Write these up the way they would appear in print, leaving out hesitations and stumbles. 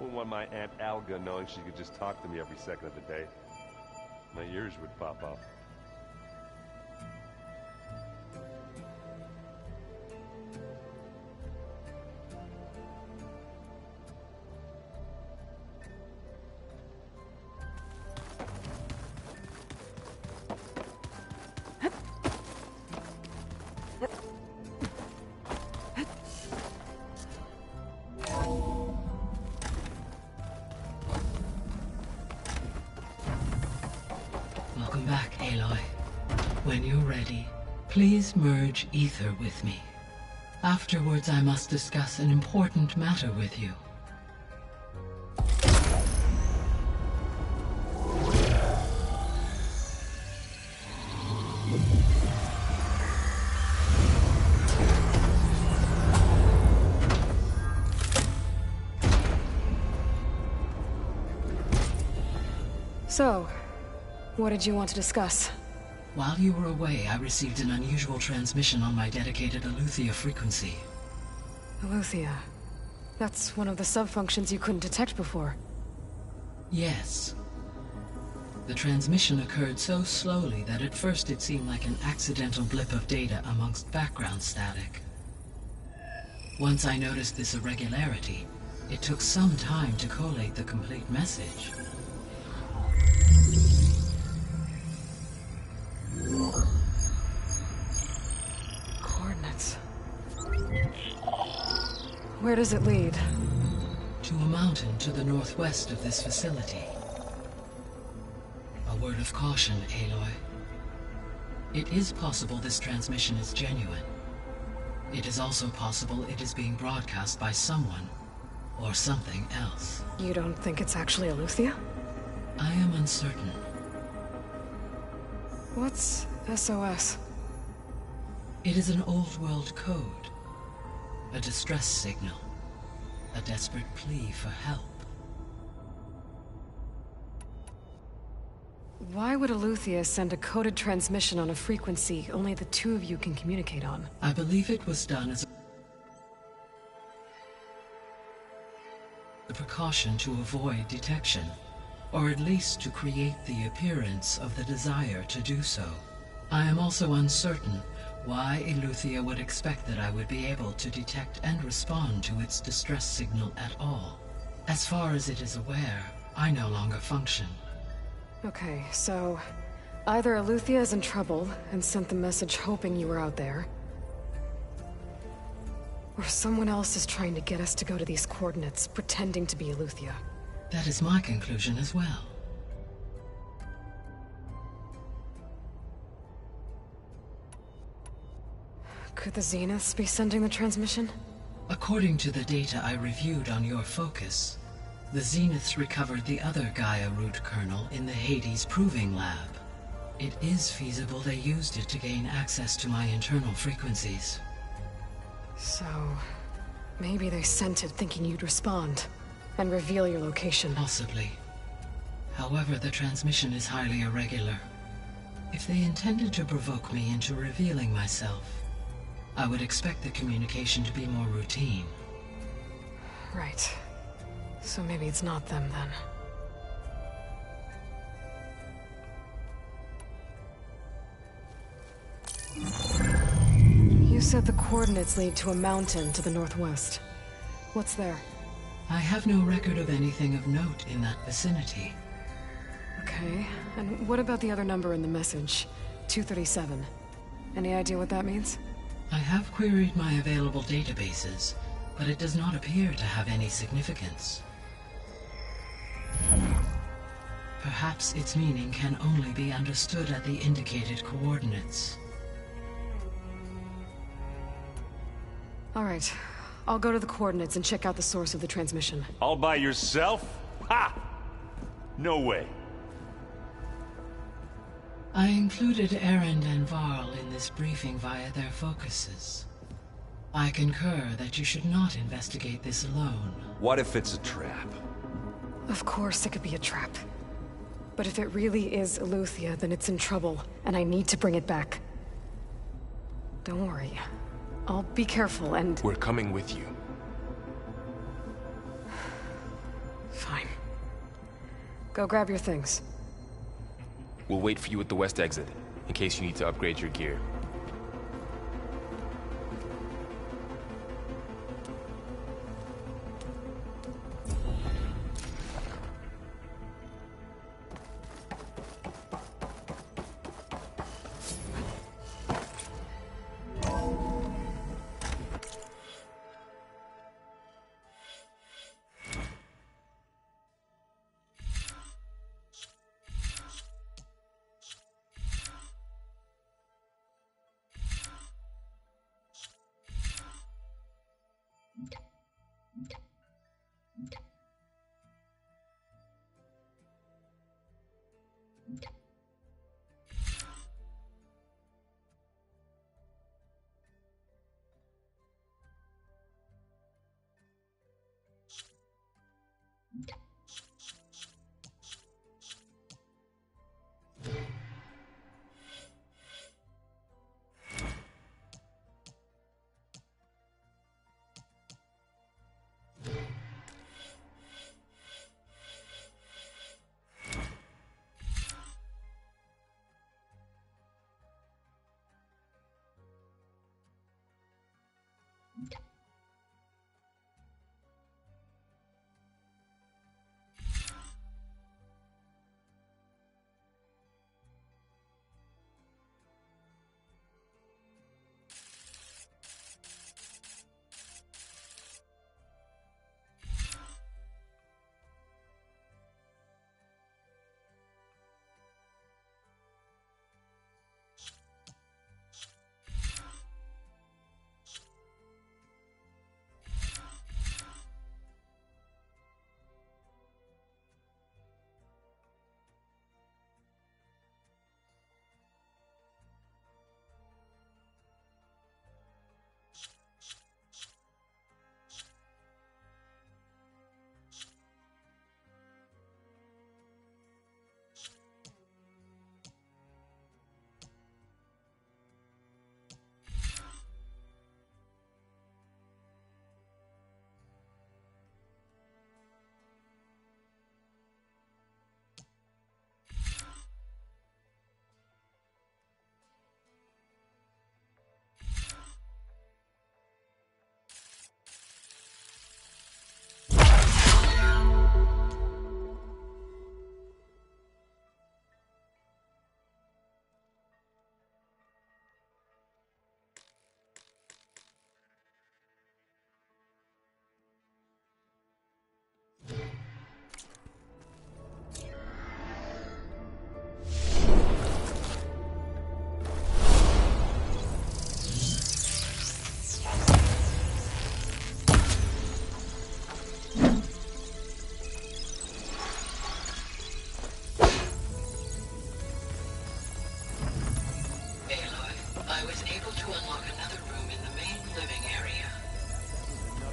wouldn't want my Aunt Alga knowing she could just talk to me every second of the day. My ears would pop off. Welcome back, Aloy. When you're ready, please merge ether with me. Afterwards, I must discuss an important matter with you. So, what did you want to discuss? While you were away, I received an unusual transmission on my dedicated Aletheia frequency. Aletheia. That's one of the sub-functions you couldn't detect before. Yes. The transmission occurred so slowly that at first it seemed like an accidental blip of data amongst background static. Once I noticed this irregularity, it took some time to collate the complete message. Coordinates. Where does it lead? To a mountain to the northwest of this facility. A word of caution, Aloy. It is possible this transmission is genuine. It is also possible it is being broadcast by someone or something else. You don't think it's actually Aletheia? I am uncertain. What's SOS? It is an old-world code. A distress signal. A desperate plea for help. Why would Aletheia send a coded transmission on a frequency only the two of you can communicate on? I believe it was done as a precaution to avoid detection, or at least to create the appearance of the desire to do so. I am also uncertain why Aletheia would expect that I would be able to detect and respond to its distress signal at all. As far as it is aware, I no longer function. Okay, so either Aletheia is in trouble and sent the message hoping you were out there, or someone else is trying to get us to go to these coordinates, pretending to be Aletheia. That is my conclusion as well. Could the Zeniths be sending the transmission? According to the data I reviewed on your focus, the Zeniths recovered the other Gaia root kernel in the Hades Proving Lab. It is feasible they used it to gain access to my internal frequencies. So, maybe they sent it thinking you'd respond and reveal your location. Possibly. However, the transmission is highly irregular. If they intended to provoke me into revealing myself, I would expect the communication to be more routine. Right. So maybe it's not them then. You said the coordinates lead to a mountain to the northwest. What's there? I have no record of anything of note in that vicinity. Okay, and what about the other number in the message? 237. Any idea what that means? I have queried my available databases, but it does not appear to have any significance. Perhaps its meaning can only be understood at the indicated coordinates. All right. I'll go to the coordinates and check out the source of the transmission. All by yourself? Ha! No way. I included Erend and Varl in this briefing via their focuses. I concur that you should not investigate this alone. What if it's a trap? Of course it could be a trap. But if it really is Aletheia, then it's in trouble, and I need to bring it back. Don't worry. I'll be careful and... We're coming with you. Go grab your things. We'll wait for you at the west exit, in case you need to upgrade your gear.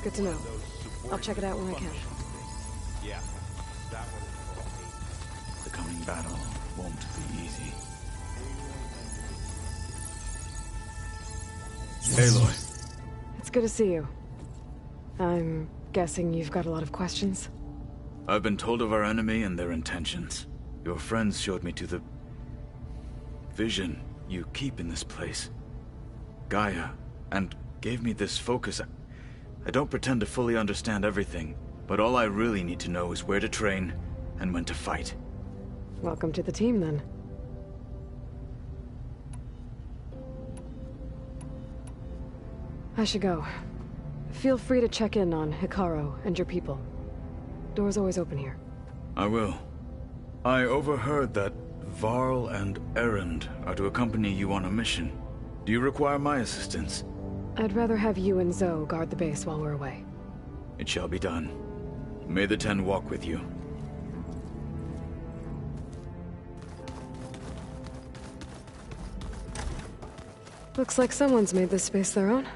Good to know. I'll check it out when I can. Yeah, that one. The coming battle won't be easy. Aloy. It's good to see you. I'm guessing you've got a lot of questions? I've been told of our enemy and their intentions. Your friends showed me to the vision you keep in this place, Gaia, and gave me this focus. I don't pretend to fully understand everything, but all I really need to know is where to train and when to fight. Welcome to the team, then. I should go. Feel free to check in on Hikaru and your people. Door's always open here. I will. I overheard that Varl and Erend are to accompany you on a mission. Do you require my assistance? I'd rather have you and Zoe guard the base while we're away. It shall be done. May the Ten walk with you. Looks like someone's made this space their own.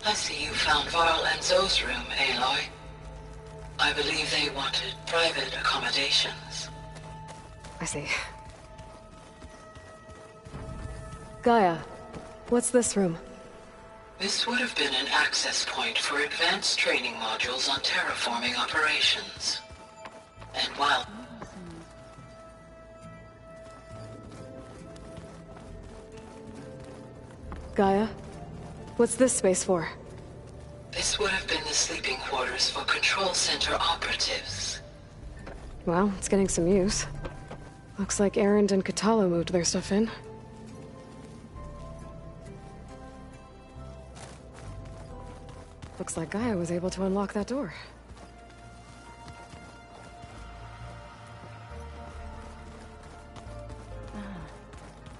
I see you found Varl and Zoe's room, Aloy. I believe they wanted private accommodations. I see. Gaia, what's this room? This would have been an access point for advanced training modules on terraforming operations. And while Gaia? What's this space for? This would have been the sleeping quarters for Control Center operatives. Well, it's getting some use. Looks like Erend and Katalo moved their stuff in. Looks like Gaia was able to unlock that door.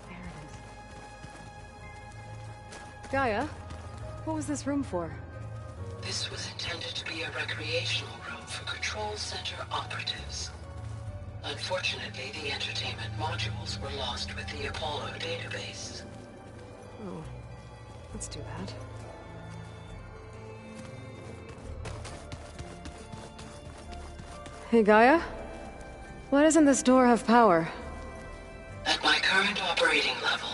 There it is. Gaia, what was this room for? This was intended to be a recreational room for Control Center operatives. Unfortunately, the entertainment modules were lost with the Apollo database. Oh, that's too bad. Hey, Gaia? Why doesn't this door have power? At my current operating level,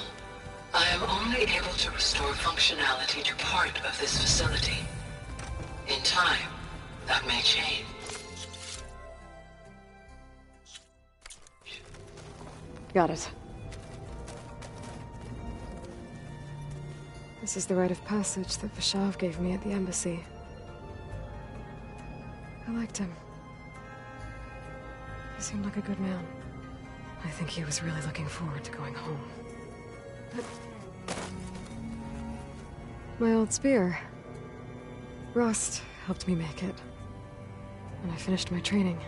I am only able to restore functionality to part of this facility. In time, that may change. Got it. This is the rite of passage that Vashav gave me at the embassy. I liked him. He seemed like a good man. I think he was really looking forward to going home. But my old spear. Rust helped me make it. And I finished my training.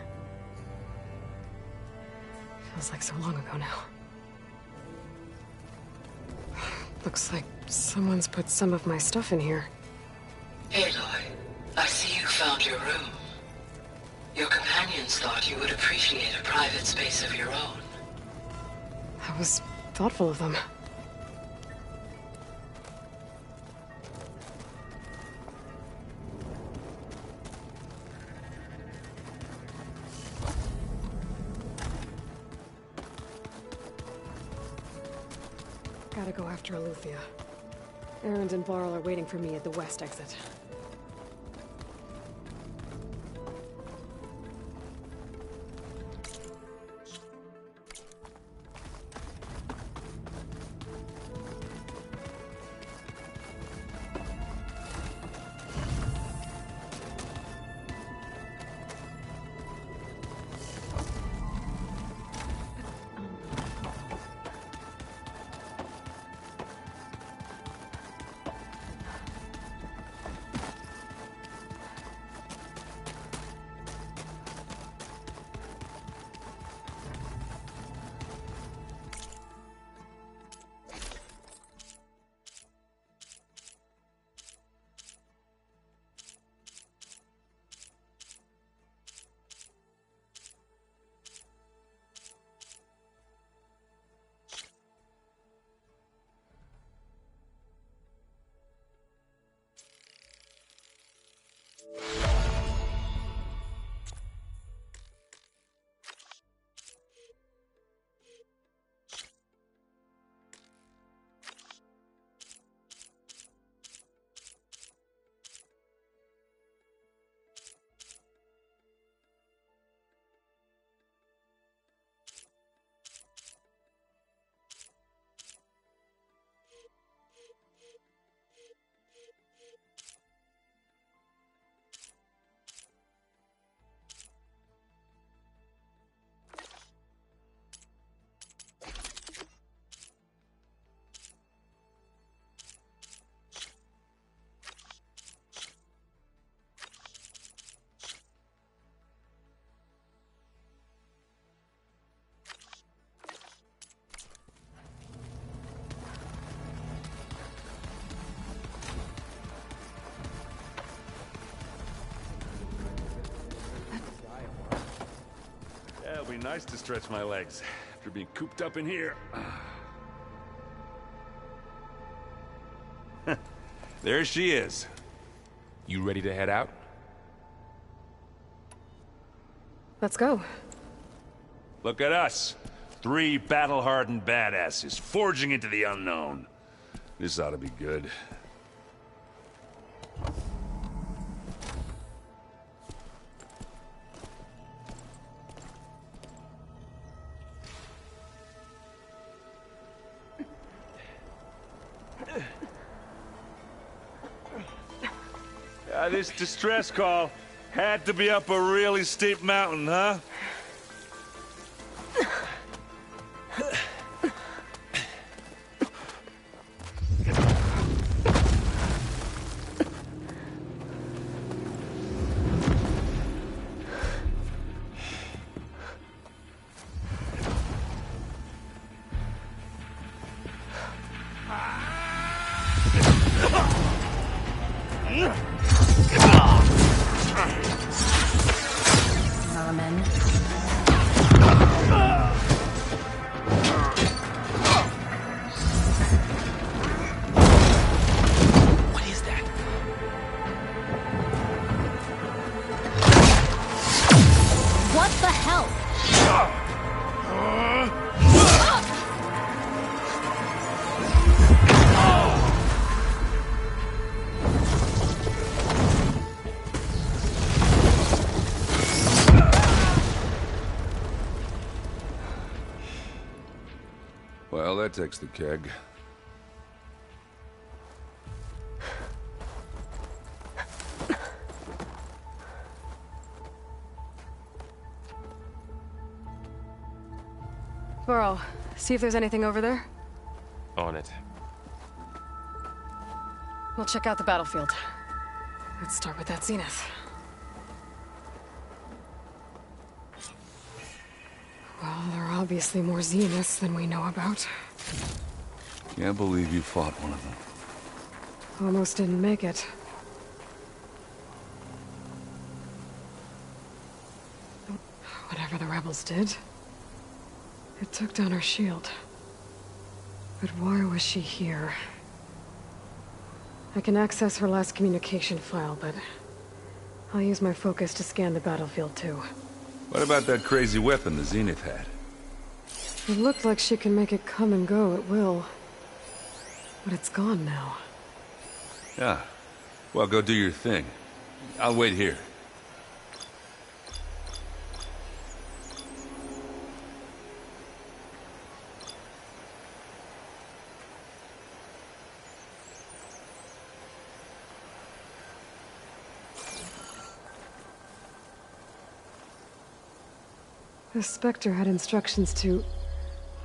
Feels like so long ago now. Looks like someone's put some of my stuff in here. Aloy, I see you found your room. Your companions thought you would appreciate a private space of your own. That was thoughtful of them. Gotta go after Aletheia. Erend and Varl are waiting for me at the west exit. Yeah, it'll be nice to stretch my legs after being cooped up in here. There she is. You ready to head out? Let's go. Look at us. 3 battle-hardened badasses forging into the unknown. This ought to be good. This distress call had to be up a really steep mountain, huh? Well, that takes the keg. Burrow, see if there's anything over there. On it. We'll check out the battlefield. Let's start with that zenith. Well, there are obviously more zeniths than we know about. Can't believe you fought one of them. Almost didn't make it. Whatever the rebels did, it took down our shield. But why was she here? I can access her last communication file, but I'll use my focus to scan the battlefield too. What about that crazy weapon the Zenith had? It looked like she can make it come and go at will. But it's gone now. Yeah. Well, go do your thing. I'll wait here. The Spectre had instructions to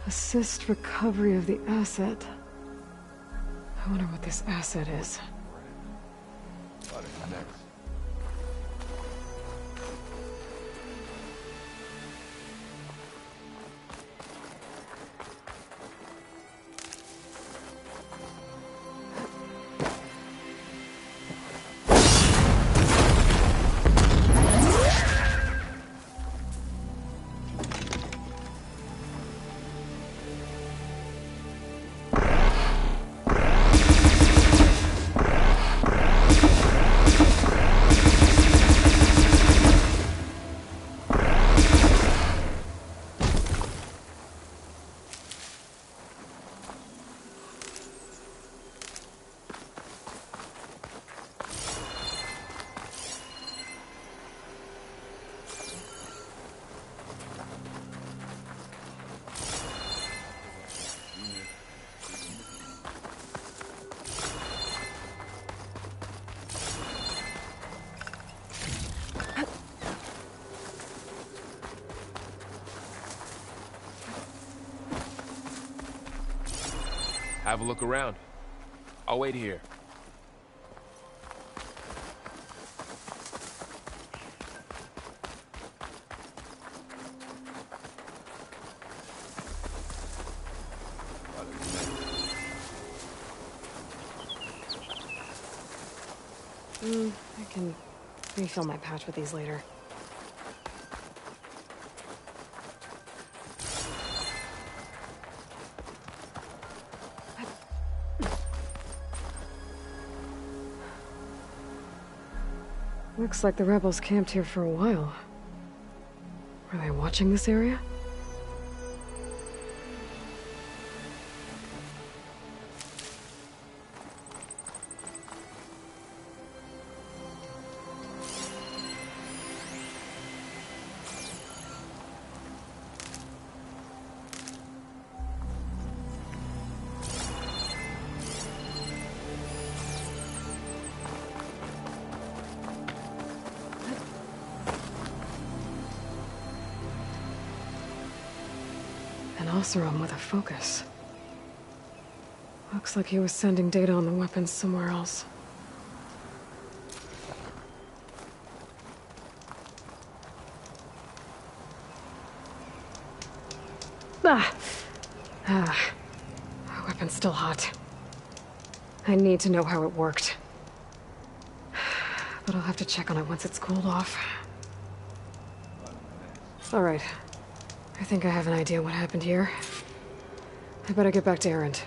assist recovery of the asset. I wonder what this asset is. Have a look around. I'll wait here. I can refill my pouch with these later. Looks like the rebels camped here for a while. Were they watching this area? An Oseram with a focus. Looks like he was sending data on the weapons somewhere else. My weapon's still hot. I need to know how it worked. But I'll have to check on it once it's cooled off. Alright. I think I have an idea what happened here. I better get back to Erend.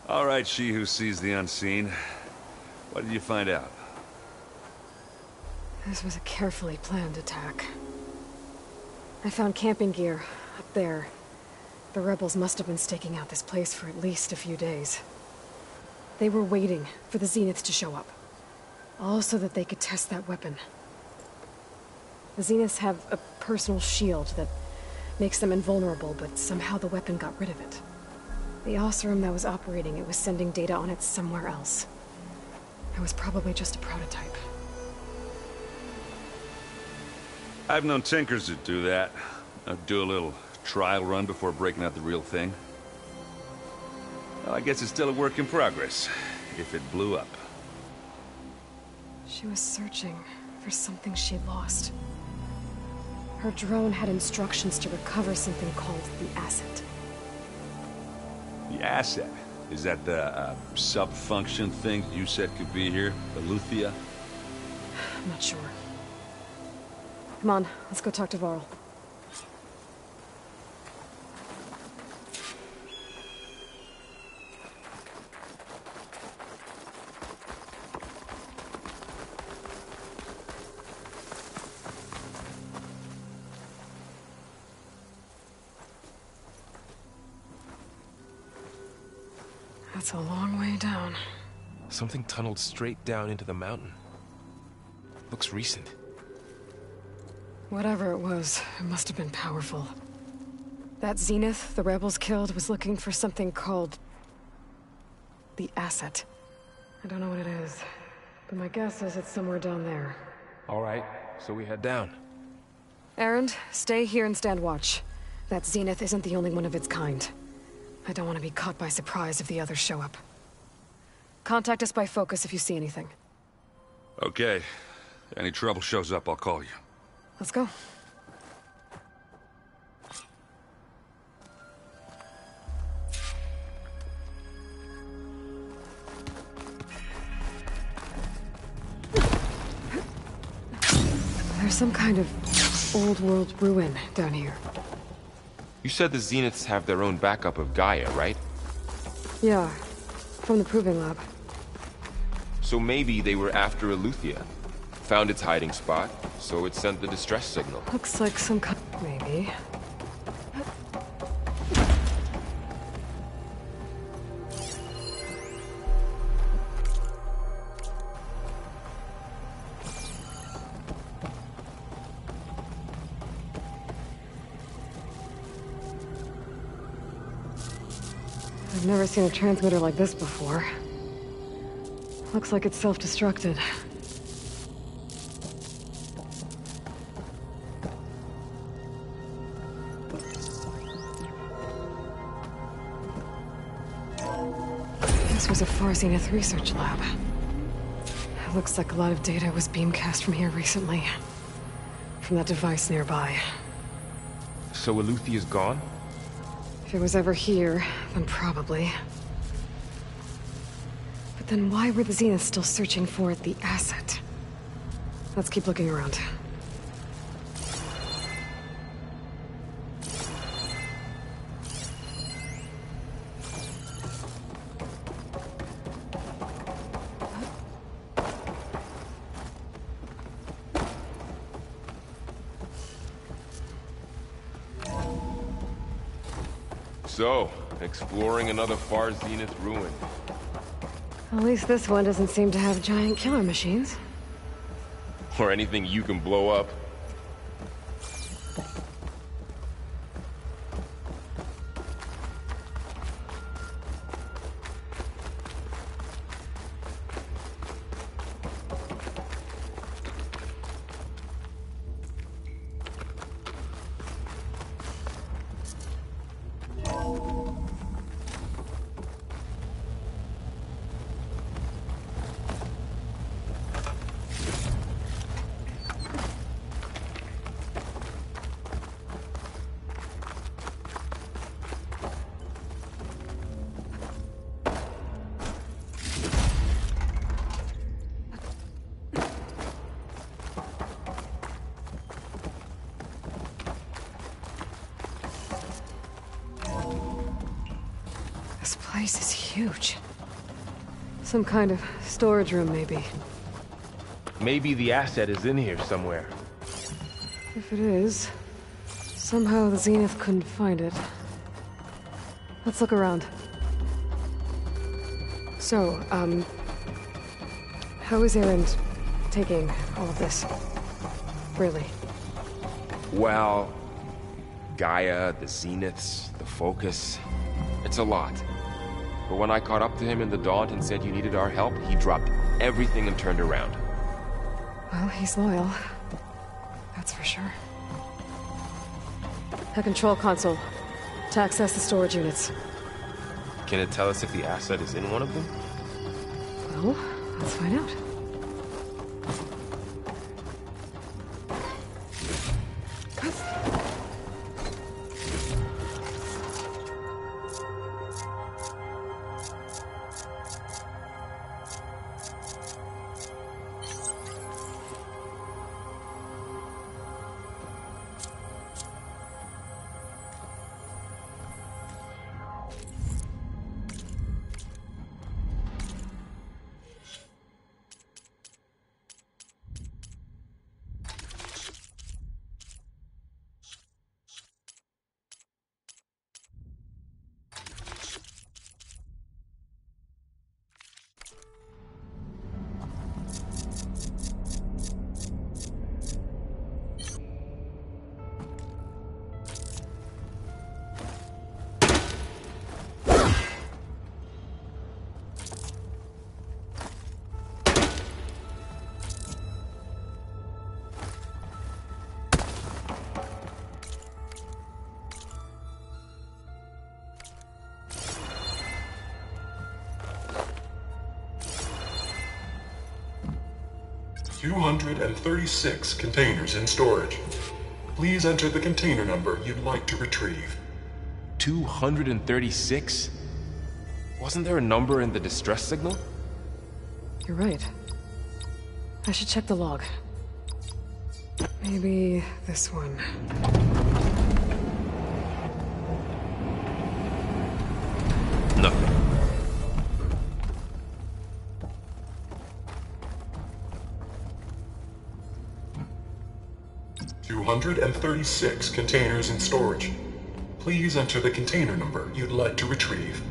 All right, she who sees the unseen. What did you find out? This was a carefully planned attack. I found camping gear up there. The rebels must have been staking out this place for at least a few days. They were waiting for the Zeniths to show up. All so that they could test that weapon. The Zeniths have a personal shield that makes them invulnerable, but somehow the weapon got rid of it. The Oseram that was operating it was sending data on it somewhere else. It was probably just a prototype. I've known tinkers that do that. I'd do a little trial run before breaking out the real thing. Well, I guess it's still a work in progress, if it blew up. She was searching for something she lost. Her drone had instructions to recover something called the asset. The asset? Is that the sub-function thing you said could be here? The Luthia? I'm not sure. Come on, let's go talk to Varl. That's a long way down. Something tunneled straight down into the mountain. Looks recent. Whatever it was, it must have been powerful. That Zenith the rebels killed was looking for something called the asset. I don't know what it is, but my guess is it's somewhere down there. All right, so we head down. Erend, stay here and stand watch. That Zenith isn't the only one of its kind. I don't want to be caught by surprise if the others show up. Contact us by focus if you see anything. Okay. Any trouble shows up, I'll call you. Let's go. There's some kind of old world ruin down here. You said the Zeniths have their own backup of Gaia, right? Yeah, from the proving lab. So maybe they were after Eleuthia. Found its hiding spot, so it sent the distress signal. Looks like some kind... maybe. I've never seen a transmitter like this before. Looks like it's self-destructed. This was a Far Zenith research lab. It looks like a lot of data was beamcast from here recently. From that device nearby. So Eleuthia's gone? If it was ever here, then probably. But then why were the Zeniths still searching for the asset? Let's keep looking around. So, exploring another Far Zenith ruin. At least this one doesn't seem to have giant killer machines. Or anything you can blow up. This place is huge. Some kind of storage room, maybe. Maybe the asset is in here somewhere. If it is, somehow the Zenith couldn't find it. Let's look around. So, how is Erend taking all of this? Really? Well, Gaia, the Zeniths, the Focus. It's a lot. But when I caught up to him in the Daunt and said you needed our help, he dropped everything and turned around. Well, he's loyal. That's for sure. A control console. To access the storage units. Can it tell us if the asset is in one of them? Well, let's find out. $236 containers in storage. Please enter the container number you'd like to retrieve. 236? Wasn't there a number in the distress signal? You're right. I should check the log. Maybe this one. Nothing. $236 containers in storage. Please enter the container number you'd like to retrieve.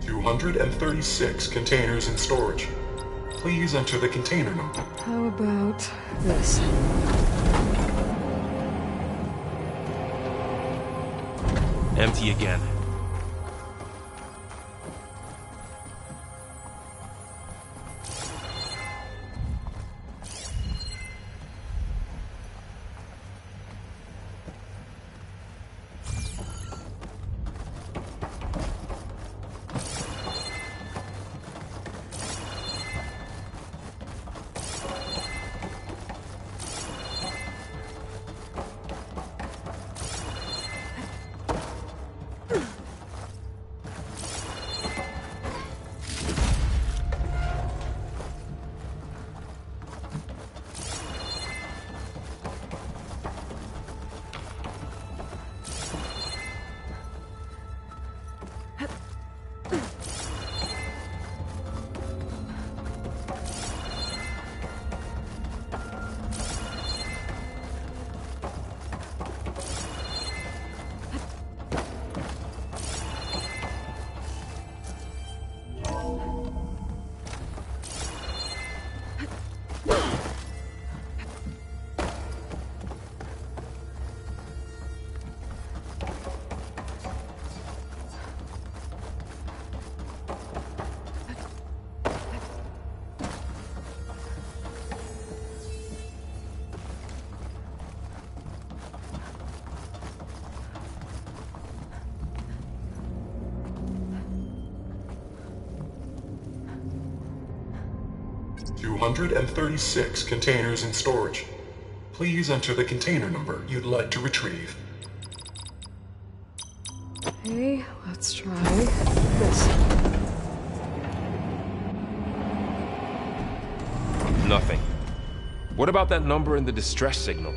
$236 containers in storage. Please enter the container number. How about this? Empty again. 236 containers in storage. Please enter the container number you'd like to retrieve. Okay, let's try this. Nothing. What about that number in the distress signal?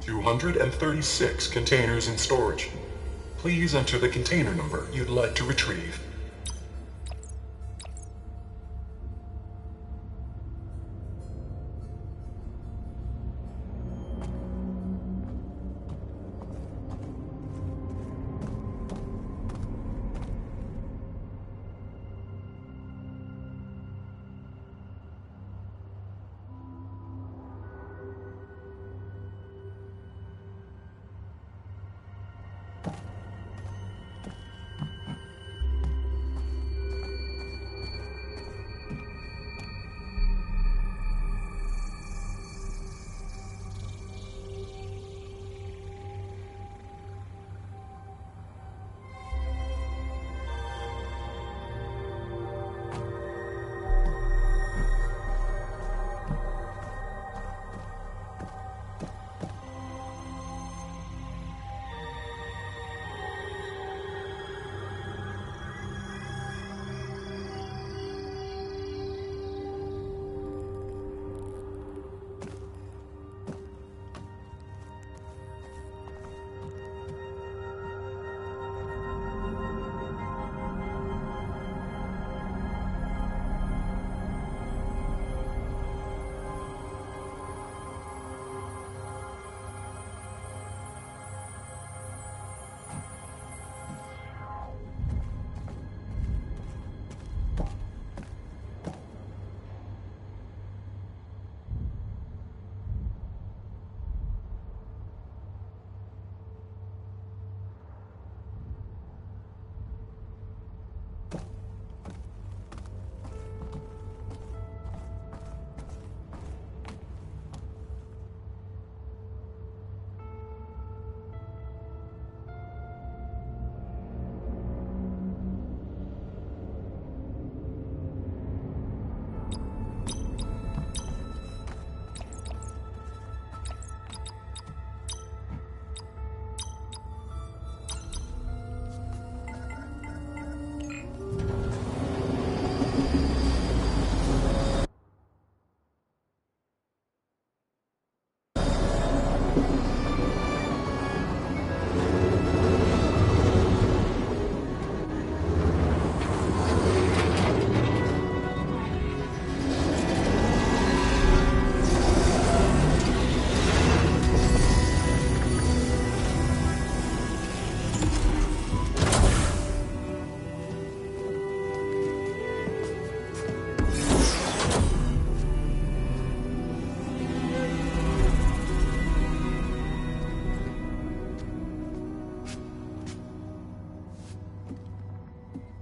236 containers in storage. Please enter the container number you'd like to retrieve.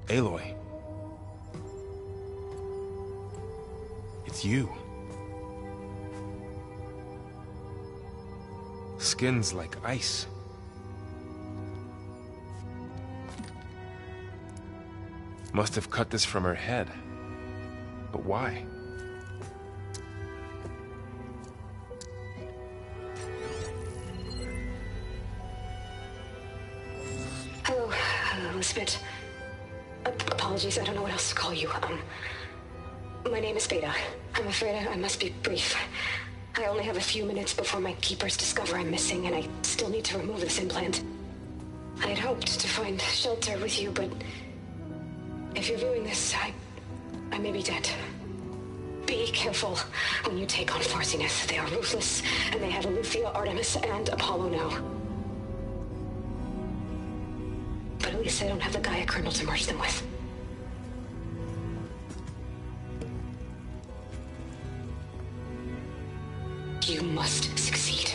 Aloy. It's you. Skin's like ice. Must have cut this from her head. But why? Hello, Elizabeth. Apologies, I don't know what else to call you. My name is Beta. I'm afraid I must be brief. I only have a few minutes before my keepers discover I'm missing, and I still need to remove this implant. I had hoped to find shelter with you, but if you're viewing this, I may be dead. Be careful when you take on Farsiness. They are ruthless, and they have Aletheia, Artemis, and Apollo now. But at least I don't have the Gaia kernel to merge them with. You must succeed,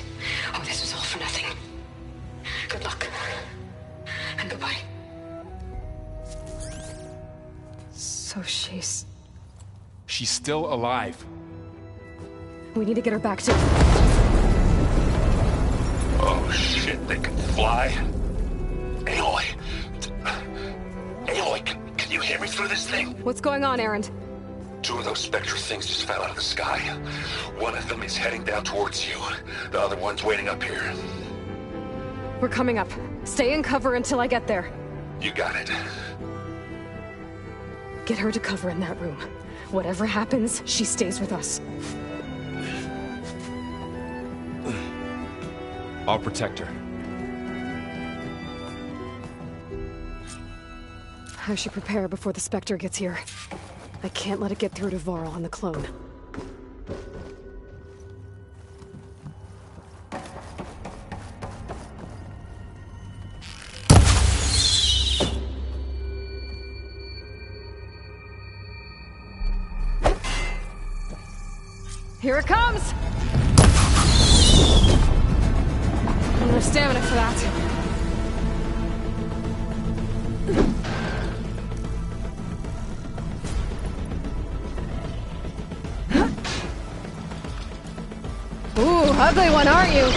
or this was all for nothing. Good luck, and goodbye. So she's... She's still alive. We need to get her back to... Oh shit, they can fly? Aloy! Aloy, can you hear me through this thing? What's going on, Erend? Two of those spectral things just fell out of the sky. One of them is heading down towards you. The other one's waiting up here. We're coming up. Stay in cover until I get there. You got it. Get her to cover in that room. Whatever happens, she stays with us. I'll protect her. I should prepare before the Spectre gets here. I can't let it get through to Varl and the clone. Here it comes! I don't have stamina for that. Ooh, ugly one, aren't you?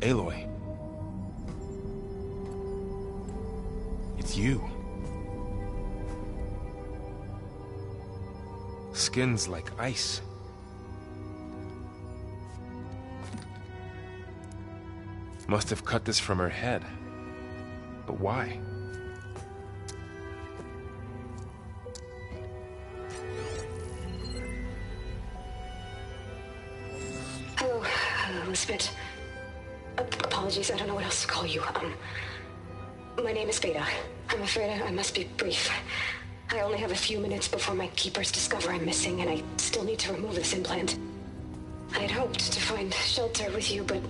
Aloy. It's you. Skin's like ice. Must have cut this from her head. But why? Hello, Spit. Apologies, I don't know what else to call you. My name is Beta. I'm afraid I must be brief. I only have a few minutes before my keepers discover I'm missing, and I still need to remove this implant. I had hoped to find shelter with you, but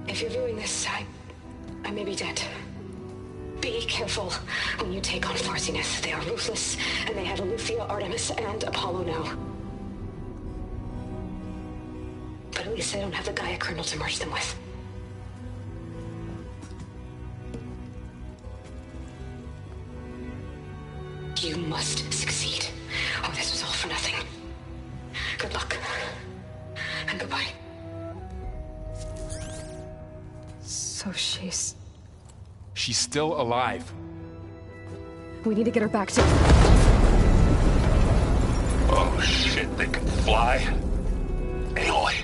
if you're viewing this, I may be dead. Be careful when you take on Far Zenith. They are ruthless, and they have Aletheia, Artemis, and Apollo now. But at least they don't have the Gaia kernel to merge them with. You must succeed, or this was all for nothing. Good luck. And goodbye. So she's... She's still alive. We need to get her back to... Oh shit, they can fly? Aloy.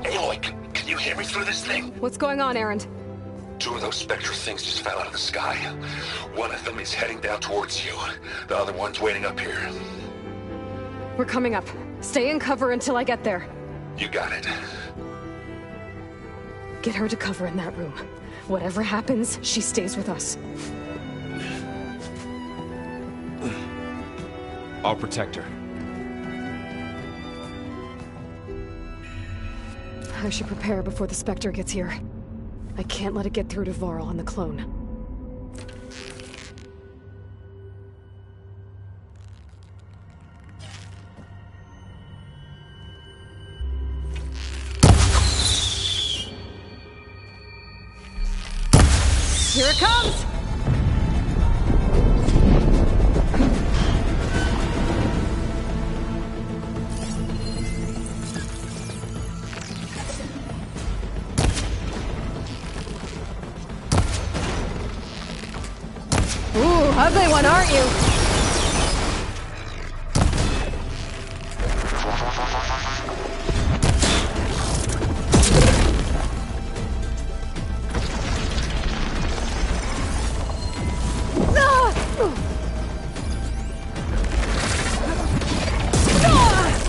Aloy, can you hear me through this thing? What's going on, Erend? Two of those spectral things just fell out of the sky. One of them is heading down towards you. The other one's waiting up here. We're coming up. Stay in cover until I get there. You got it. Get her to cover in that room. Whatever happens, she stays with us. I'll protect her. I should prepare before the Spectre gets here. I can't let it get through to Varl and the clone. Here it comes! ugly one, aren't you?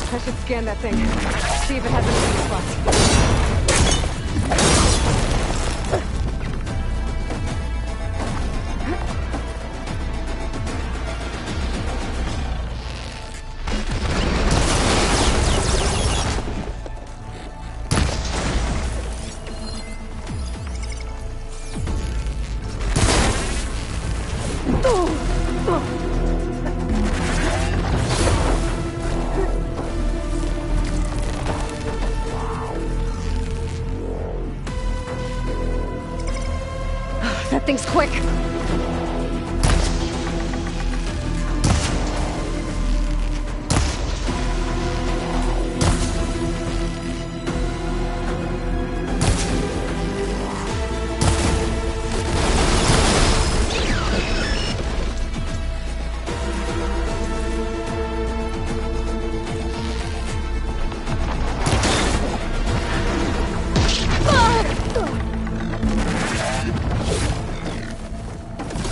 I should scan that thing. See if it has any weak spots. That thing's quick.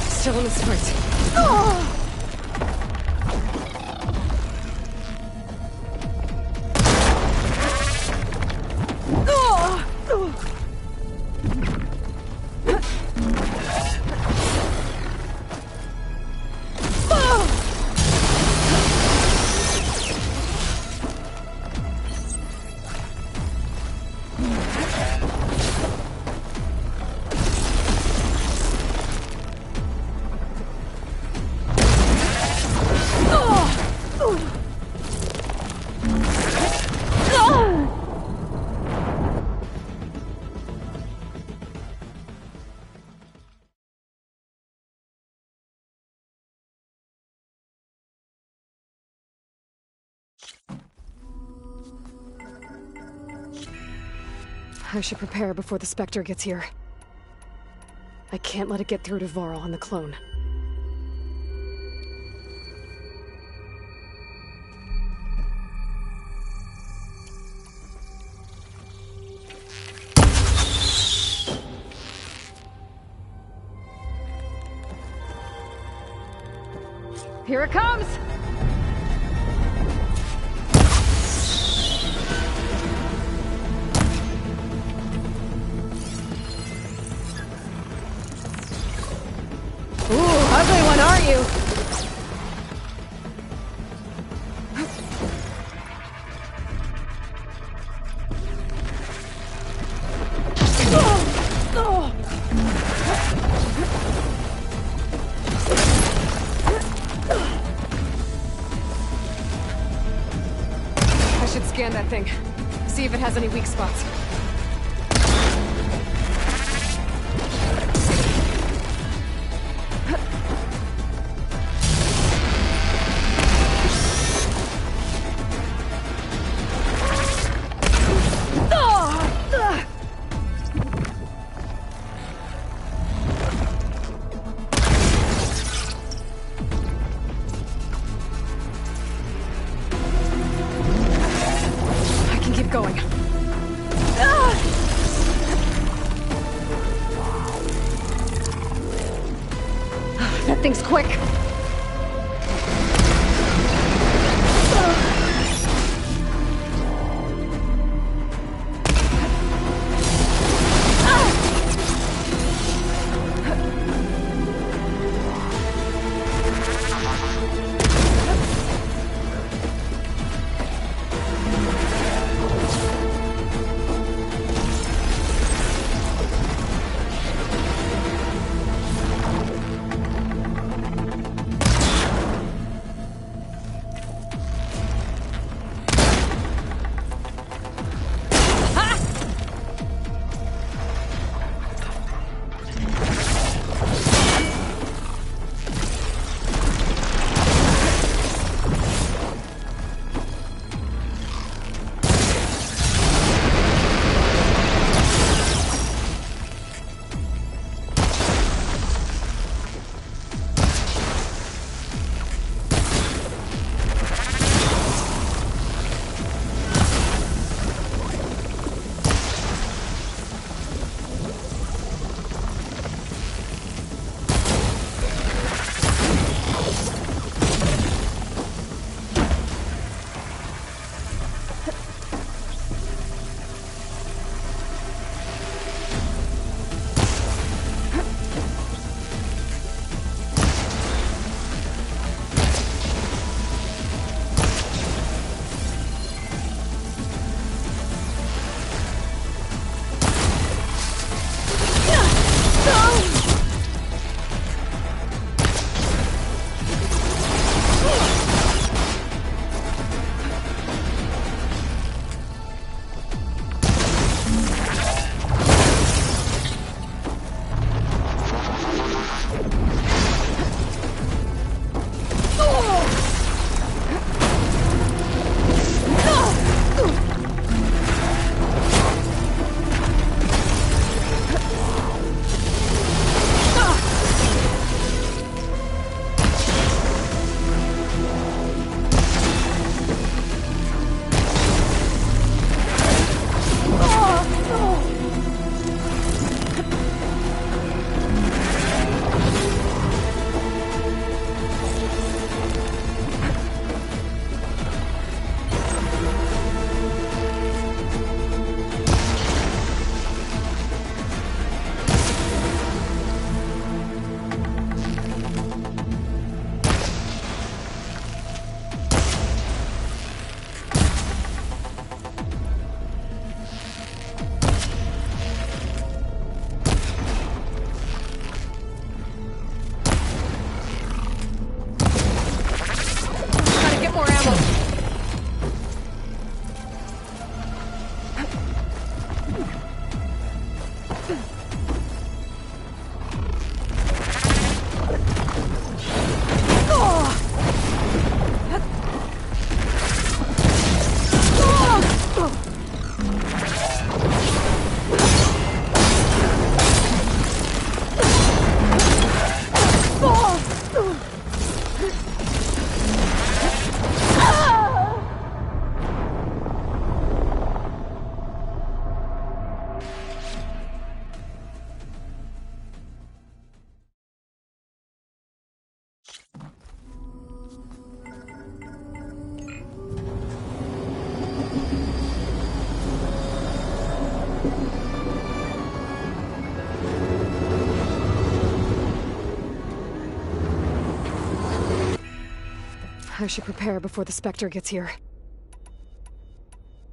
Still in the sprint. I should prepare before the Spectre gets here. I can't let it get through to Varl and the clone. Here it comes! Ooh, ugly one, aren't you? I should scan that thing. See if it has any weak spots. Going. That thing's quick. I should prepare before the Spectre gets here.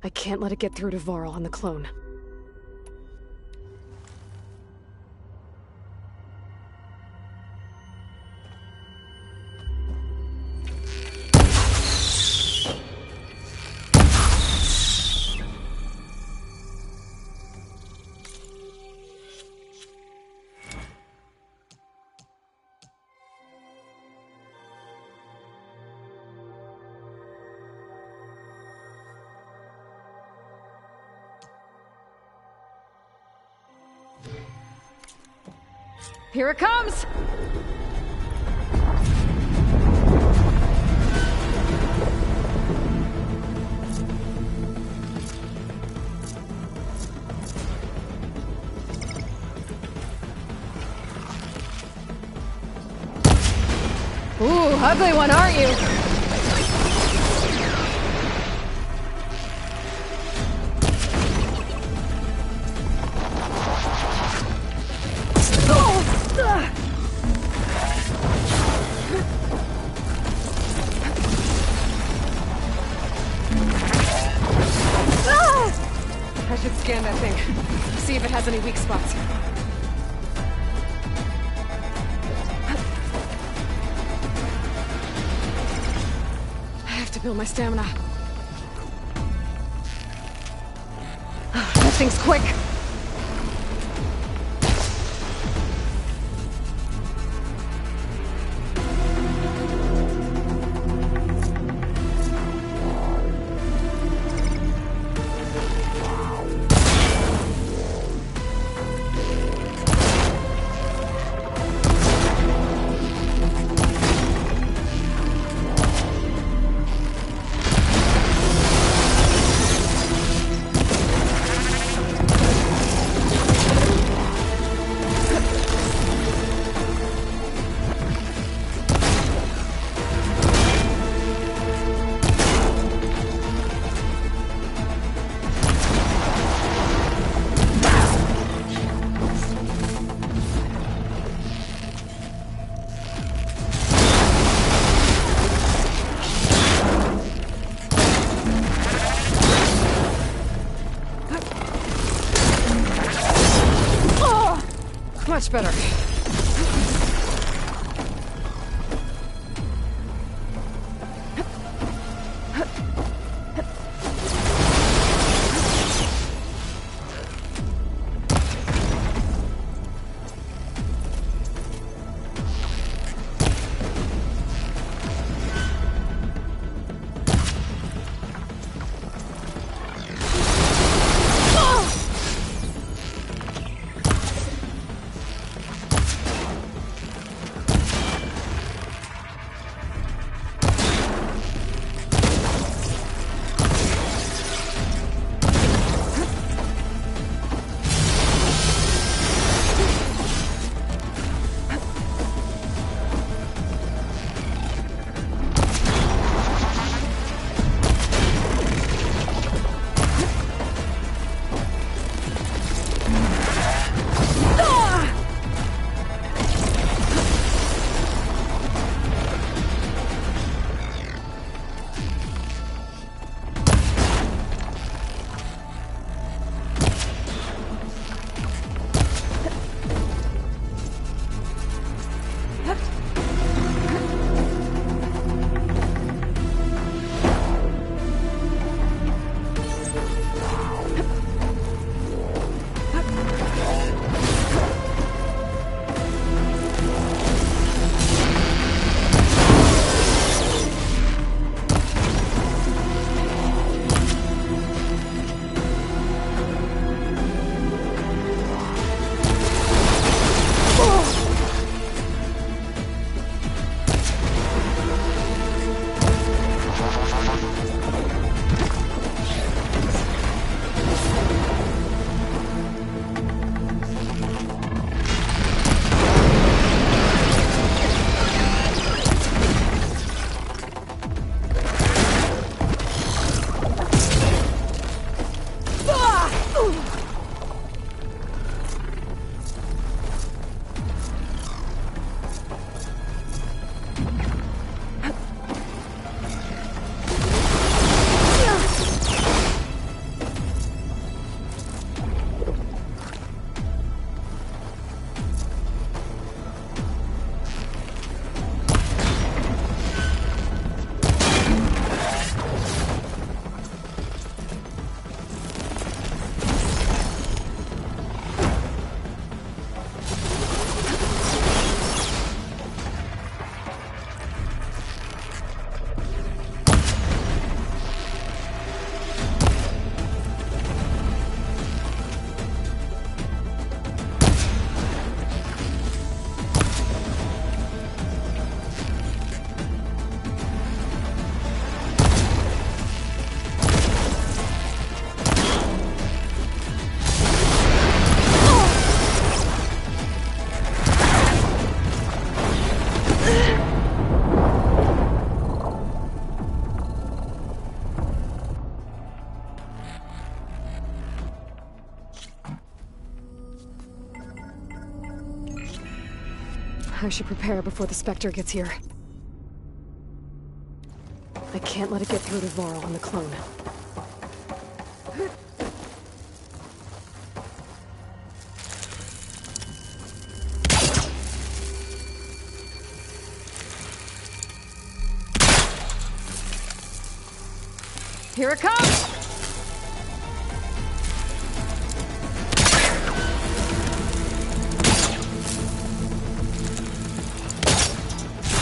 I can't let it get through to Varl and the clone. Here it comes! Ooh, ugly one, aren't you? I should scan that thing. See if it has any weak spots. I have to build my stamina. That thing's quick! Much better. I should prepare before the Spectre gets here. I can't let it get through to Varl and the clone. Here it comes!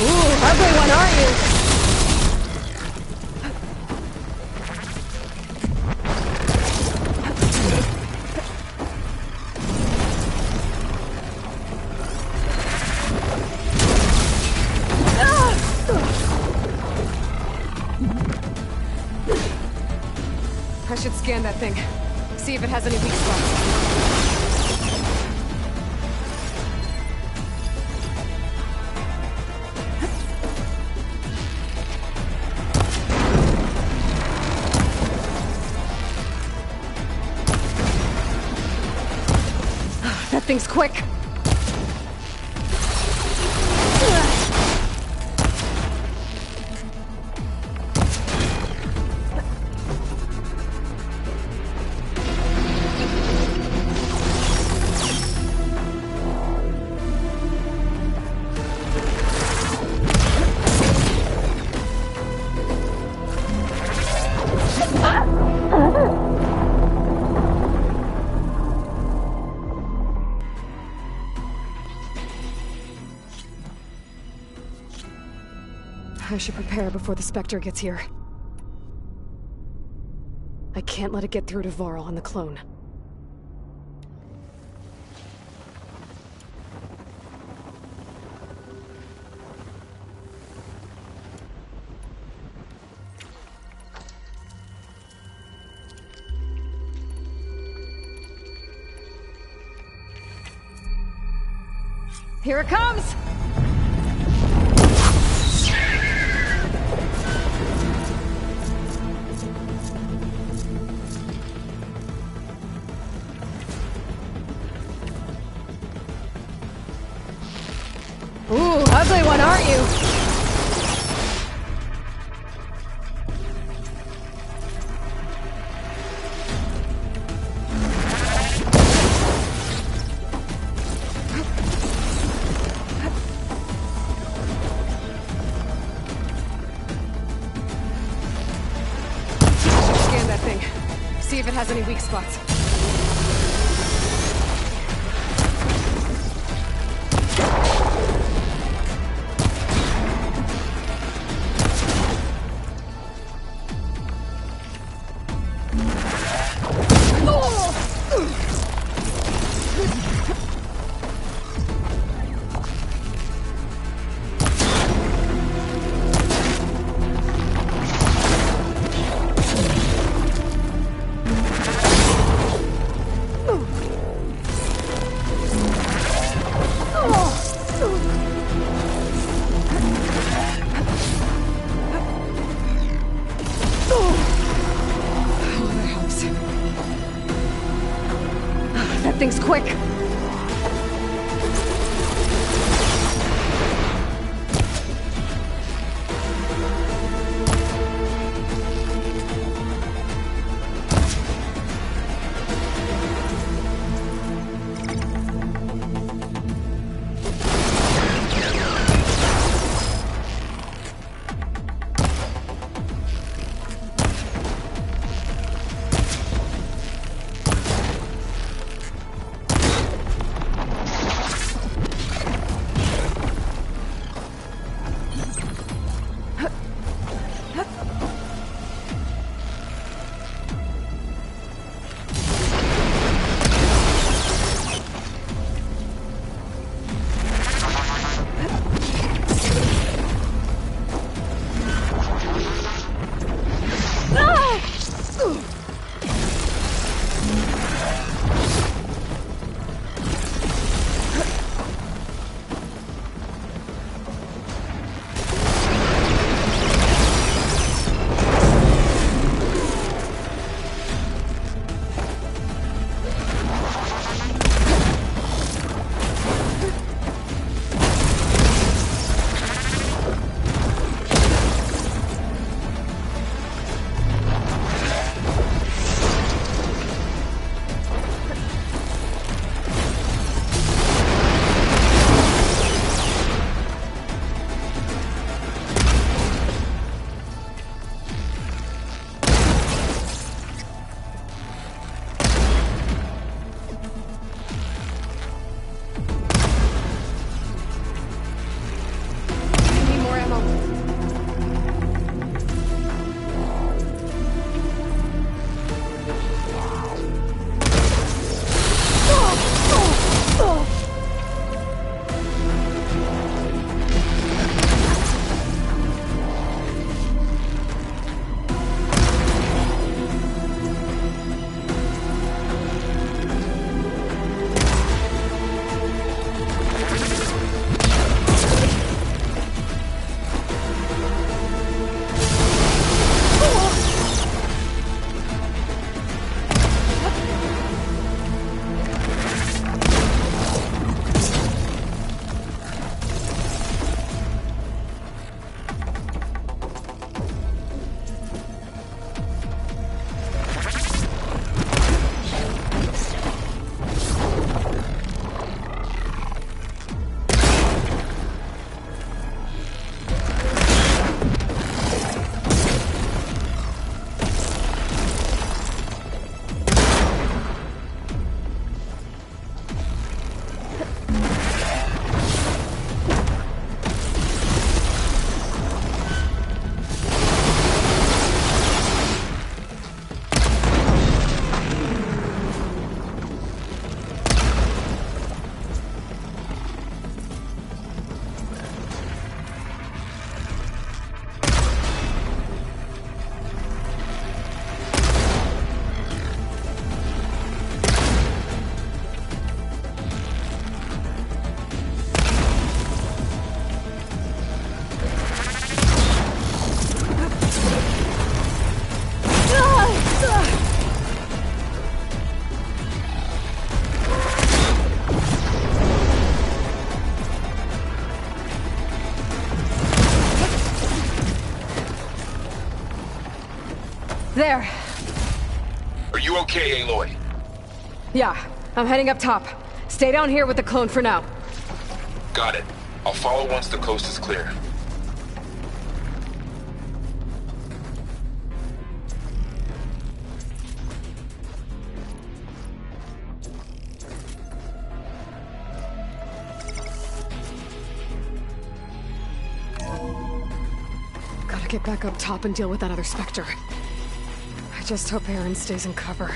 Ooh, ugly one, aren't you? I should scan that thing. See if it has any weak spots. That thing's quick! I should prepare before the Spectre gets here. I can't let it get through to Varl and the clone. Here it comes! Ooh, ugly one, aren't you? Scan that thing. See if it has any weak spots. That thing's quick! There. Are you okay, Aloy? Yeah, I'm heading up top. Stay down here with the clone for now. Got it. I'll follow once the coast is clear. Gotta get back up top and deal with that other Spectre. I just hope Aaron stays in cover.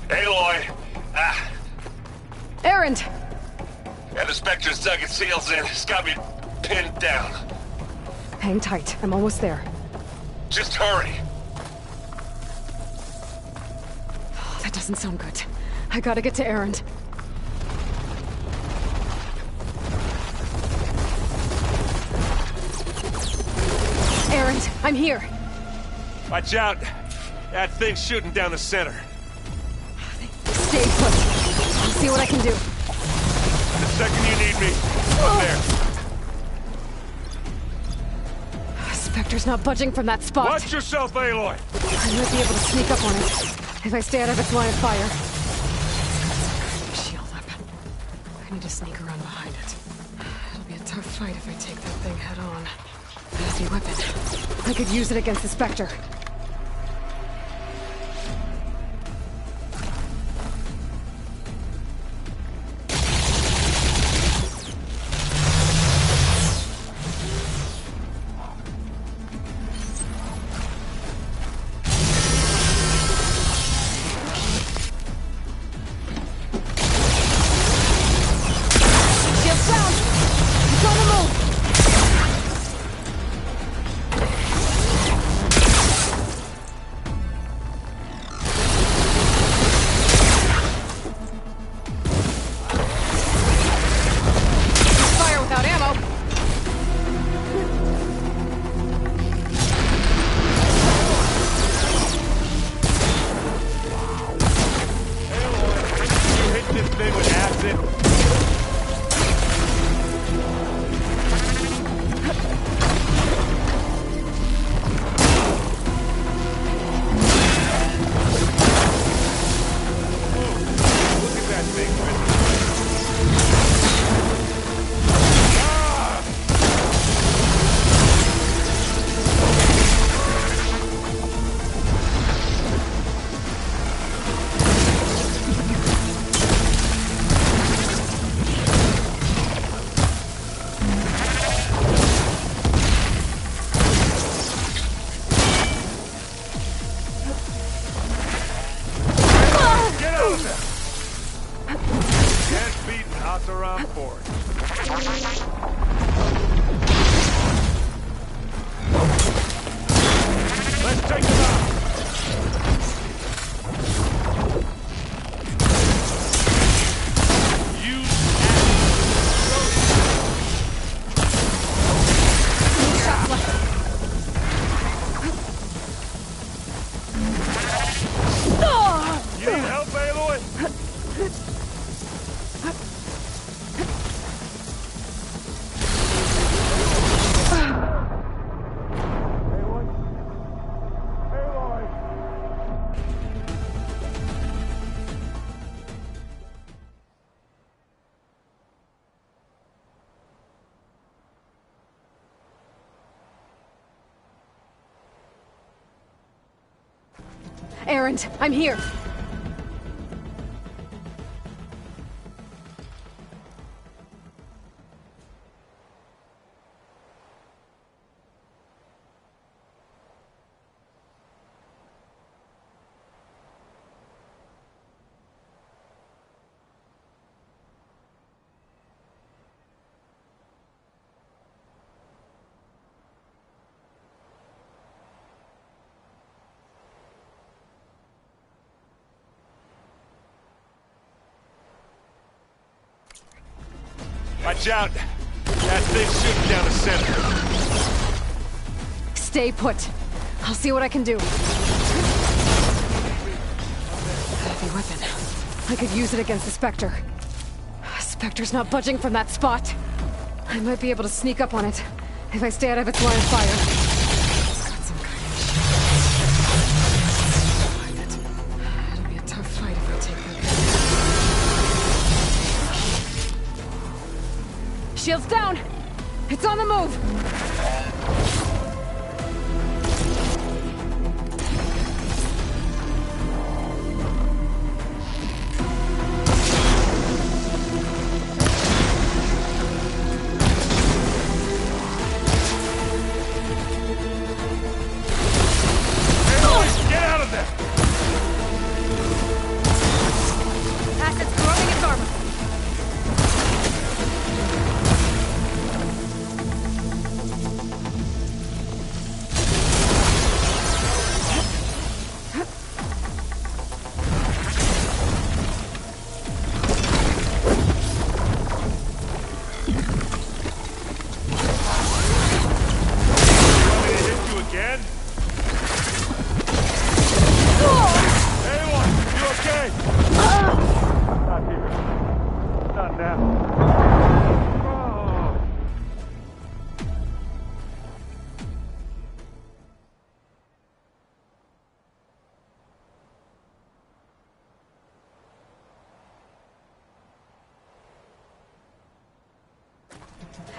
Aloy! Ah, Aaron! and the Spectre's dug its heels in. It's got me pinned down. Hang tight, I'm almost there. Just hurry. Oh, that doesn't sound good. I gotta get to Aaron. Aaron, I'm here. Watch out. That thing's shooting down the center. Stay put. I'll see what I can do. The second you need me, I'm there. Spectre's not budging from that spot. Watch yourself, Aloy! I might be able to sneak up on it if I stay out of its line of fire. Shield up. I need to sneak around behind it. It'll be a tough fight if I take that thing head on. A heavy weapon. I could use it against the Spectre. Aaron, I'm here. Watch out! That thing's shooting down the center. Stay put. I'll see what I can do. heavy weapon. I could use it against the Spectre. Spectre's not budging from that spot. I might be able to sneak up on it if I stay out of its line of fire. It's got some kind of shield. It'll be a tough fight if I take that. Shield's down! It's on the move!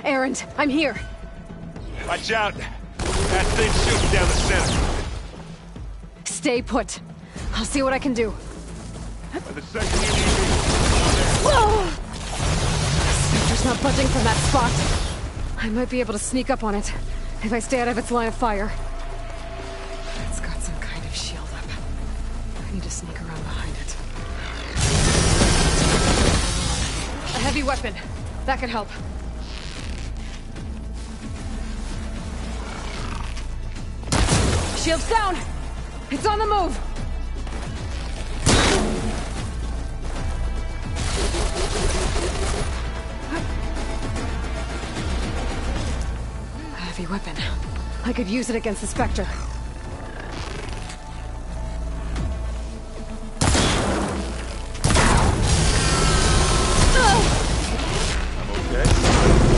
Errand, I'm here. Watch out! That thing's shooting down the center. Stay put. I'll see what I can do. By the second you need me. Whoa! Spectre's not budging from that spot. I might be able to sneak up on it if I stay out of its line of fire. It's got some kind of shield up. I need to sneak around behind it. A heavy weapon. That could help. Shield's down! It's on the move! A heavy weapon. I could use it against the Spectre.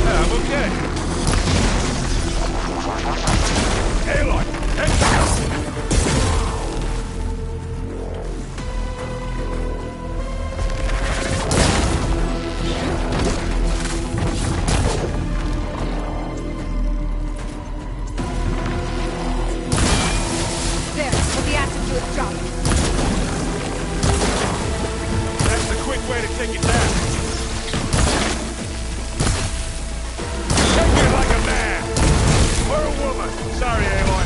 I'm okay. Aloy! There, put the acid to its job. That's the quick way to take it down. Take it like a man! Or a woman. Sorry, Aloy.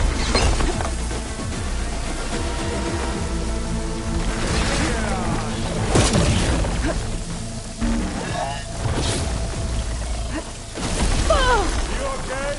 You okay?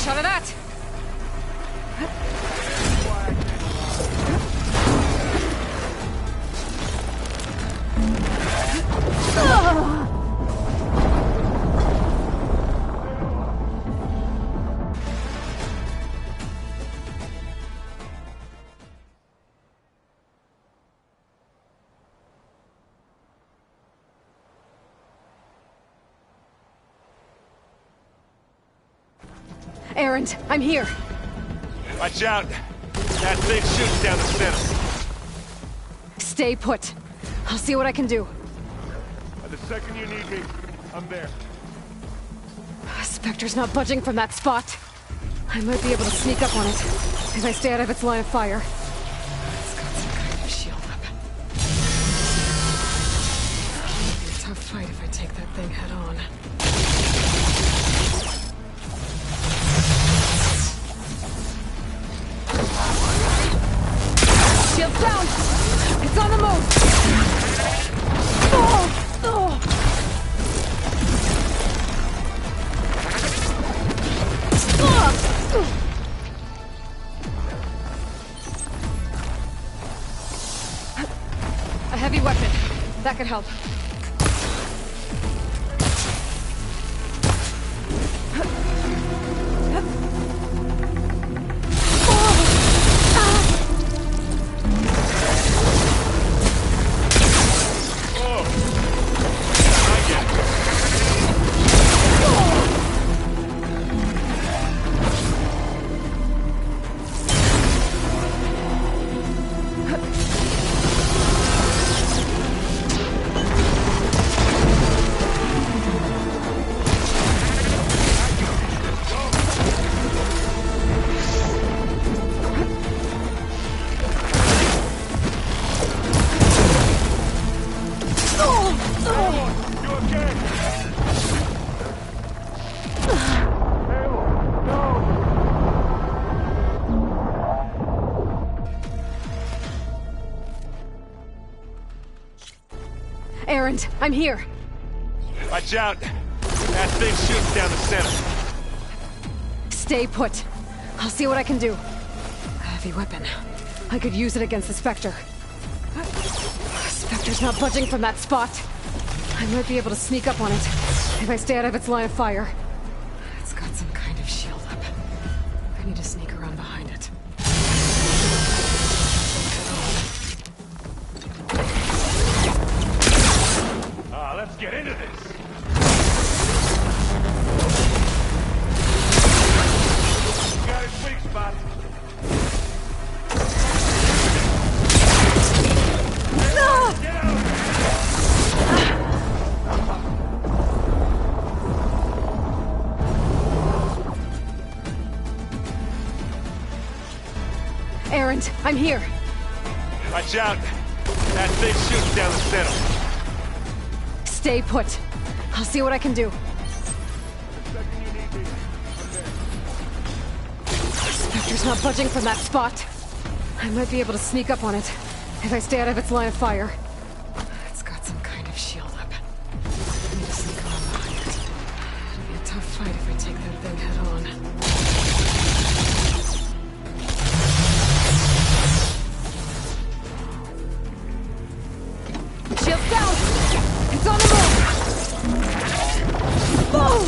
Shot of that! Errand, I'm here. Watch out! That thing's shooting down the center. Stay put. I'll see what I can do. By the second you need me, I'm there. Spectre's not budging from that spot. I might be able to sneak up on it if I stay out of its line of fire. It's got some kind of shield up. I take that thing head on. Shields down! It's on the move! Oh! Oh! A heavy weapon. That could help. Errant, I'm here. Watch out! That thing shoots down the center. Stay put. I'll see what I can do. A heavy weapon. I could use it against the Spectre. Spectre's not budging from that spot. I might be able to sneak up on it if I stay out of its line of fire. It's got some kind of shield up. I need to sneak around behind it. Let's get into this. Got his weak spot. Errant, I'm here. Watch out. That thing shoots down the center. Stay put. I'll see what I can do. Spectre's not budging from that spot. I might be able to sneak up on it if I stay out of its line of fire. It's got some kind of shield up. I need to sneak around behind it. It'll be a tough fight if I take that thing head on. Shields down! It's on the move! Boom!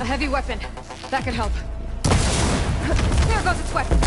A heavy weapon. That could help. There goes its weapon.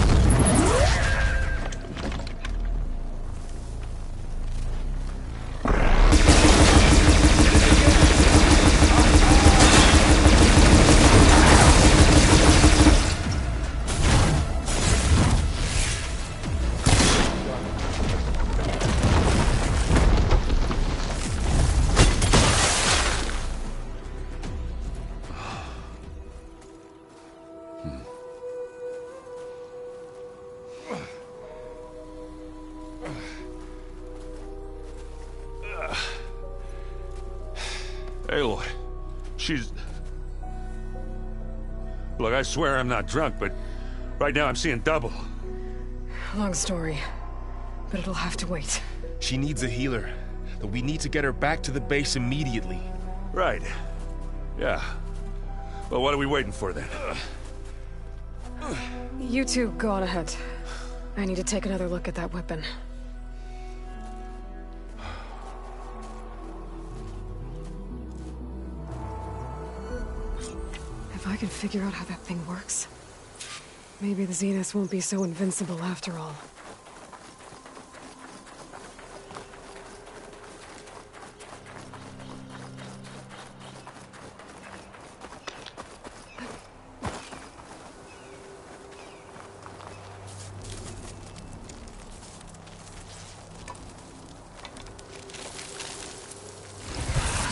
Aloy, she's... Look, I swear I'm not drunk, but right now I'm seeing double. Long story, but it'll have to wait. She needs a healer, but we need to get her back to the base immediately. Right. Yeah. Well, what are we waiting for then? You two go on ahead. I need to take another look at that weapon. If I can figure out how that thing works, maybe the Zeniths won't be so invincible after all.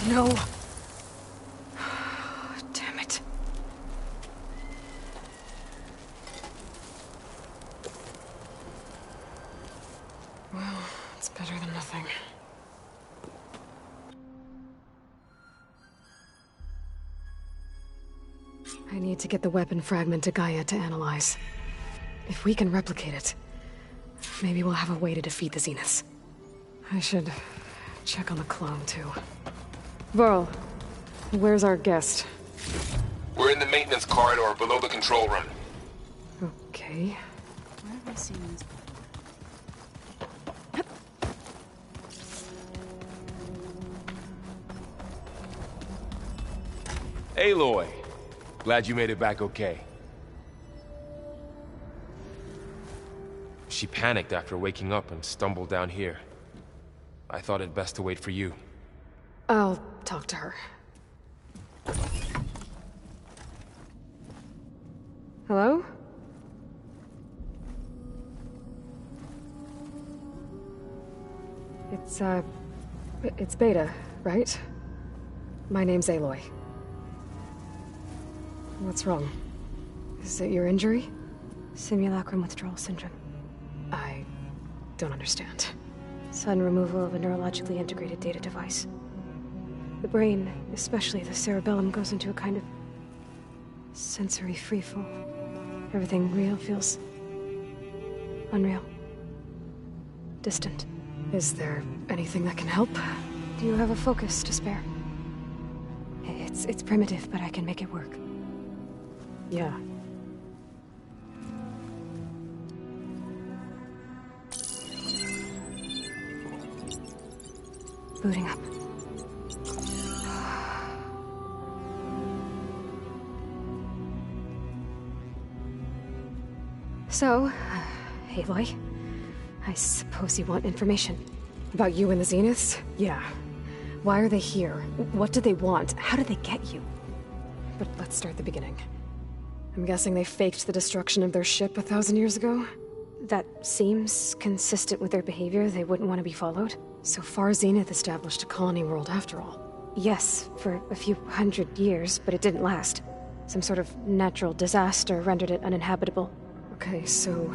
No. Damn it. Well, it's better than nothing. I need to get the weapon fragment to Gaia to analyze. If we can replicate it, maybe we'll have a way to defeat the Zeniths. I should check on the clone, too. Varl, where's our guest? We're in the maintenance corridor below the control room. Okay. Where have I seen this? Aloy, glad you made it back okay. She panicked after waking up and stumbled down here. I thought it best to wait for you. I'll talk to her. Hello? It's Beta, right? My name's Aloy. What's wrong? Is it your injury? Simulacrum withdrawal syndrome. I don't understand. Sudden removal of a neurologically integrated data device. The brain, especially the cerebellum, goes into a kind of sensory freefall. Everything real feels unreal. Distant. Is there anything that can help? Do you have a focus to spare? It's primitive, but I can make it work. Yeah. Booting up. So, Aloy, I suppose you want information. About you and the Zeniths? Yeah. Why are they here? What do they want? How did they get you? But let's start at the beginning. I'm guessing they faked the destruction of their ship 1,000 years ago? That seems consistent with their behavior. They wouldn't want to be followed. So far, Zenith established a colony world after all. Yes, for a few hundred years, but it didn't last. Some sort of natural disaster rendered it uninhabitable. Okay, so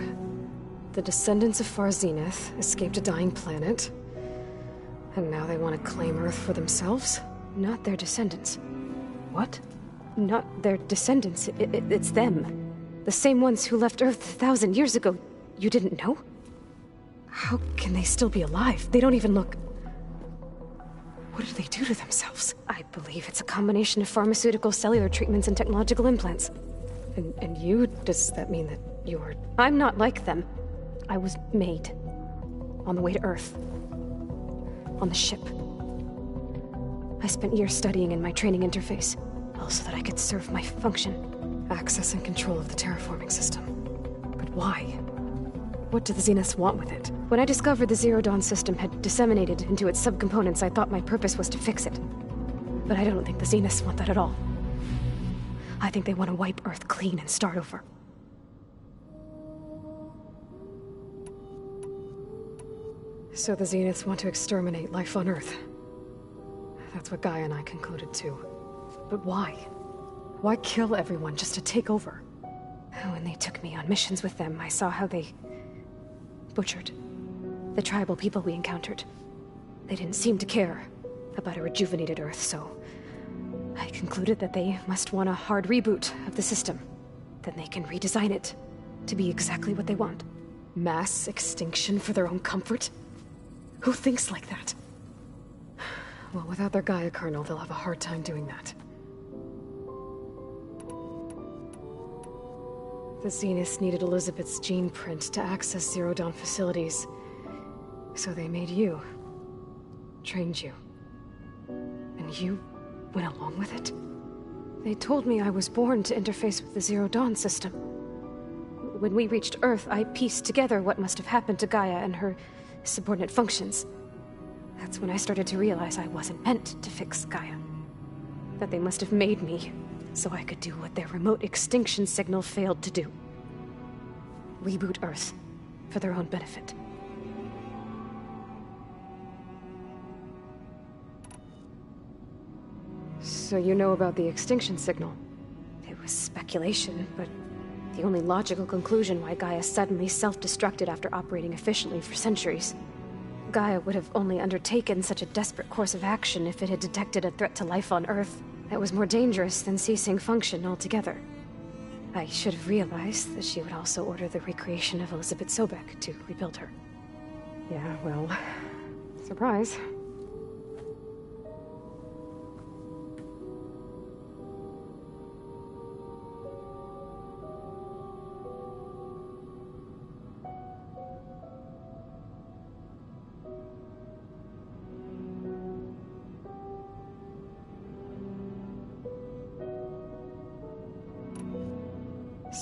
the descendants of Far Zenith escaped a dying planet, and now they want to claim Earth for themselves? Not their descendants. What? Not their descendants. It's them. The same ones who left Earth 1,000 years ago. You didn't know? How can they still be alive? They don't even look... What did they do to themselves? I believe it's a combination of pharmaceutical, cellular treatments, and technological implants. And you? Does that mean that you're... I'm not like them. I was made. On the way to Earth. On the ship. I spent years studying in my training interface, all so that I could serve my function. Access and control of the terraforming system. But why? What do the Zeniths want with it? When I discovered the Zero Dawn system had disseminated into its subcomponents, I thought my purpose was to fix it. But I don't think the Zeniths want that at all. I think they want to wipe Earth clean and start over. So the Zeniths want to exterminate life on Earth. That's what Gaia and I concluded too. But why? Why kill everyone just to take over? When they took me on missions with them, I saw how they butchered the tribal people we encountered. They didn't seem to care about a rejuvenated Earth, so I concluded that they must want a hard reboot of the system. Then they can redesign it to be exactly what they want. Mass extinction for their own comfort? Who thinks like that? Well, without their Gaia kernel, they'll have a hard time doing that. The Zeniths needed Elizabeth's gene print to access Zero Dawn facilities. So they made you. Trained you. And you went along with it? They told me I was born to interface with the Zero Dawn system. When we reached Earth, I pieced together what must have happened to Gaia and her subordinate functions. That's when I started to realize I wasn't meant to fix Gaia. That they must have made me so I could do what their remote extinction signal failed to do. Reboot Earth for their own benefit. So you know about the extinction signal? It was speculation, but the only logical conclusion why Gaia suddenly self-destructed after operating efficiently for centuries. Gaia would have only undertaken such a desperate course of action if it had detected a threat to life on Earth that was more dangerous than ceasing function altogether. I should have realized that she would also order the recreation of Elizabeth Sobek to rebuild her. Yeah, well, surprise.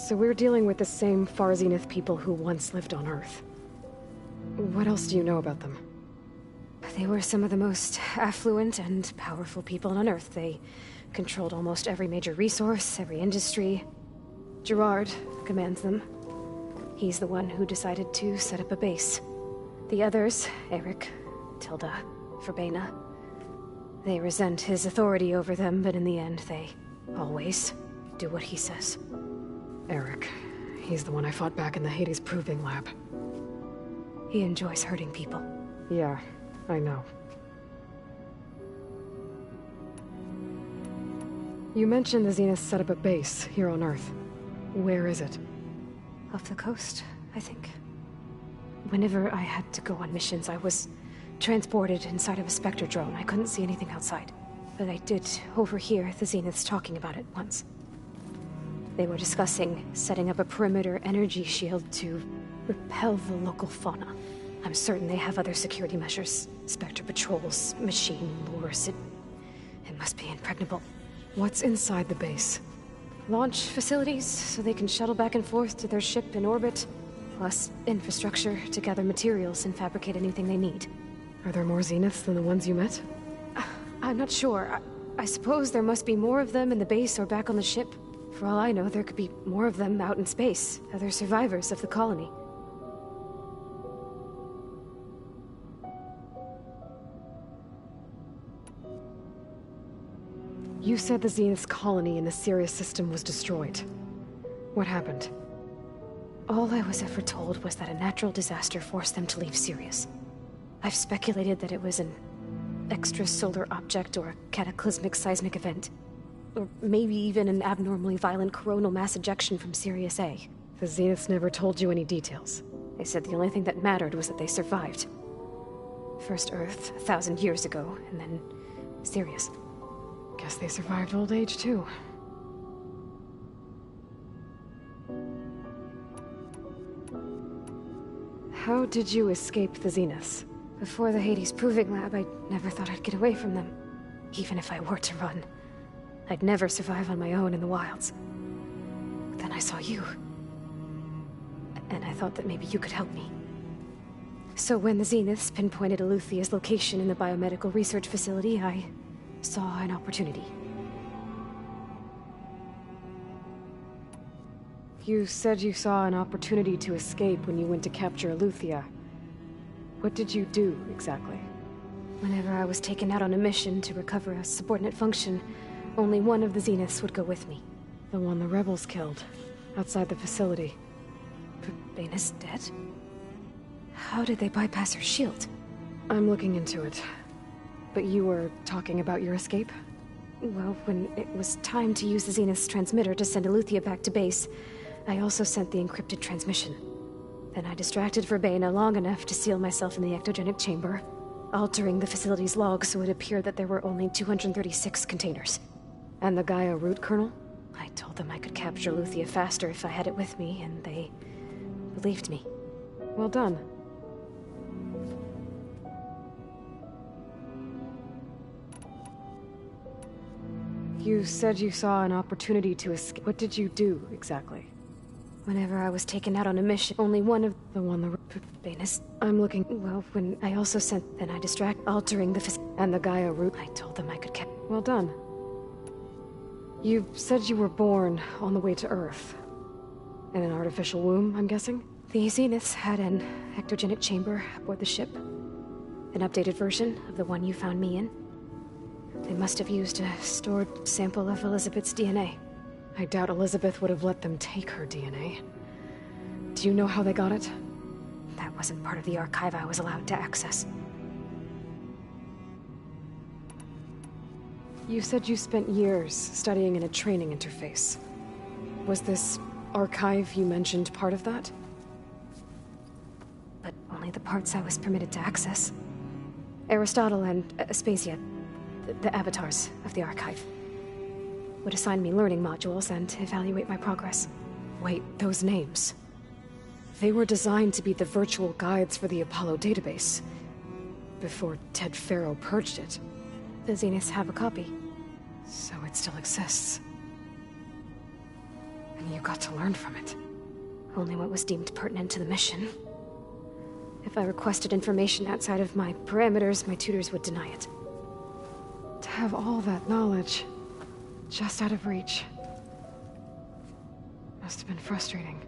So we're dealing with the same Far Zenith people who once lived on Earth. What else do you know about them? They were some of the most affluent and powerful people on Earth. They controlled almost every major resource, every industry. Gerard commands them. He's the one who decided to set up a base. The others, Eric, Tilda, Verbena, they resent his authority over them, but in the end, they always do what he says. Eric. He's the one I fought back in the Hades Proving Lab. He enjoys hurting people. Yeah, I know. You mentioned the Zenith set up a base here on Earth. Where is it? Off the coast, I think. Whenever I had to go on missions, I was transported inside of a Spectre drone. I couldn't see anything outside. But I did overhear the Zeniths talking about it once. They were discussing setting up a perimeter energy shield to repel the local fauna. I'm certain they have other security measures. Spectre patrols, machine lures. It must be impregnable. What's inside the base? Launch facilities, so they can shuttle back and forth to their ship in orbit. Plus infrastructure to gather materials and fabricate anything they need. Are there more Zeniths than the ones you met? I'm not sure. I suppose there must be more of them in the base or back on the ship. For all I know, there could be more of them out in space, other survivors of the colony. You said the Zenith's colony in the Sirius system was destroyed. What happened? All I was ever told was that a natural disaster forced them to leave Sirius. I've speculated that it was an extrasolar object or a cataclysmic seismic event. Or maybe even an abnormally violent coronal mass ejection from Sirius A. The Zeniths never told you any details. They said the only thing that mattered was that they survived. First Earth, 1,000 years ago, and then Sirius. Guess they survived old age, too. How did you escape the Zeniths? Before the Hades Proving Lab, I never thought I'd get away from them. Even if I were to run. I'd never survive on my own in the wilds. But then I saw you. And I thought that maybe you could help me. So when the Zeniths pinpointed Eluthia's location in the biomedical research facility, I saw an opportunity. You said you saw an opportunity to escape when you went to capture Eluthia. What did you do, exactly? Whenever I was taken out on a mission to recover a subordinate function, only one of the Zeniths would go with me. The one the rebels killed, outside the facility. Baina's dead? How did they bypass her shield? I'm looking into it. But you were talking about your escape? Well, when it was time to use the Zenith's transmitter to send Eluthia back to base, I also sent the encrypted transmission. Then I distracted Verbena long enough to seal myself in the ectogenic chamber, altering the facility's log so it appeared that there were only 236 containers. And the Gaia root kernel? I told them I could capture Eluthia faster if I had it with me, and they believed me. Well done. You said you saw an opportunity to escape. What did you do, exactly? Whenever I was taken out on a mission, only one of the Baina's. I'm looking. Well, when I also sent, then I altering the and the Gaia root. I told them I could Well done. You said you were born on the way to Earth. In an artificial womb, I'm guessing? The Zeniths had an ectogenic chamber aboard the ship. An updated version of the one you found me in. They must have used a stored sample of Elizabeth's DNA. I doubt Elizabeth would have let them take her DNA. Do you know how they got it? That wasn't part of the archive I was allowed to access. You said you spent years studying in a training interface. Was this archive you mentioned part of that? But only the parts I was permitted to access. Aristotle and Aspasia, the avatars of the archive, would assign me learning modules and evaluate my progress. Wait, those names. They were designed to be the virtual guides for the Apollo database. Before Ted Faro purged it. The Zeniths have a copy. So it still exists. And you got to learn from it. Only what was deemed pertinent to the mission. If I requested information outside of my parameters, my tutors would deny it. To have all that knowledge, just out of reach. Must have been frustrating.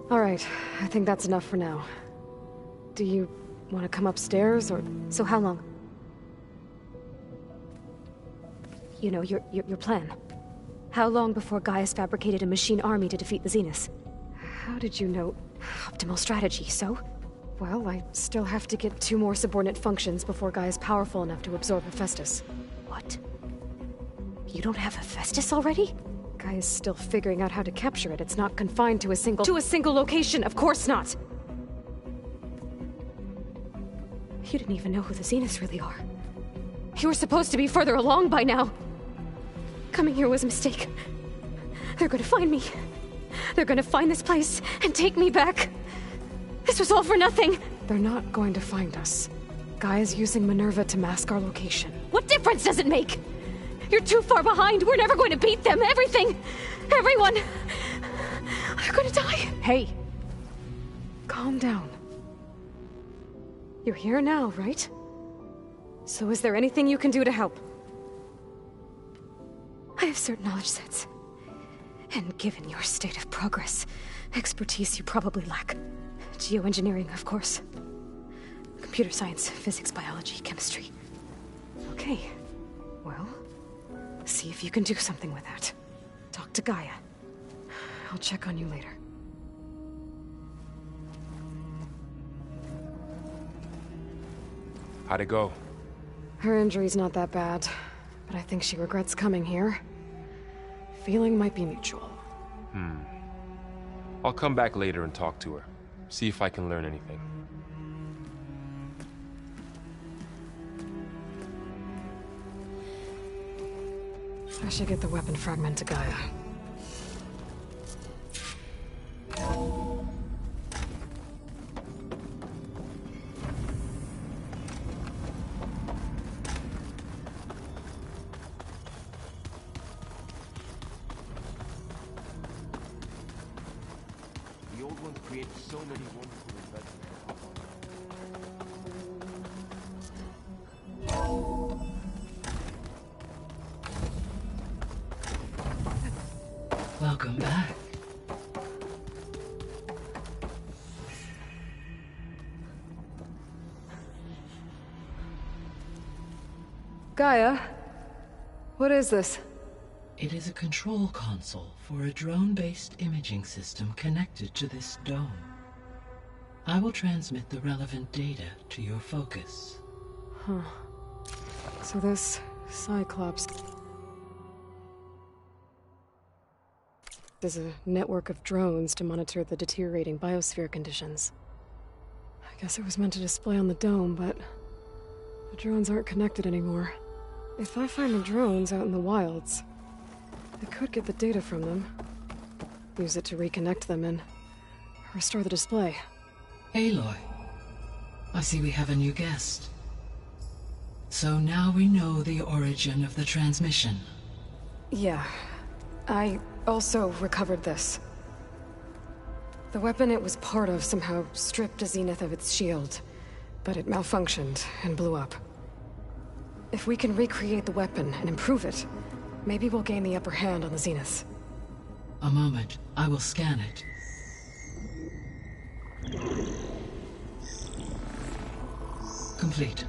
All right, I think that's enough for now. Do you want to come upstairs, or...? So how long? You know, your plan. How long before Gaius fabricated a machine army to defeat the Zeniths? How did you know? Optimal strategy, so? Well, I still have to get 2 more subordinate functions before Gaia's powerful enough to absorb Hephaestus. What? You don't have Hephaestus already? Gaia's still figuring out how to capture it. It's not confined to a single location, of course not! You didn't even know who the Zeniths really are. You were supposed to be further along by now. Coming here was a mistake. They're gonna find me. They're gonna find this place and take me back. This was all for nothing. They're not going to find us. Gaia's using Minerva to mask our location. What difference does it make? You're too far behind. We're never going to beat them. Everything. Everyone. They're gonna die. Hey. Calm down. You're here now, right? So is there anything you can do to help? I have certain knowledge sets. And given your state of progress, expertise you probably lack. Geoengineering, of course. Computer science, physics, biology, chemistry. Okay. Well, see if you can do something with that. Talk to Gaia. I'll check on you later. How'd it go? Her injury's not that bad, but I think she regrets coming here. Feeling might be mutual. I'll come back later and talk to her. See if I can learn anything. I should get the weapon fragment to Gaia. The old ones created so many wonderful inventions. Welcome back. Gaia? What is this? It is a control console for a drone-based imaging system connected to this dome. I will transmit the relevant data to your focus. Huh. So this Cyclops is a network of drones to monitor the deteriorating biosphere conditions. I guess it was meant to display on the dome, but the drones aren't connected anymore. If I find the drones out in the wilds, I could get the data from them, use it to reconnect them and restore the display. Aloy, I see we have a new guest. So now we know the origin of the transmission. Yeah. I also recovered this. The weapon it was part of somehow stripped a Zenith of its shield, but it malfunctioned and blew up. If we can recreate the weapon and improve it, maybe we'll gain the upper hand on the Zeniths. A moment. I will scan it. Complete.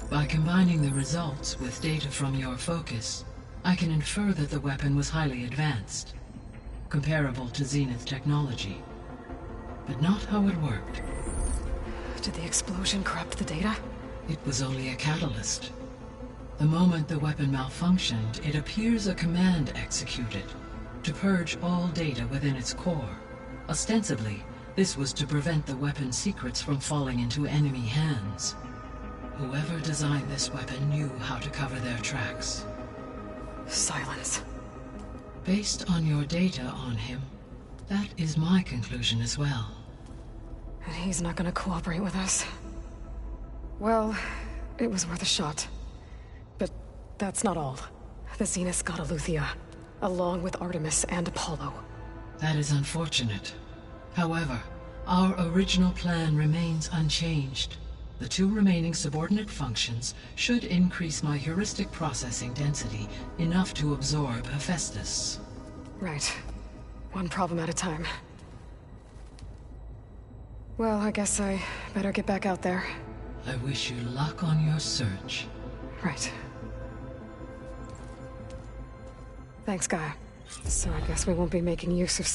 By combining the results with data from your focus, I can infer that the weapon was highly advanced, comparable to Zenith technology, but not how it worked. Did the explosion corrupt the data? It was only a catalyst. The moment the weapon malfunctioned, it appears a command executed to purge all data within its core. Ostensibly, this was to prevent the weapon's secrets from falling into enemy hands. Whoever designed this weapon knew how to cover their tracks. Silence. Based on your data on him, that is my conclusion as well. And he's not gonna cooperate with us. Well, it was worth a shot. But that's not all. The Zeniths got Aletheia, along with Artemis and Apollo. That is unfortunate. However, our original plan remains unchanged. The 2 remaining subordinate functions should increase my heuristic processing density enough to absorb Hephaestus. Right. One problem at a time. Well, I guess I better get back out there. I wish you luck on your search. Right. Thanks, Gaia. So I guess we won't be making use of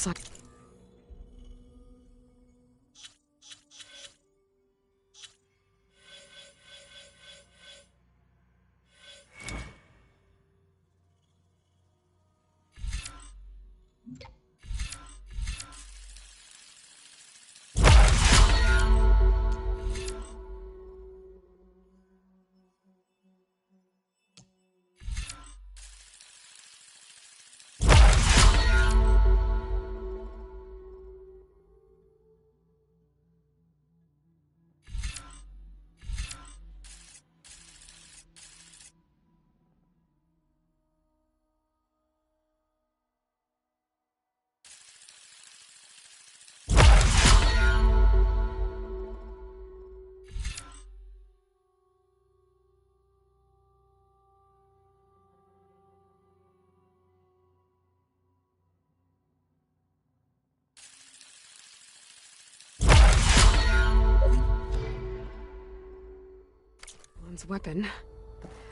weapon.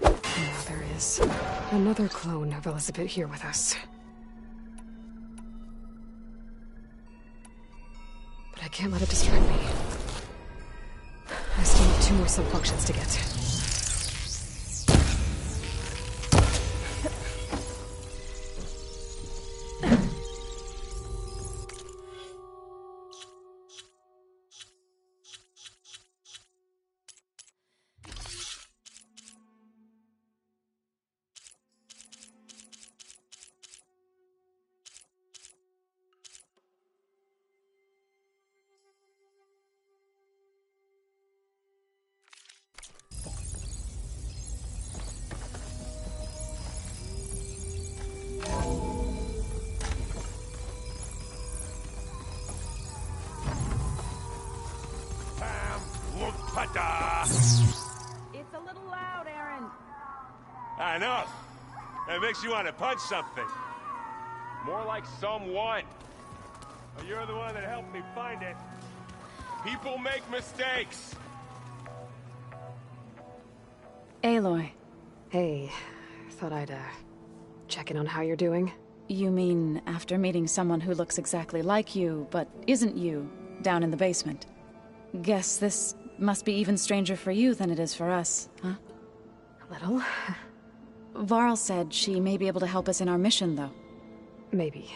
Now there is another clone of Elizabeth here with us. But I can't let it distract me. I still have 2 more sub-functions to get. It's a little loud, Aaron. I know. That makes you want to punch something. More like someone. Well, you're the one that helped me find it. People make mistakes. Aloy. Hey, thought I'd, check in on how you're doing. You mean after meeting someone who looks exactly like you, but isn't you, down in the basement? Guess this must be even stranger for you than it is for us, huh? A little. Varl said she may be able to help us in our mission, though. Maybe.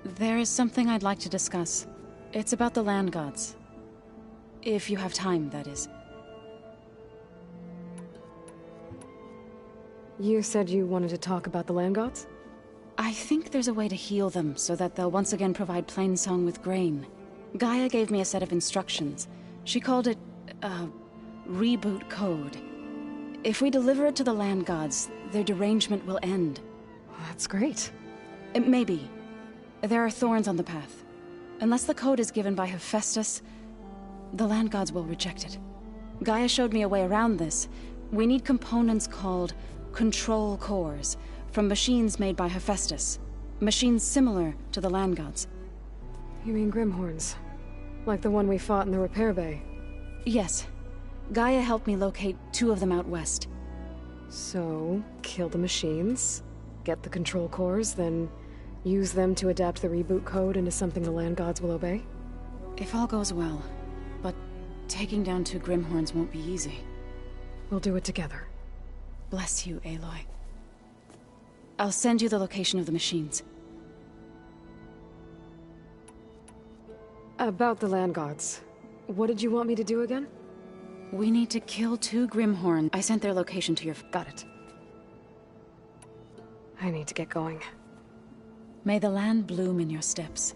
There is something I'd like to discuss. It's about the land gods. If you have time, that is. You said you wanted to talk about the land gods? I think there's a way to heal them so that they'll once again provide Plainsong with grain. Gaia gave me a set of instructions. She called it, reboot code. If we deliver it to the land gods, their derangement will end. Well, that's great. Maybe. There are thorns on the path. Unless the code is given by Hephaestus, the land gods will reject it. Gaia showed me a way around this. We need components called control cores, from machines made by Hephaestus. Machines similar to the land gods. You mean Grimhorns? Like the one we fought in the repair bay? Yes. Gaia helped me locate 2 of them out west. So, kill the machines, get the control cores, then use them to adapt the reboot code into something the land gods will obey? If all goes well. But taking down 2 Grimhorns won't be easy. We'll do it together. Bless you, Aloy. I'll send you the location of the machines. About the land gods. What did you want me to do again? We need to kill 2 Grimhorn. I sent their location to your... Got it. I need to get going. May the land bloom in your steps.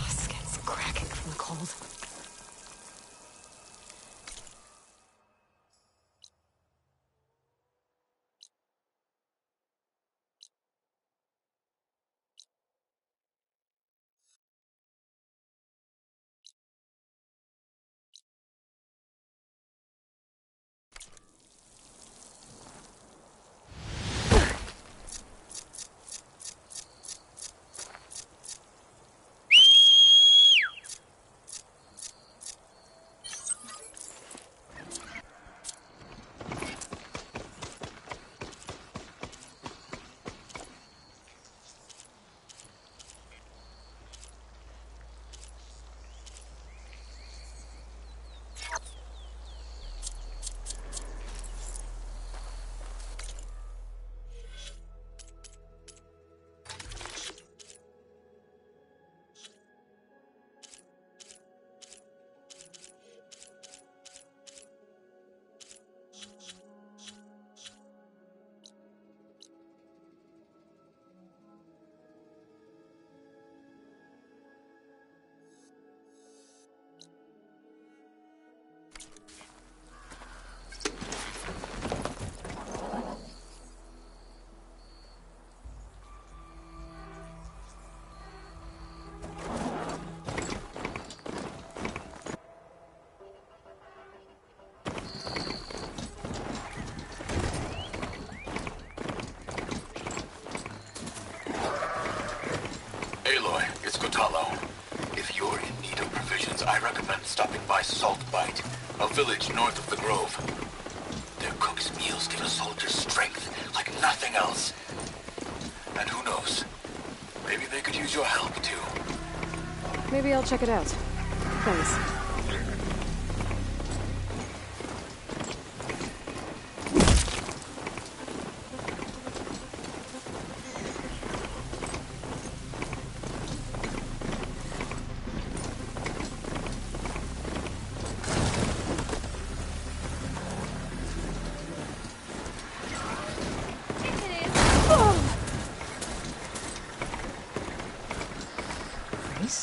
Skin's cracking from the cold. Aloy, it's Kotalo. If you're in need of provisions, I recommend stopping by Saltbite, a village north of the Grove. Their cook's meals give a soldier strength like nothing else. And who knows, maybe they could use your help too. Maybe I'll check it out. Thanks.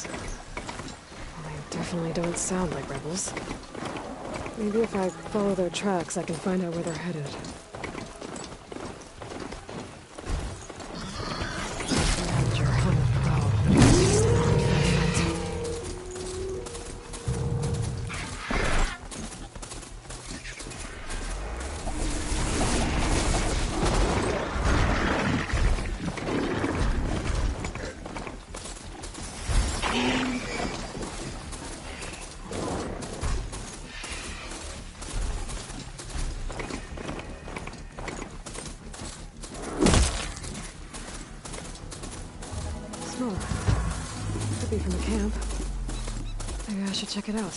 Well, they definitely don't sound like rebels. Maybe if I follow their tracks, I can find out where they're headed. Manager, I'm a pro. Smoke. Could be from the camp. Maybe I should check it out.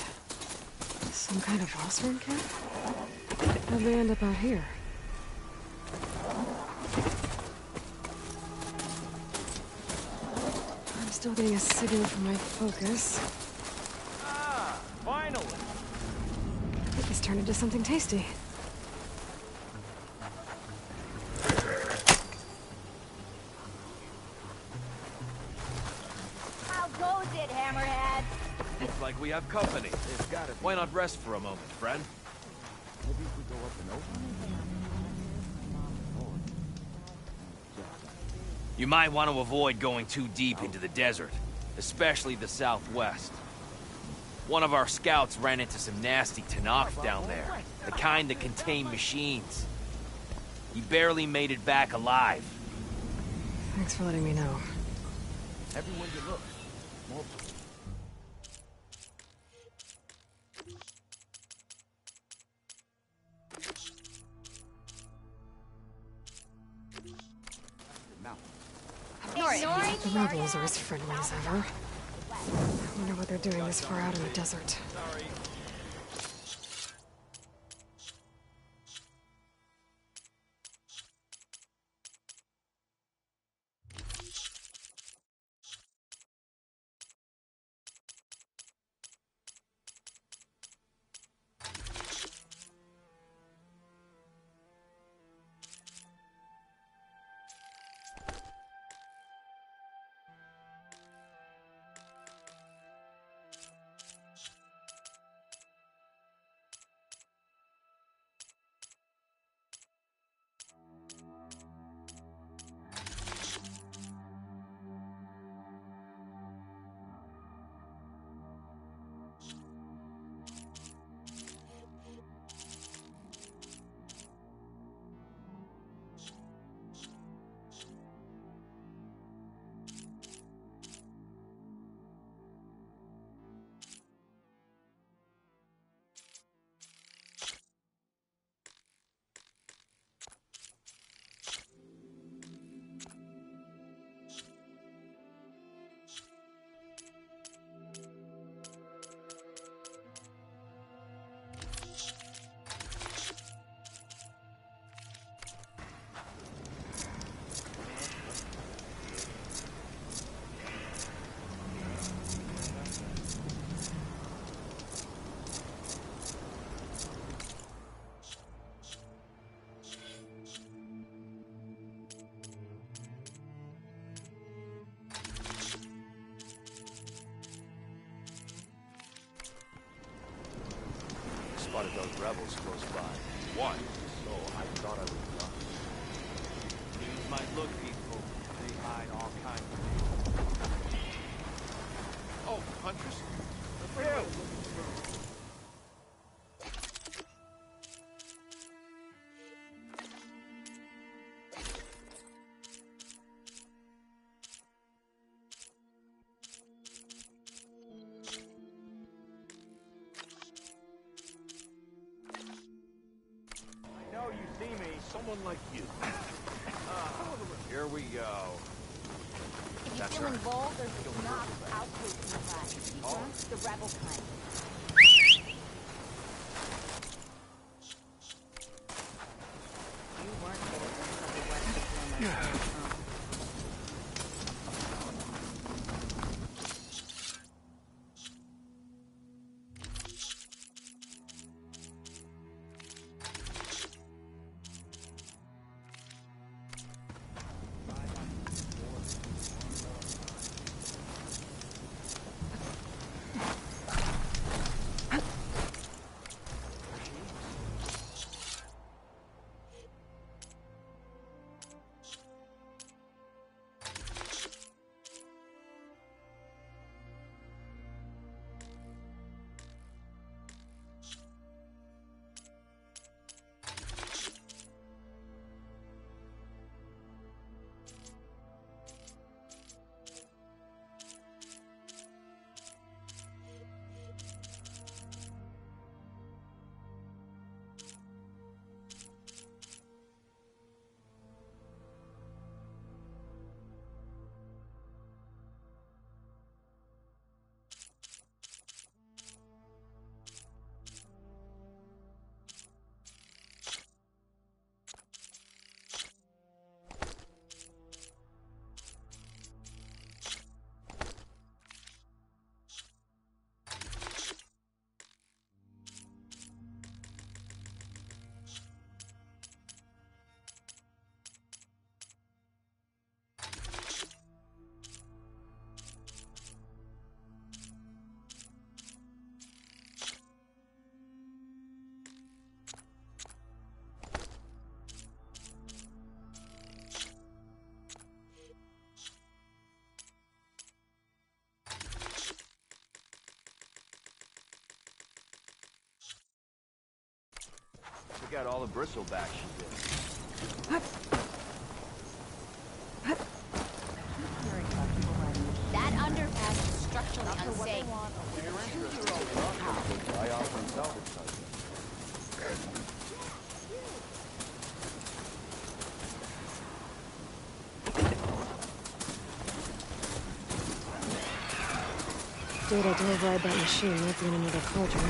Some kind of rostering camp? How'd they end up out here? I'm still getting a signal from my focus. Ah, finally! This turned into something tasty. How goes it, Hammerhead? Looks like we have company. Why not rest for a moment, friend? Maybe if we go up and open You might want to avoid going too deep into the desert, especially the southwest. One of our scouts ran into some nasty Tanakh down there, the kind that contain machines. He barely made it back alive. Thanks for letting me know. everywhere you look. More The rebels are as friendly as ever. I wonder what they're doing this far out in the desert. Spotted those rebels close by. One, so I thought I would run. News might look peaceful. They hide all kinds of things. Oh, hunters? someone like you. Here we go. If you feel involved, there's a knock outpost nearby. The rebel kind. You weren't there until the West. the bristleback she did. That underpass is structurally unsafe. I offer him salvage sites. Data to override that machine might be in another cauldron.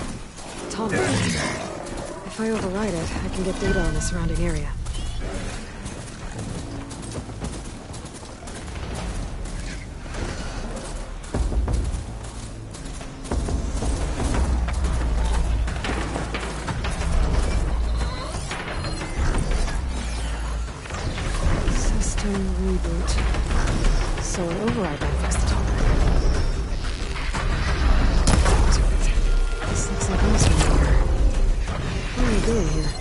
Atomic. If I override it, I can get data on the surrounding area. System reboot. So an override might fix the atomic. This looks like us from here. What are you doing here?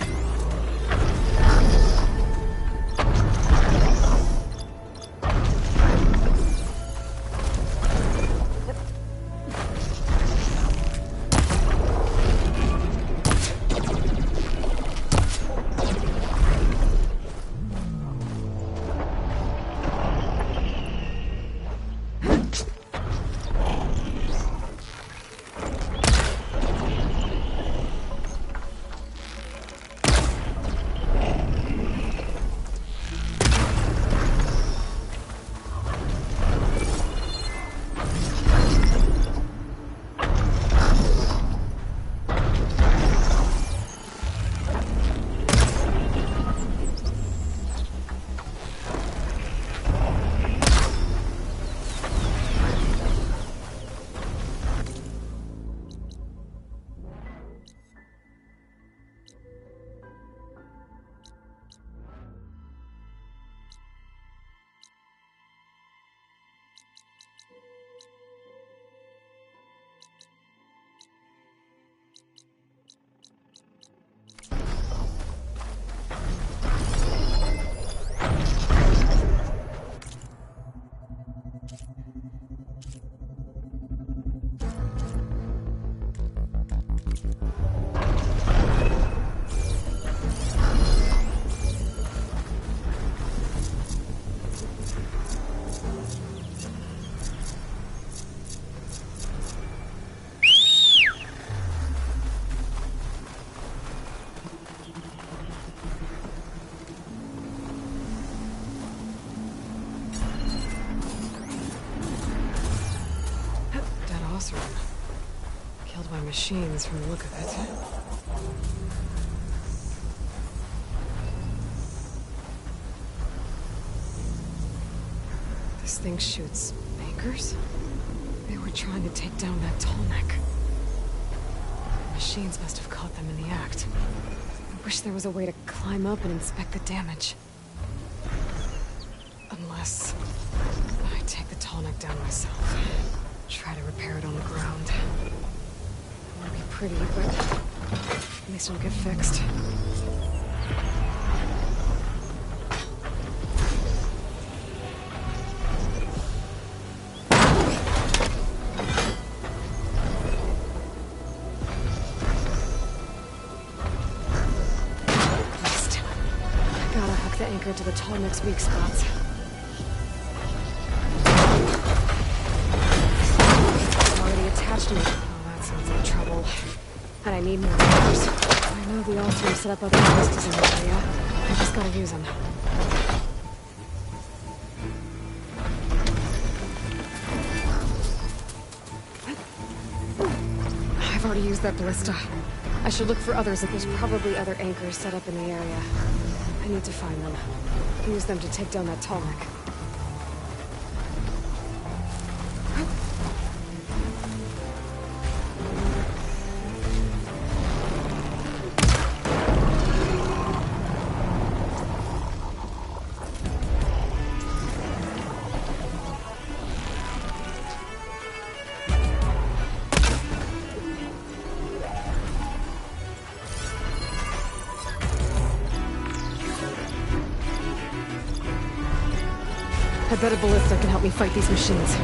Killed by machines from the look of it. This thing shoots bankers? They were trying to take down that Tallneck. The machines must have caught them in the act. I wish there was a way to climb up and inspect the damage. Unless I take the Tallneck down myself. Try to repair it on the ground. It won't be pretty, but at least it'll get fixed. Next, I gotta hook the anchor to the Tallneck's weak spots. Attached to it. Oh, that sounds like trouble. And I need more anchors. I know the altar set up other ballistas in the area. I just gotta use them. I've already used that ballista. I should look for others. There's probably other anchors set up in the area. I need to find them. Use them to take down that Tallneck. I bet a ballista can help me fight these machines.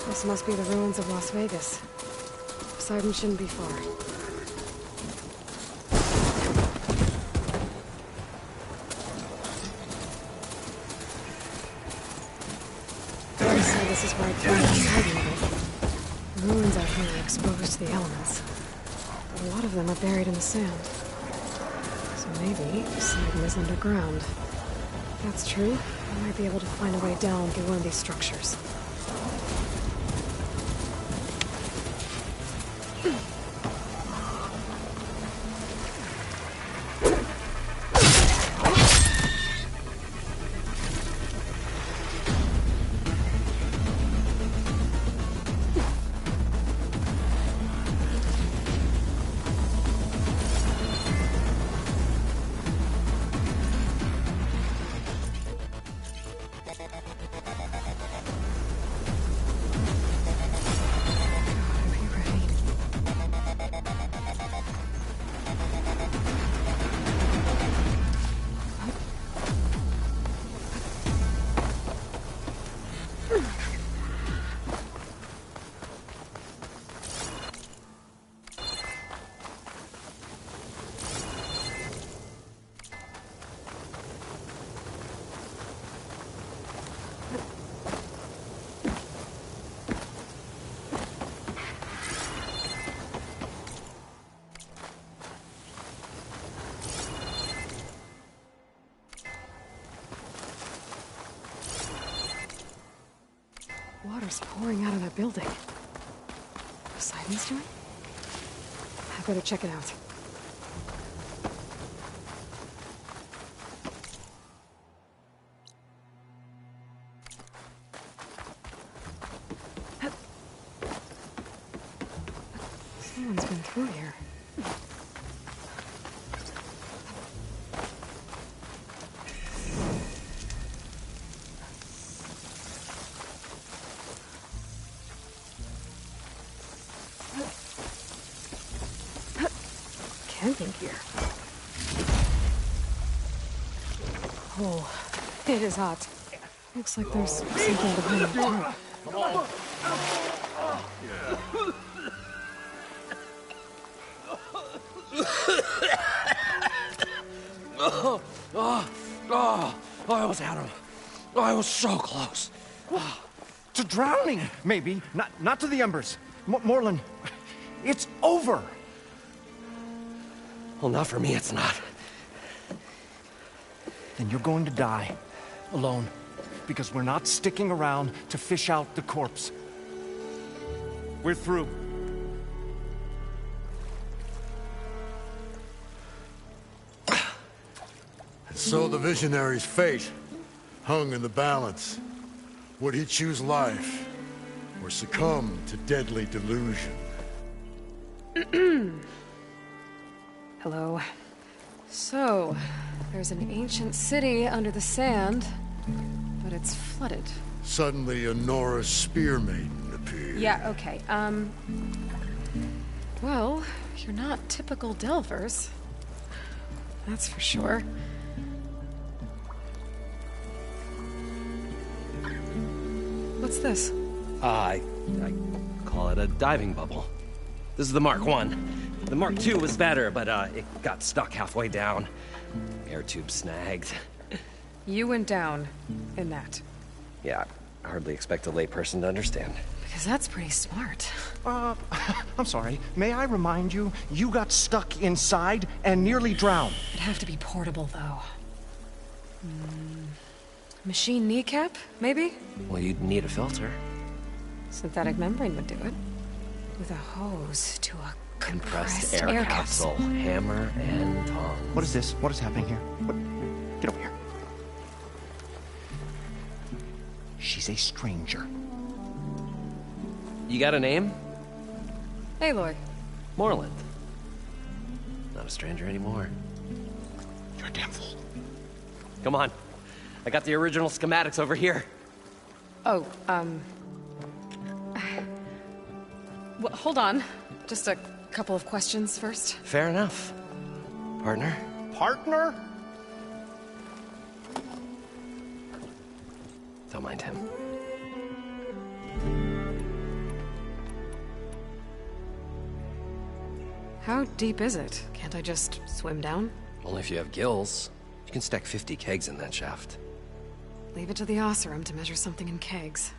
This must be the ruins of Las Vegas. Poseidon shouldn't be far. They say this is where I found Poseidon, but the ruins out here are exposed to the elements. But a lot of them are buried in the sand. So maybe Poseidon is underground. If that's true, I might be able to find a way down through one of these structures. Water's pouring out of that building. Poseidon's doing? I better check it out. Someone's been through here. Camping here. Oh, it is hot. Looks like there's something behind the tarp. I almost had him. I was so close. To drowning, maybe. Not to the embers. Moreland, it's over. Well, not for me, it's not. Then you're going to die. Alone. Because we're not sticking around to fish out the corpse. We're through. So the visionary's fate hung in the balance. Would he choose life or succumb to deadly delusion? Hello. So, there's an ancient city under the sand, but it's flooded. Suddenly, a Norse spear maiden appeared. Yeah, okay. Well, you're not typical Delvers. That's for sure. What's this? I call it a diving bubble. This is the Mark I. The Mark II was better, but it got stuck halfway down. Air tube snagged. You went down in that. Yeah, I hardly expect a layperson to understand. Because that's pretty smart. I'm sorry. May I remind you, you got stuck inside and nearly drowned. It'd have to be portable, though. Machine kneecap, maybe? Well, you'd need a filter. Synthetic membrane would do it. With a hose to a compressed air capsule. Hammer and tongs. What is this? What is happening here? What? Get over here. She's a stranger. You got a name? Aloy. Moreland. Not a stranger anymore. You're a damn fool. Come on. I got the original schematics over here. Oh, well, hold on. Just a couple of questions first. Fair enough. Partner? Partner? Don't mind him. How deep is it? Can't I just swim down? Only if you have gills. You can stack 50 kegs in that shaft. Leave it to the Oseram to measure something in kegs.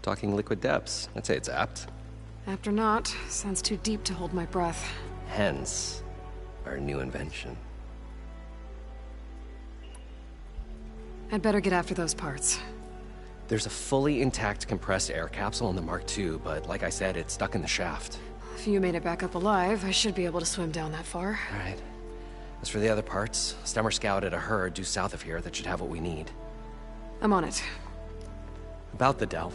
Talking liquid depths. I'd say it's apt. Apt or not, sounds too deep to hold my breath. Hence, our new invention. I'd better get after those parts. There's a fully intact compressed air capsule in the Mark II, but like I said, it's stuck in the shaft. If you made it back up alive, I should be able to swim down that far. Right. As for the other parts, Stemmer scouted a herd due south of here that should have what we need. I'm on it. About the Delph.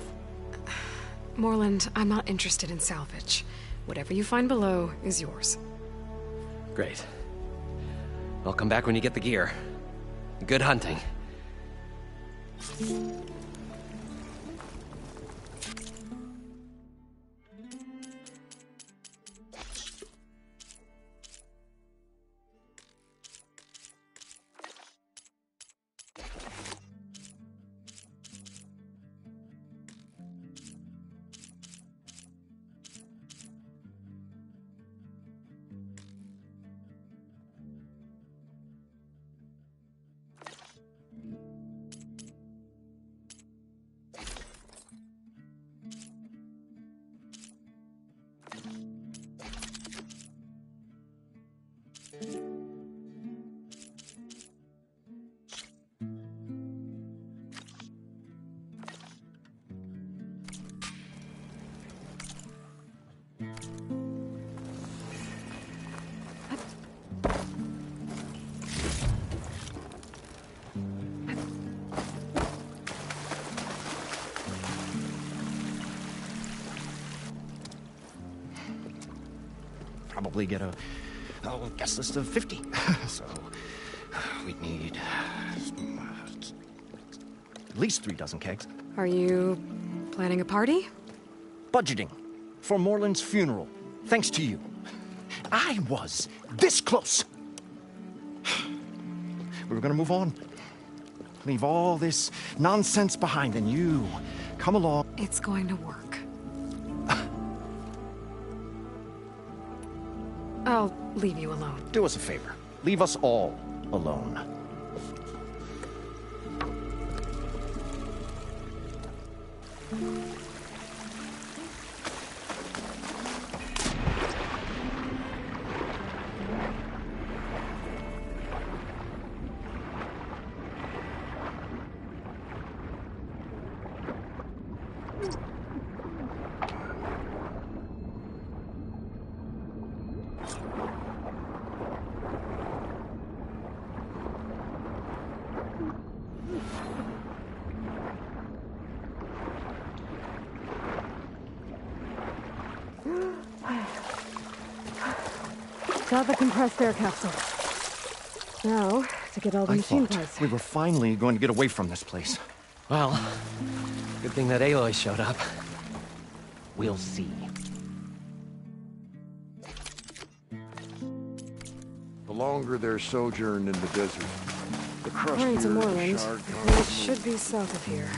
Moreland, I'm not interested in salvage. Whatever you find below is yours. Great. I'll come back when you get the gear. Good hunting. Probably get a guest list of 50. So we'd need at least 3 dozen kegs. Are you planning a party? Budgeting for Moreland's funeral. Thanks to you. I was this close. We were gonna move on. Leave all this nonsense behind, and you come along. It's going to work. I'll leave you alone. Do us a favor. Leave us all alone. Got the compressed air capsule. Now, to get all the machine parts. We were finally going to get away from this place. Well, good thing that Aloy showed up. We'll see. The longer their sojourn in the desert, the According to crustier the Moreland, shard the comes. village should be south of here.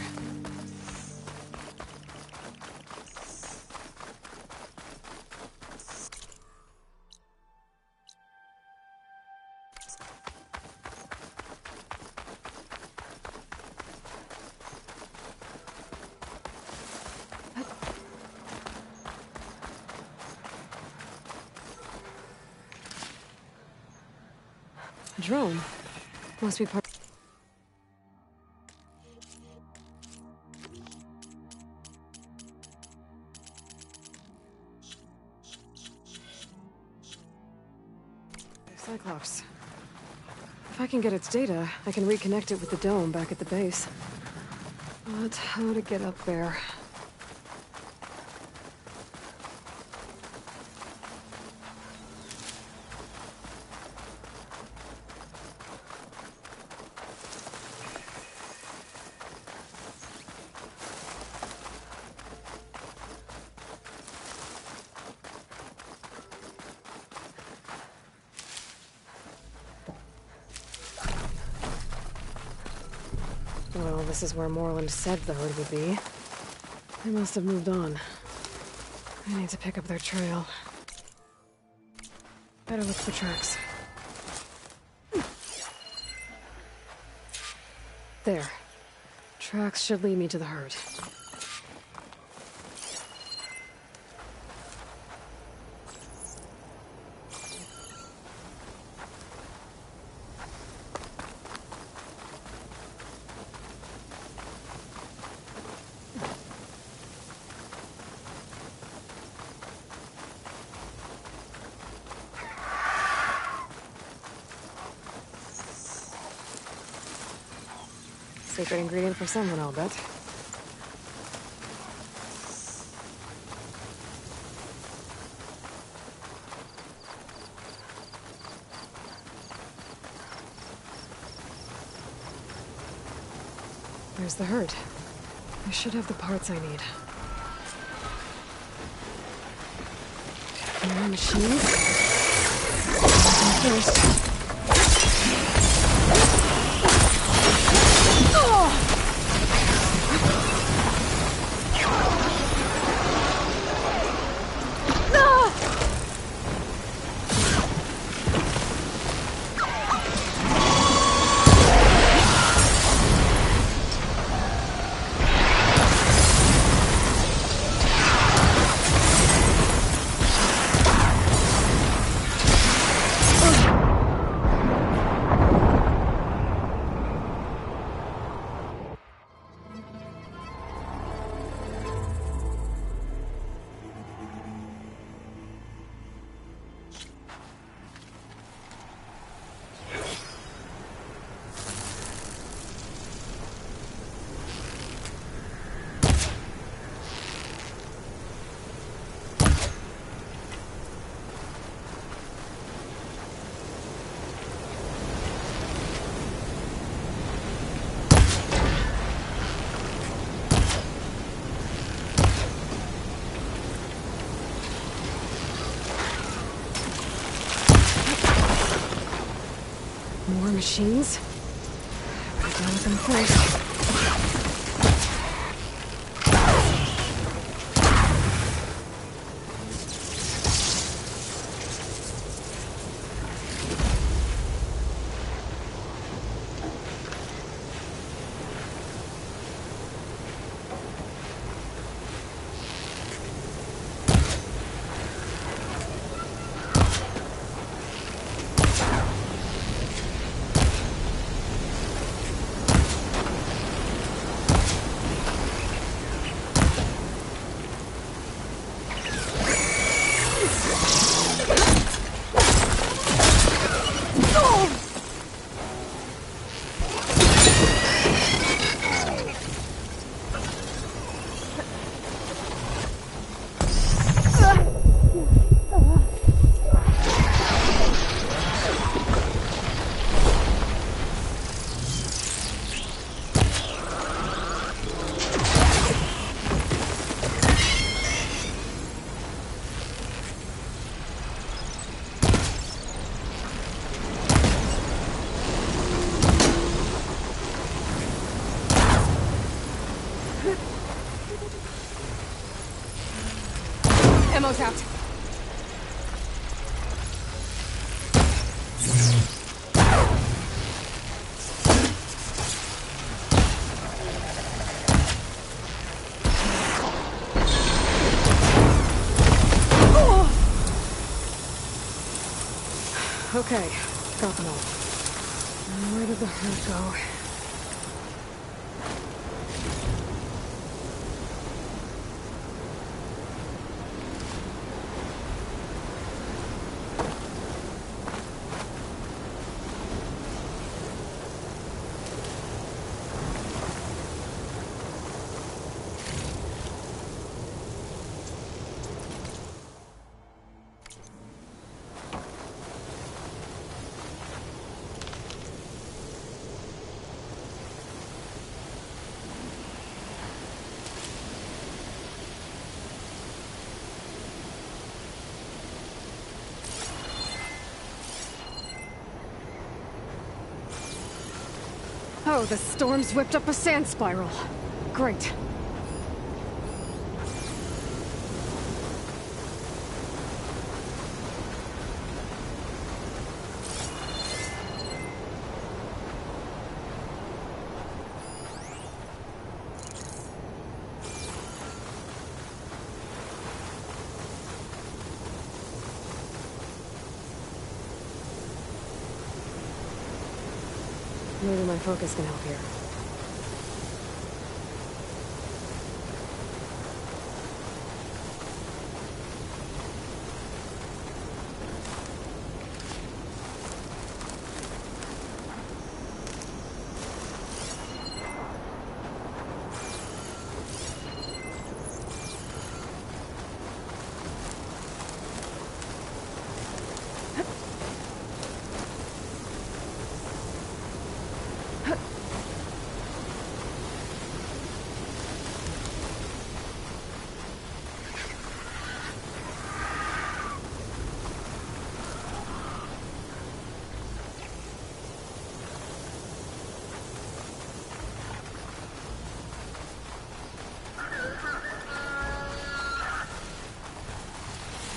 A drone. Must be part. Cyclops. If I can get its data, I can reconnect it with the dome back at the base. But how to get up there? Well, this is where Moreland said the herd would be. They must have moved on. I need to pick up their trail. Better look for tracks. There. Tracks should lead me to the herd. Secret ingredient for someone, I'll bet. There's the herd. I should have the parts I need. More machines? First. More machines? Better deal with them first. Ammo's out. Okay, got them all. Where did the herd go? Oh, the storm's whipped up a sand spiral. Great. Maybe my focus can help here.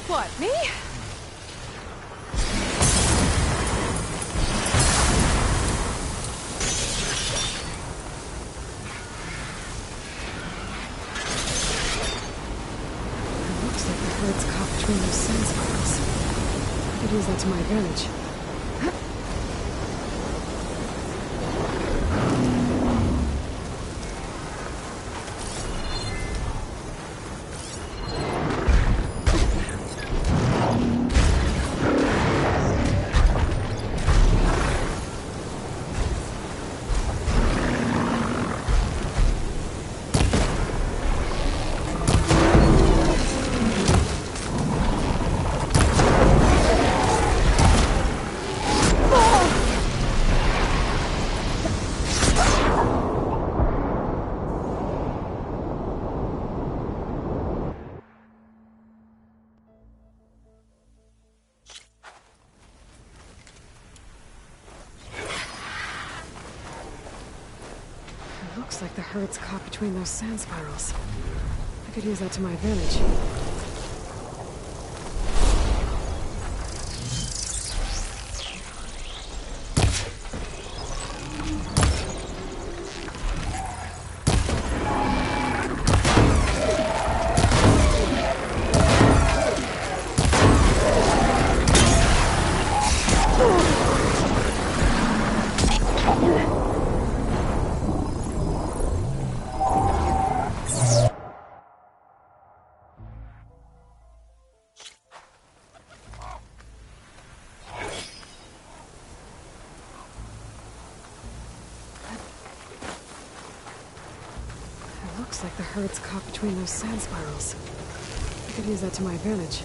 What, me? Looks like the herd's caught between those sand spirals. I could use that to my advantage. Looks like the herd's caught between those sand spirals. I could use that to my advantage. Looks like the herd's caught between those sand spirals. I could use that to my advantage.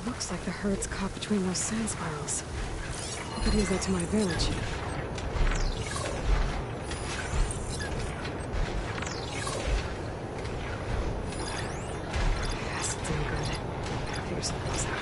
Looks like the herd's caught between those sand spirals. I could use that to my advantage. Yes, it's doing good. Figure something else out.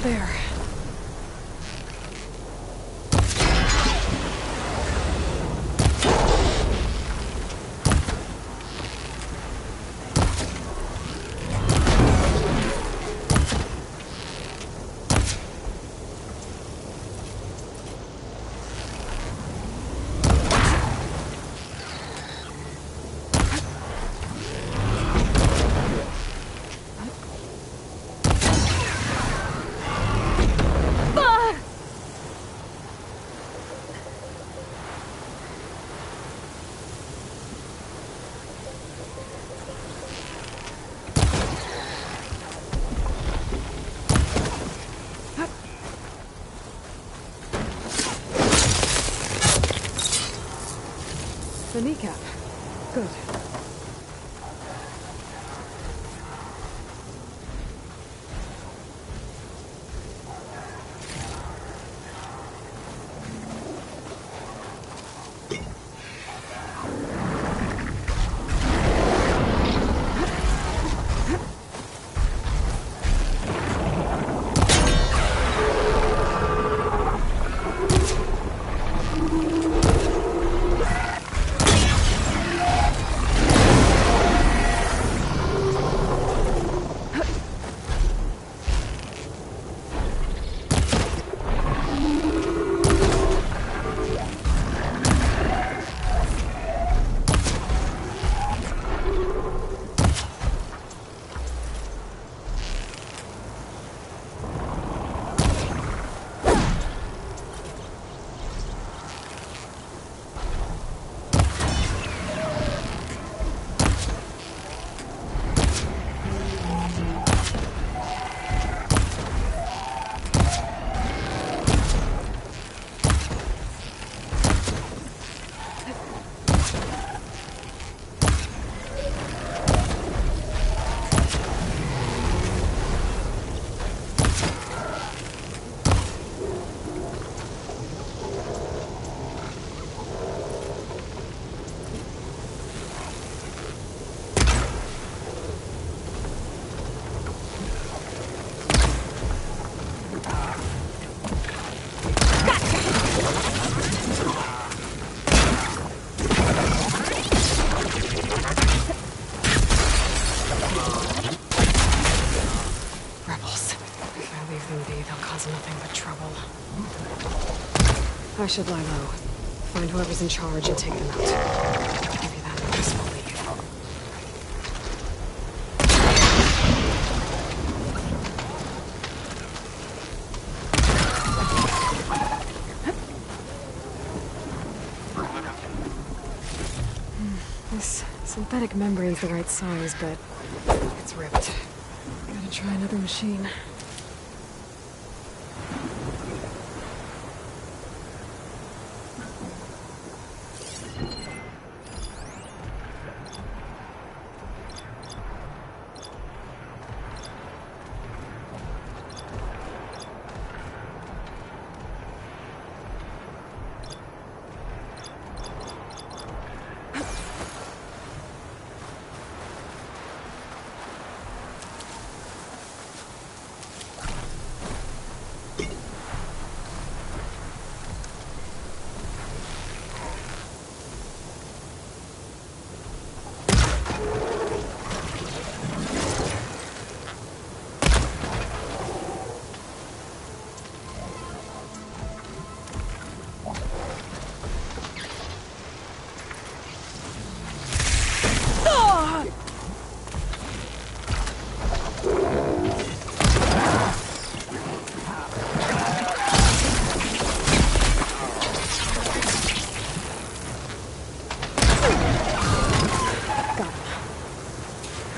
there. The kneecap. Good. I should lie low. Find whoever's in charge and take them out. Maybe that'll just relief. This synthetic membrane's the right size, but it's ripped. Gotta try another machine.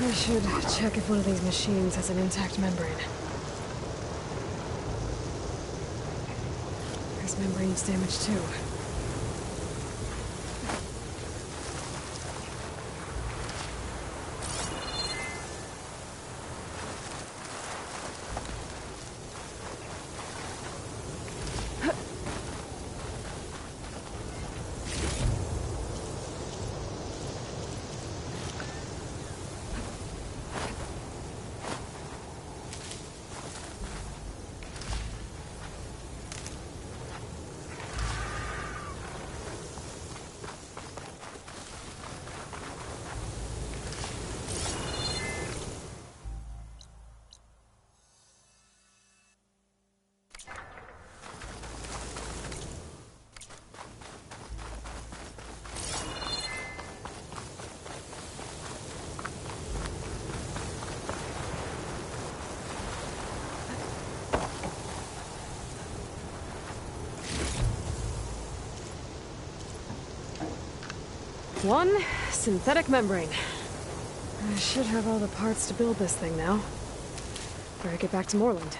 I should check if one of these machines has an intact membrane. This membrane's damaged too. 1, synthetic membrane. I should have all the parts to build this thing now. Better get back to Moreland.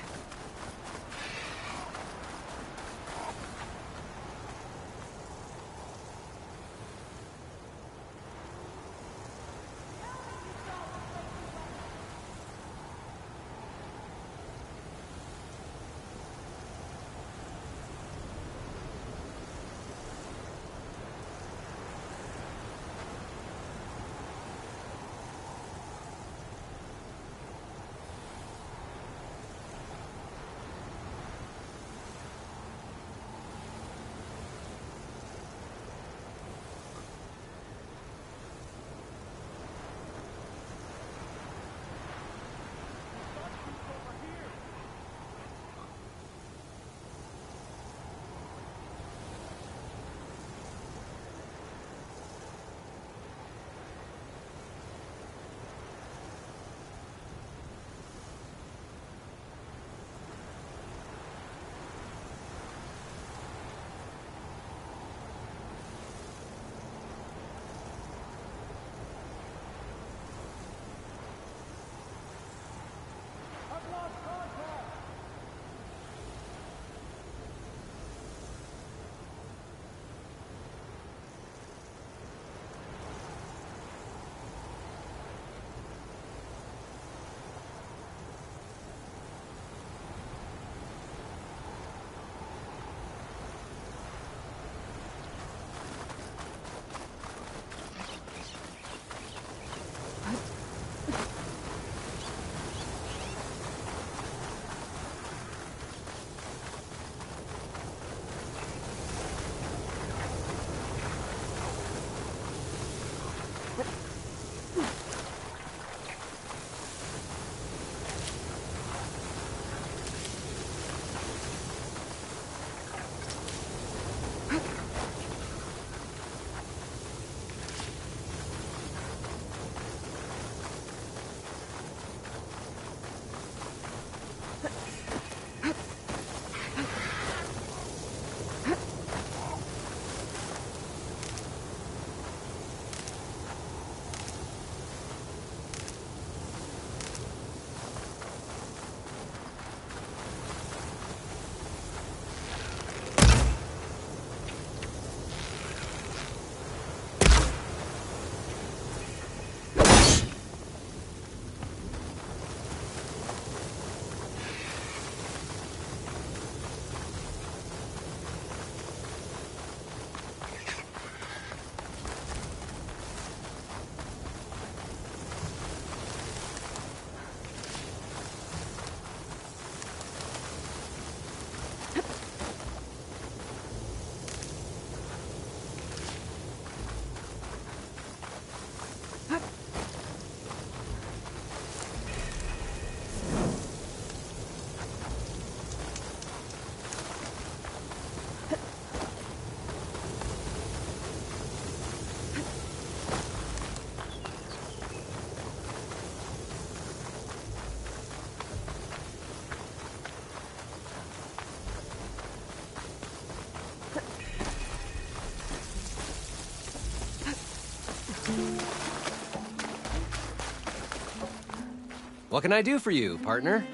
What can I do for you, partner?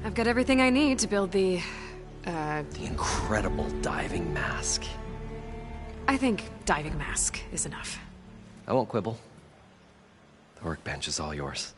I've got everything I need to build the incredible diving mask. I think diving mask is enough. I won't quibble. The workbench is all yours.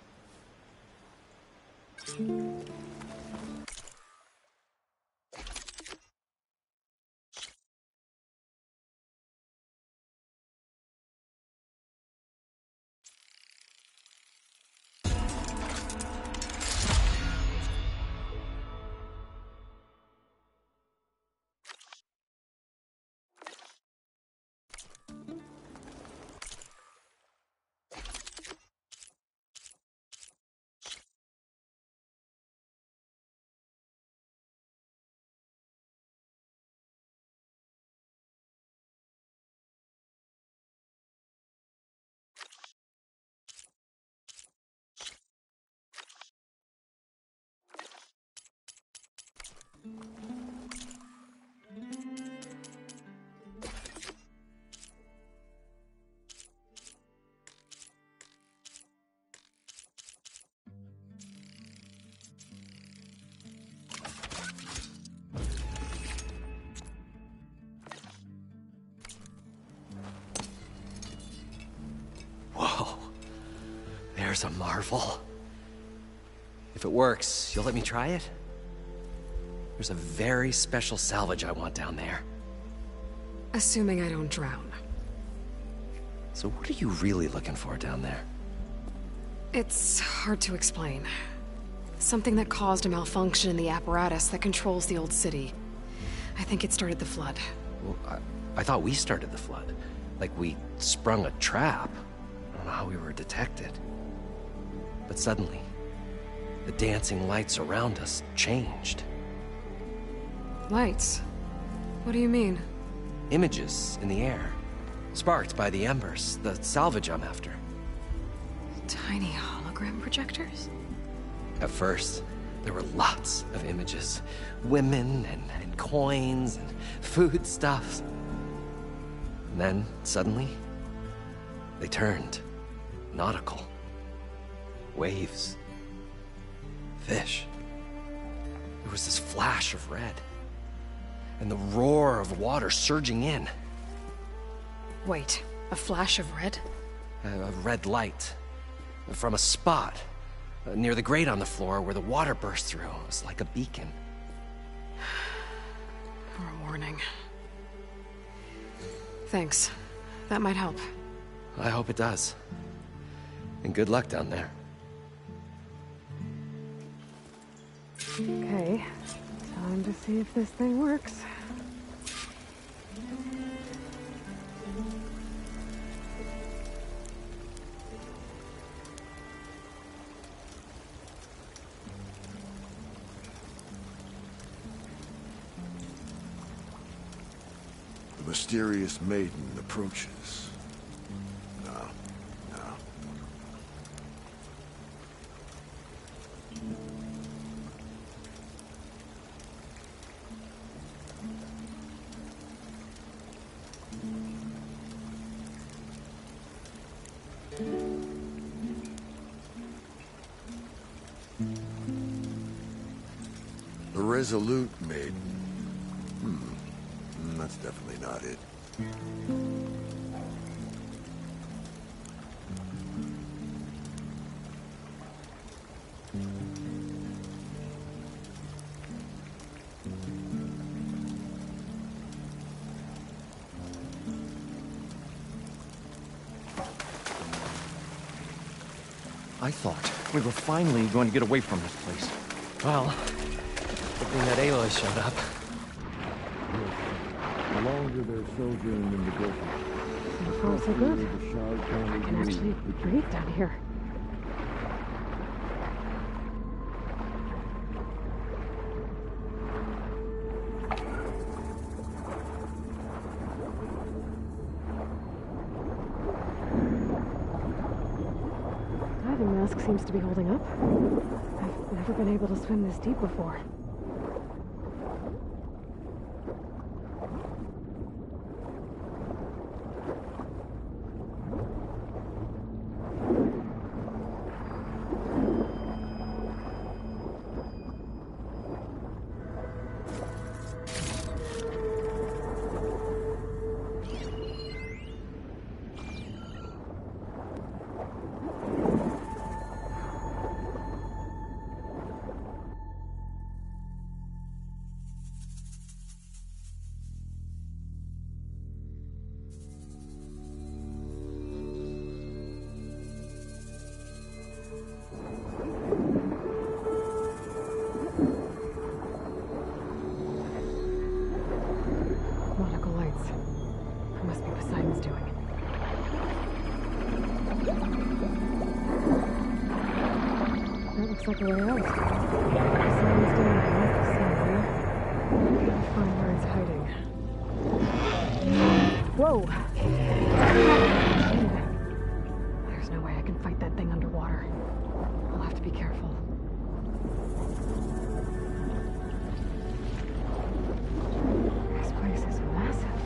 there's a marvel. If it works, you'll let me try it? There's a very special salvage I want down there. Assuming I don't drown. So what are you really looking for down there? It's hard to explain. Something that caused a malfunction in the apparatus that controls the old city. I think it started the flood. Well, I thought we started the flood. Like we sprung a trap. I don't know how we were detected. But suddenly, the dancing lights around us changed. Lights? What do you mean? Images in the air. Sparked by the embers, the salvage I'm after. Tiny hologram projectors? At first, there were lots of images. Women and coins and foodstuffs. And then, suddenly, they turned nautical. Waves. Fish. There was this flash of red. And the roar of water surging in. Wait, a flash of red? A red light. From a spot near the grate on the floor where the water burst through. It was like a beacon. Or a warning. Thanks. That might help. I hope it does. And good luck down there. Okay. Time to see if this thing works. The mysterious maiden approaches. No, no. The resolute maiden. That's definitely not it. I thought we were finally going to get away from this place. Well, good thing that Aloy showed up. The longer they're sojourning in the desert, So far, so good. I can actually breathe down here. Diving mask seems to be holding up. I've never been able to swim this deep before. Like a way out. Someone's down beneath the sea. Gotta find where it's hiding. Whoa! There's no way I can fight that thing underwater. I'll have to be careful. This place is massive.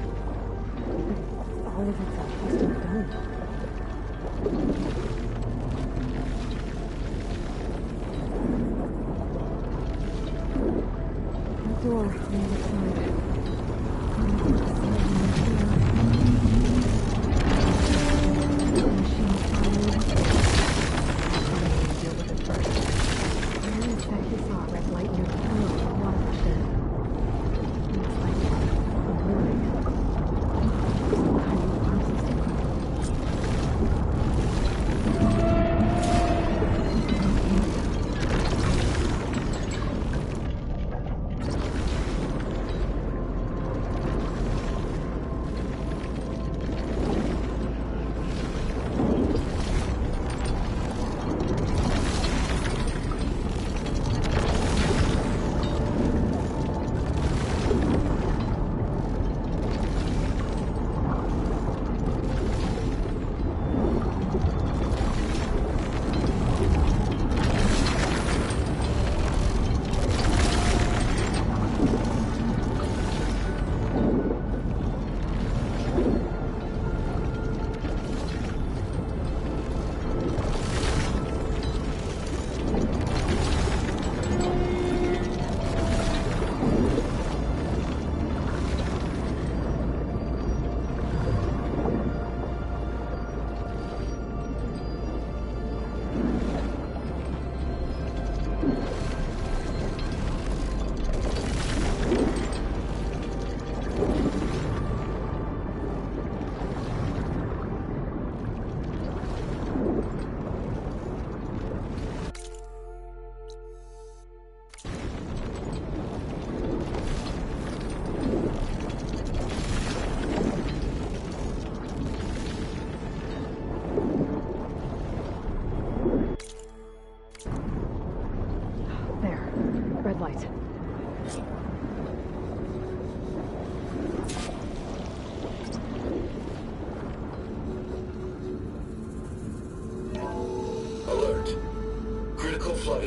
All of it's a twisted dome. Door on the other side.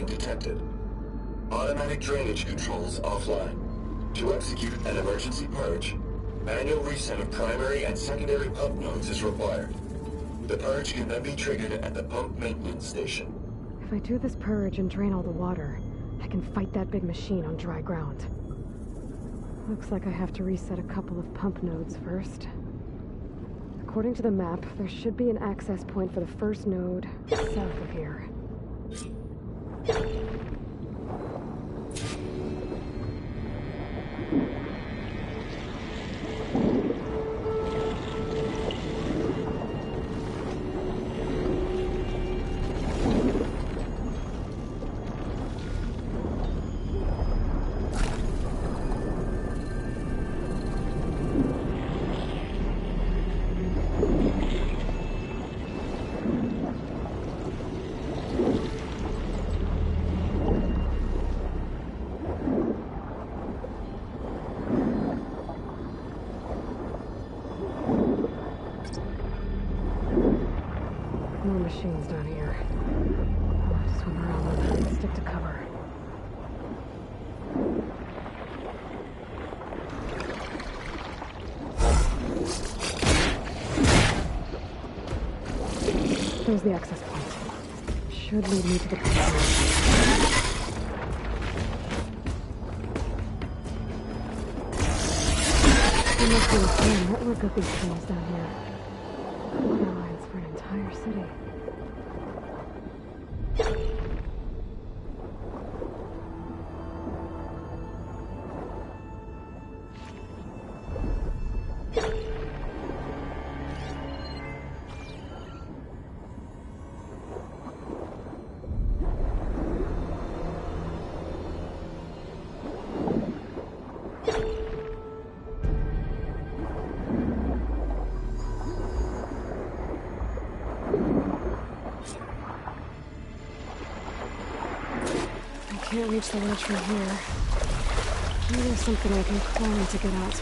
being detected. Automatic drainage controls offline. To execute an emergency purge, manual reset of primary and secondary pump nodes is required. The purge can then be triggered at the pump maintenance station. If I do this purge and drain all the water, I can fight that big machine on dry ground. Looks like I have to reset a couple of pump nodes first. According to the map, there should be an access point for the first node south of here. More machines down here. I'll have to swim around them and stick to cover. There's the access point. Should lead me to the cover. There must be a whole network of these things down here. Water lines for an entire city. Can't reach the ledge from here. Maybe there's something I can climb to get out.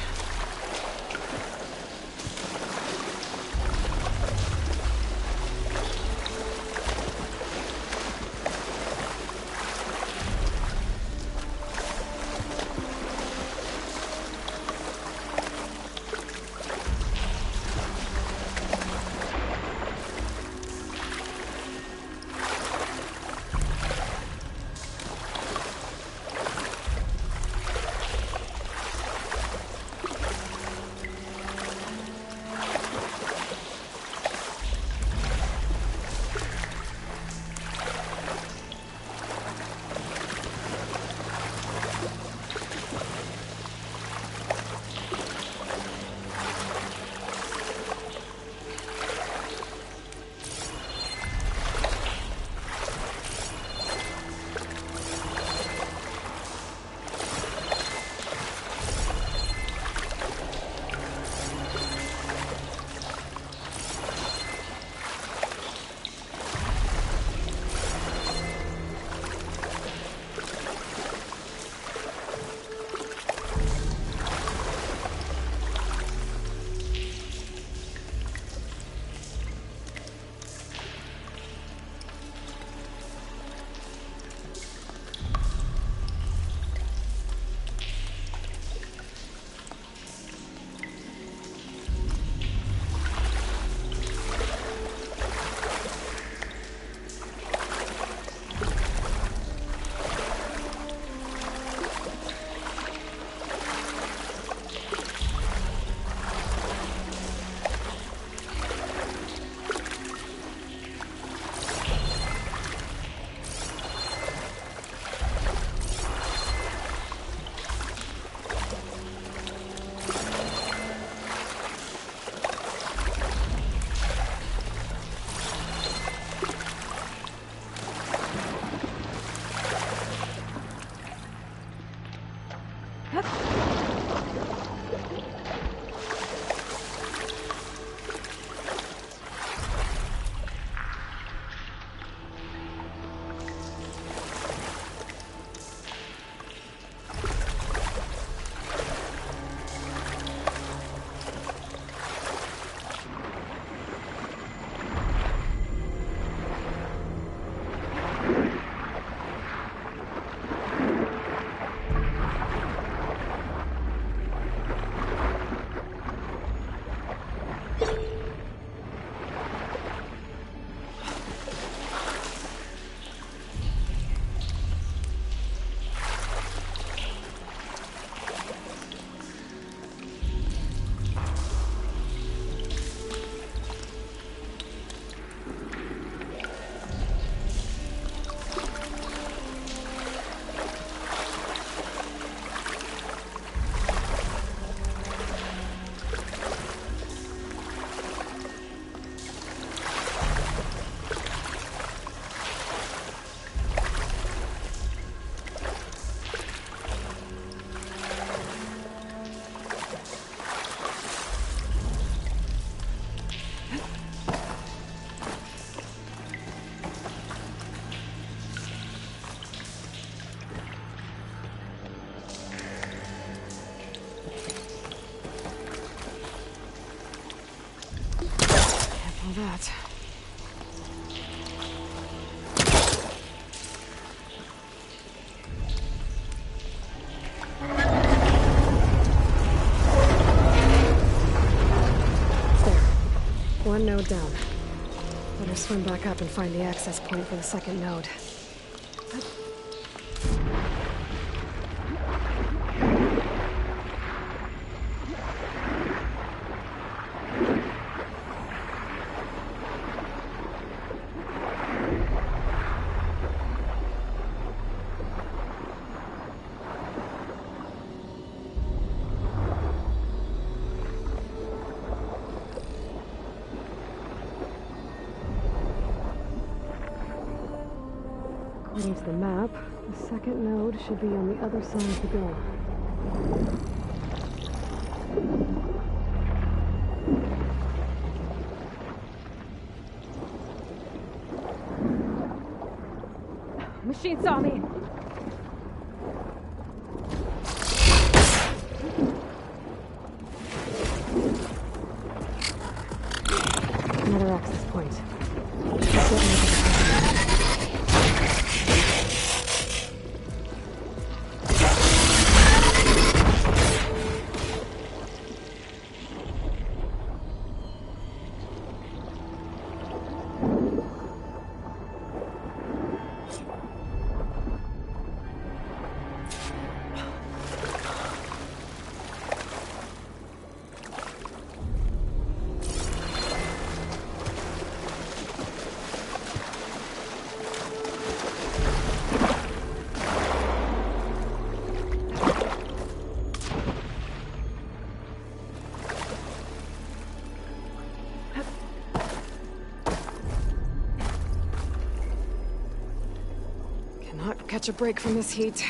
all that. One node down. Better swim back up and find the access point for the second node. According to the map, the second node should be on the other side of the door. Machine saw me! Another access point. Catch a break from this heat.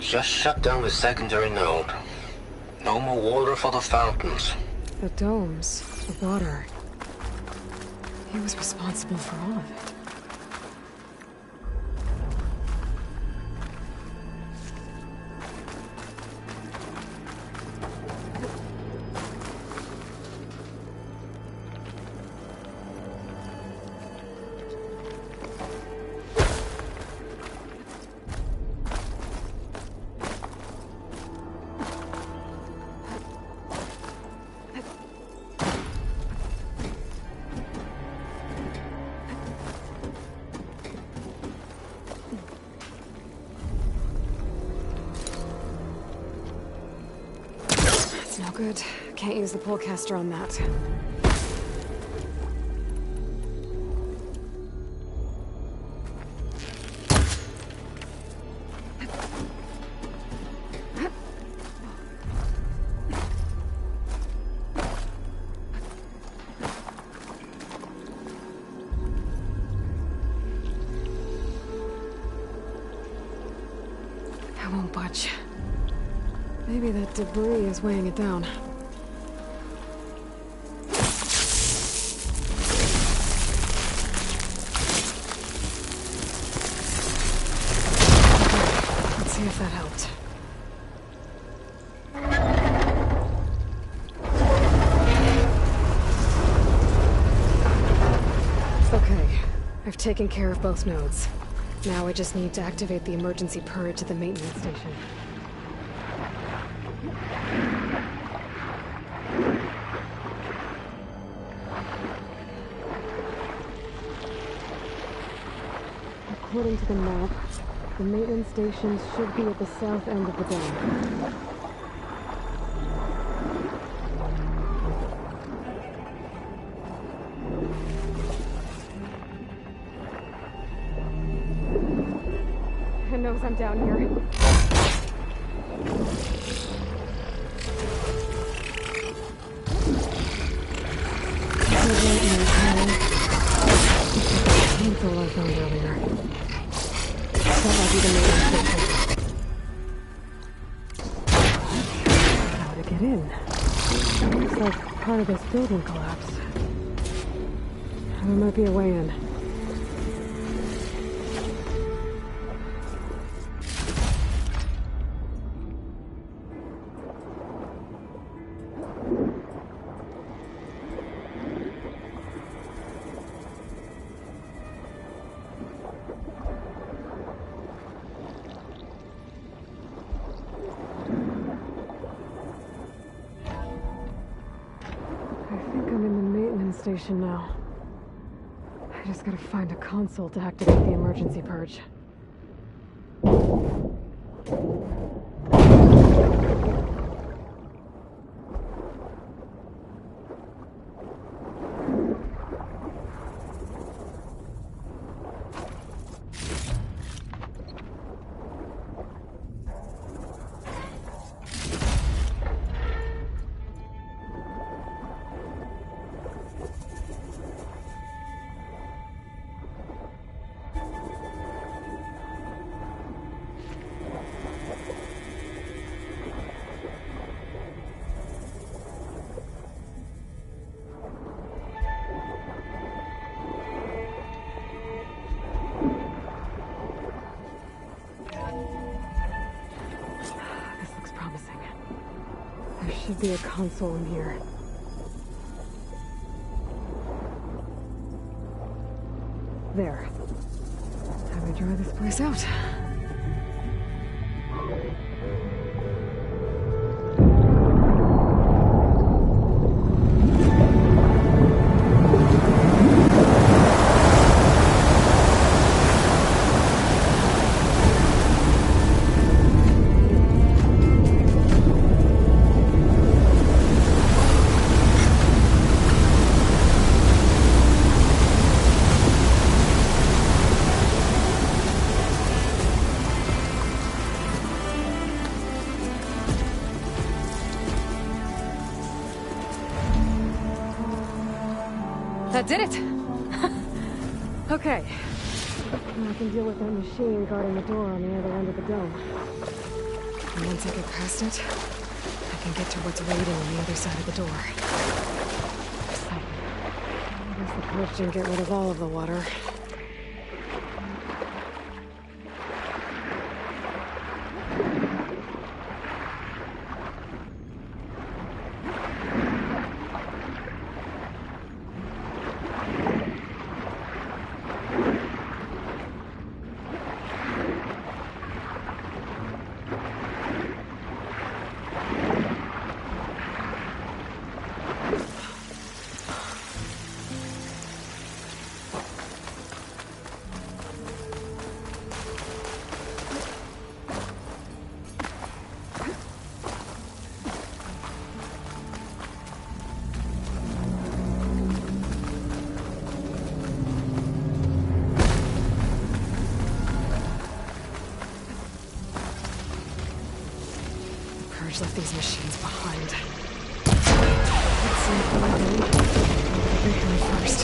Just shut down the secondary node. No more water for the fountains. The domes, the water. He was responsible for all of it. No good. Can't use the pullcaster on that. I won't budge. Maybe that debris is weighing it down. Let's see if that helped. Okay, I've taken care of both nodes. Now I just need to activate the emergency purge at the maintenance station. According to the map, the maintenance stations should be at the south end of the dome. It knows I'm down here. Painful I found earlier. That might be the maintenance station. Out again. get in. Looks like part of this building collapsed. There might be a way in. Station now. I just gotta find a console to activate the emergency purge. Should be a console in here. There. Time to dry this place out. That did it! Okay. Now I can deal with that machine guarding the door on the other end of the dome. And once I get past it, I can get to what's waiting on the other side of the door. Exciting. I guess the purge didn't get rid of all of the water. Left these machines behind. Let's see if we can break them first.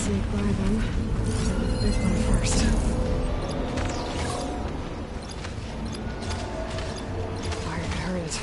sneak by them. Big one first. Fire current.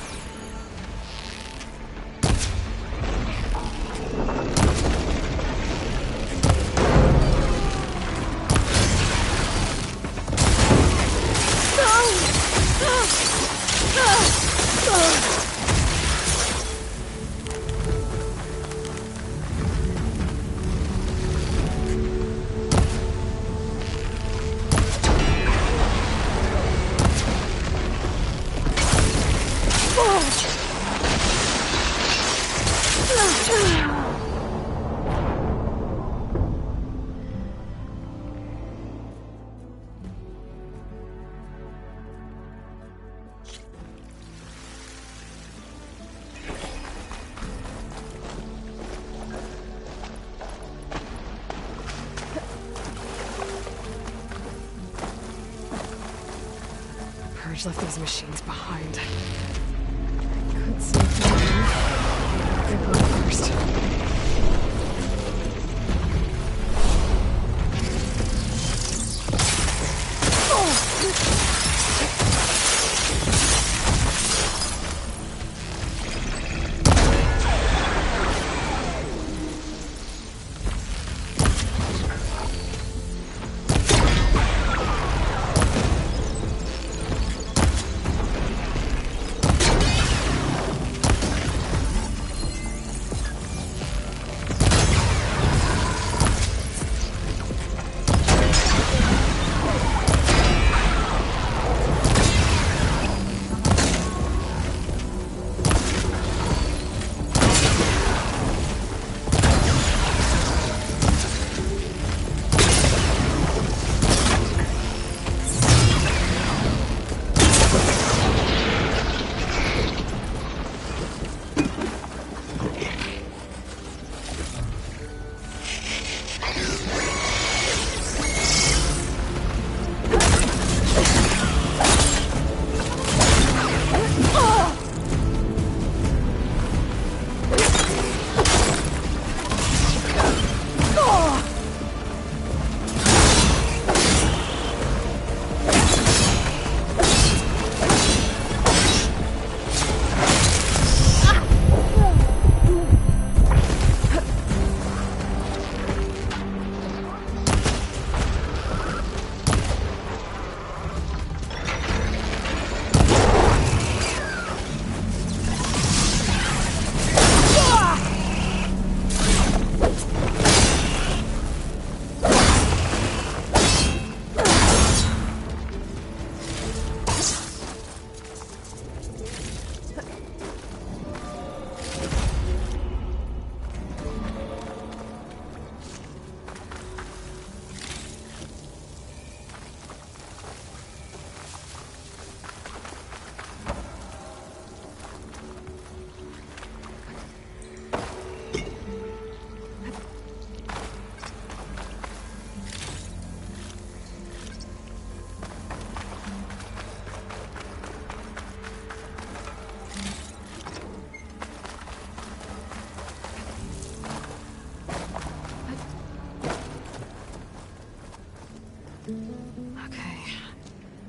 Purge left these machines behind. Could save them. Big one first.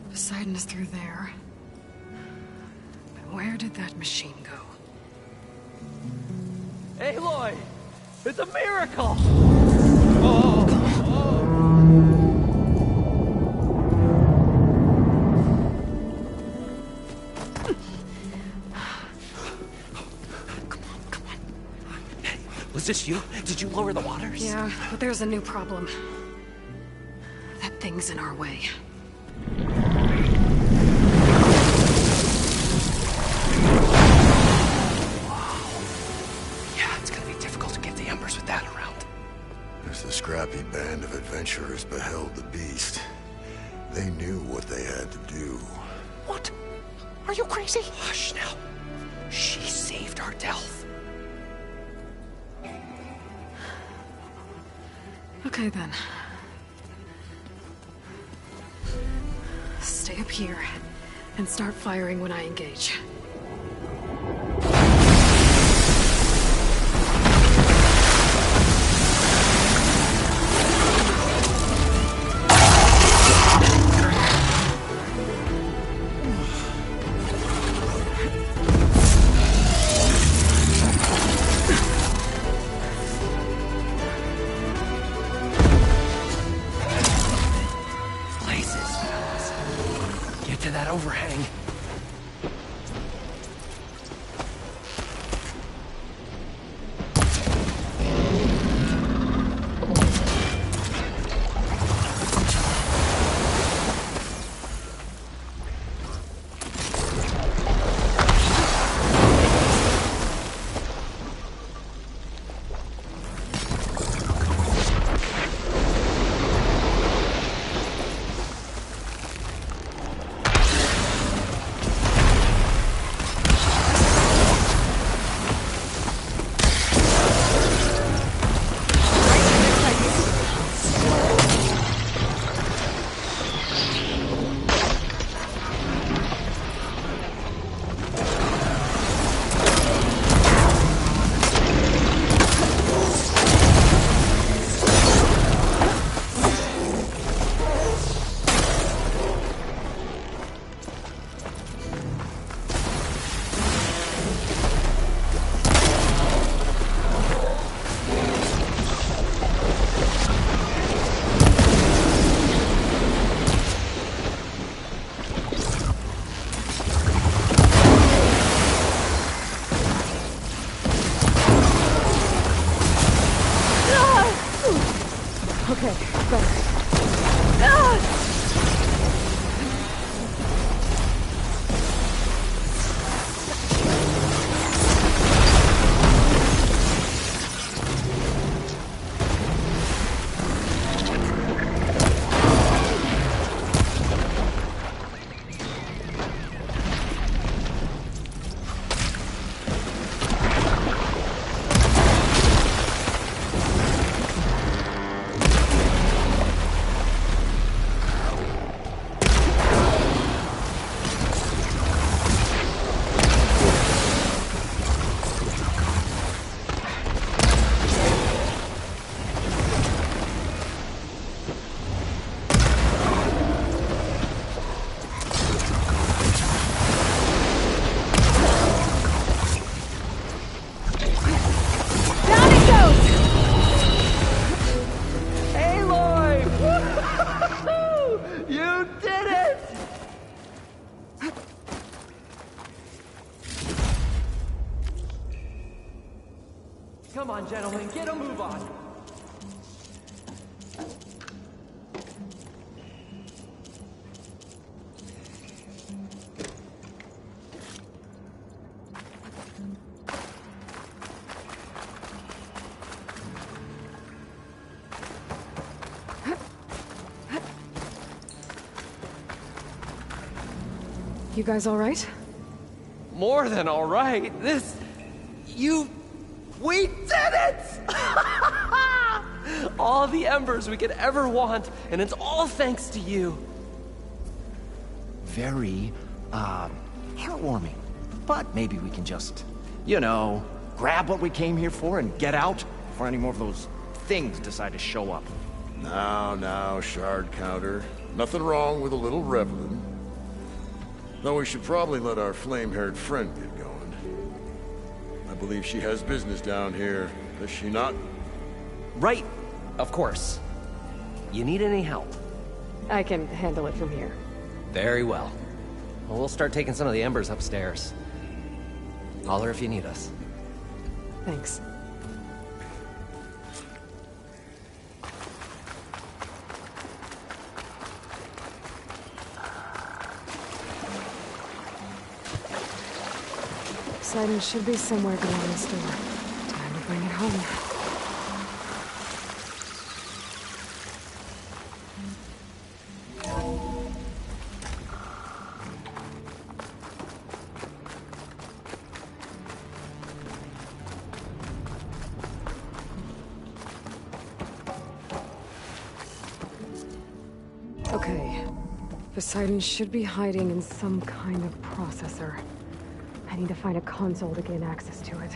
Poseidon is through there. But where did that machine go? Aloy! It's a miracle! Was this you? Did you lower the waters? Yeah, but there's a new problem. That thing's in our way. Yeah, it's gonna be difficult to get the Embers with that around. As the scrappy band of adventurers beheld the beast, they knew what they had to do. What? Are you crazy? Hush now. She saved our Delph. Okay then. Stay up here and start firing when I engage. overhang. Okay, better. Ah! Come on, gentlemen, get a move on. You guys all right? More than all right. We did it! All the embers we could ever want, and it's all thanks to you. Very, heartwarming. But maybe we can just, grab what we came here for and get out before any more of those things decide to show up. Now, shard counter. Nothing wrong with a little reveling. Though we should probably let our flame-haired friend get going. I believe she has business down here, does she not? Right, of course. You need any help? I can handle it from here. Very well. Well, we'll start taking some of the embers upstairs. Holler if you need us. Thanks. Poseidon should be somewhere beyond this door. Time to bring it home. Okay. Poseidon should be hiding in some kind of processor. I need to find a console to gain access to it.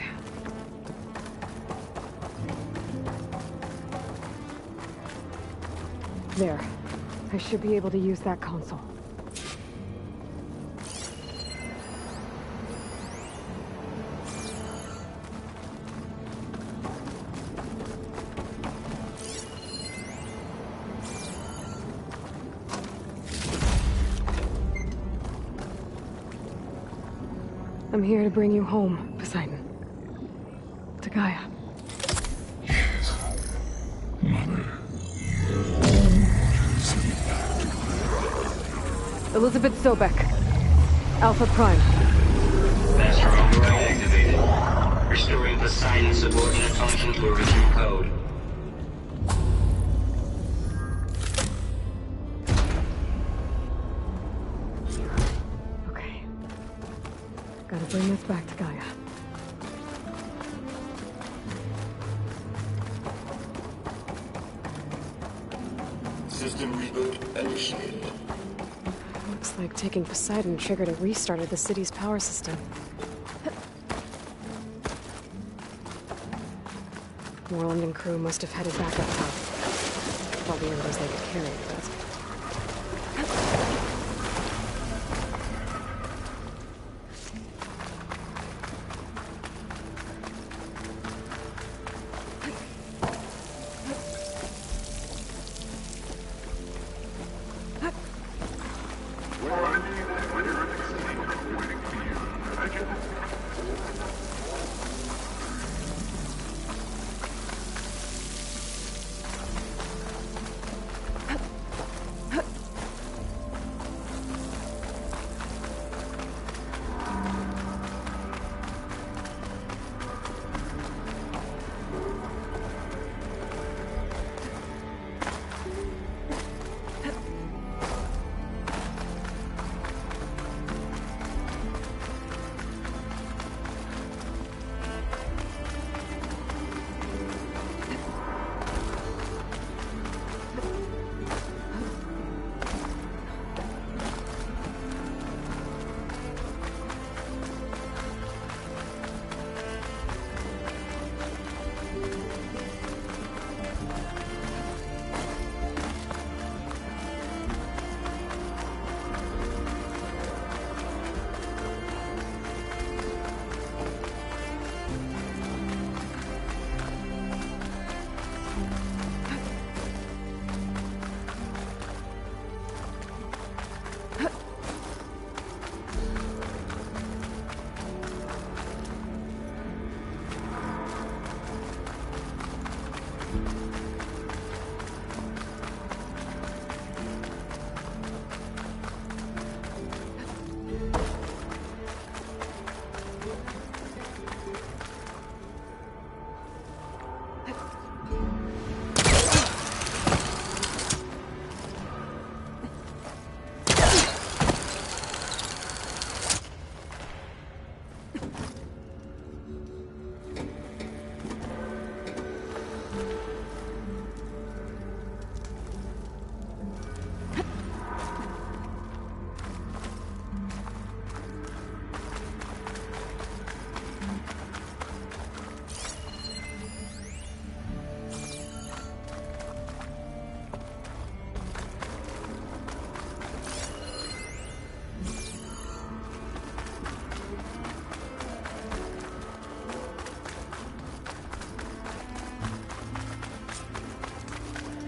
There. I should be able to use that console. I'm here to bring you home, Poseidon. To Gaia. Elizabeth Sobek. Alpha Prime. Master override activated. Restoring Poseidon's subordinate function to original code. Okay. Gotta bring this back to Gaia. System reboot initiated. Looks like taking Poseidon triggered a restart of the city's power system. Moreland and crew must have headed back up top. All the orders they could carry, but...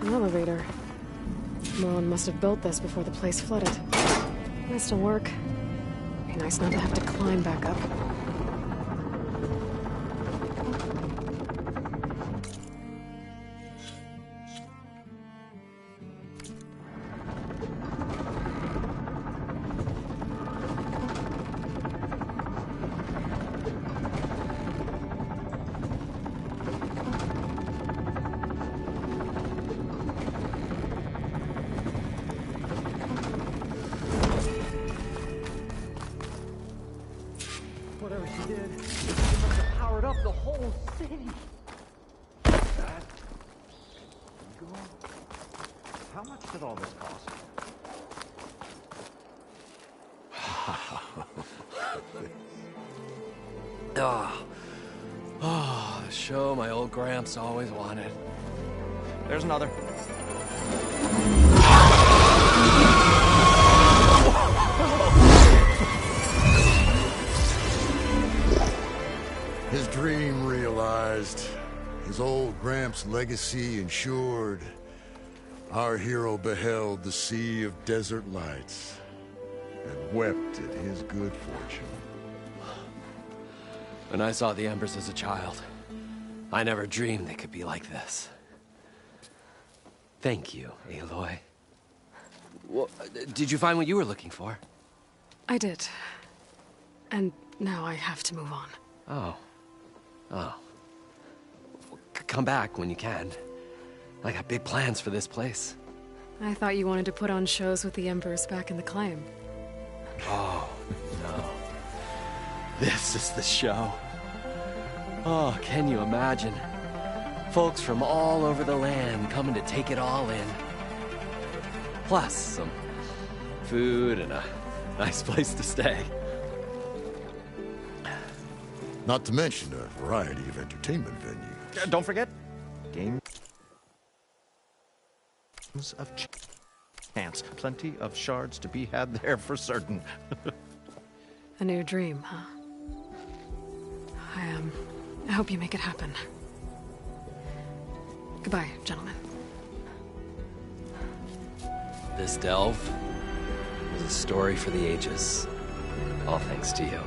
An elevator. Moreland must have built this before the place flooded. Might still work. Be nice not to have to climb back up. Whatever she did, she must have powered up the whole city. That... How much did all this cost? Oh, the show my old Gramps always wanted. There's another. His dream realized, his old Gramps' legacy ensured. Our hero beheld the sea of desert lights and wept at his good fortune. When I saw the Embers as a child, I never dreamed they could be like this. Thank you, Aloy. Well, did you find what you were looking for? I did. And now I have to move on. Oh. Oh. Come back when you can. I got big plans for this place. I thought you wanted to put on shows with the Embers back in the Claim. Oh, no. This is the show. Oh, can you imagine? Folks from all over the land coming to take it all in. Plus, some food and a nice place to stay. Not to mention a variety of entertainment venues. Don't forget, games of chance. Plenty of shards to be had there for certain. A new dream, huh? I hope you make it happen. Goodbye, gentlemen. This delve was a story for the ages. All thanks to you.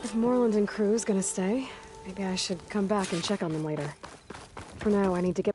If Moreland and crew's gonna stay, maybe I should come back and check on them later. For now, I need to get...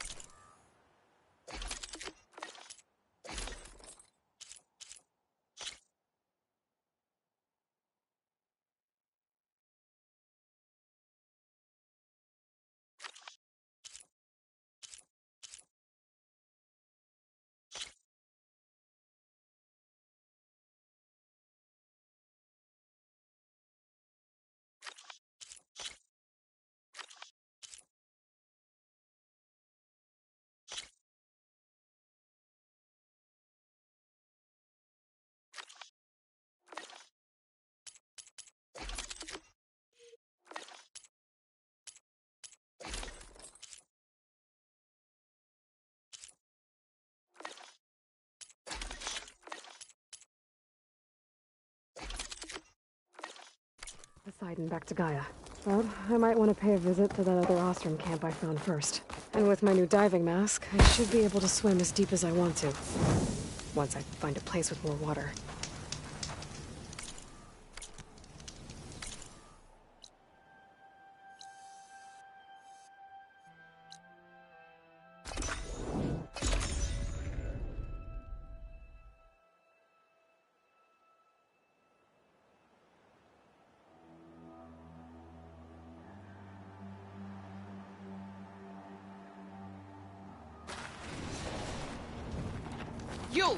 Poseidon back to Gaia. But I might want to pay a visit to that other Ostrom camp I found first. And with my new diving mask, I should be able to swim as deep as I want to. Once I find a place with more water. You!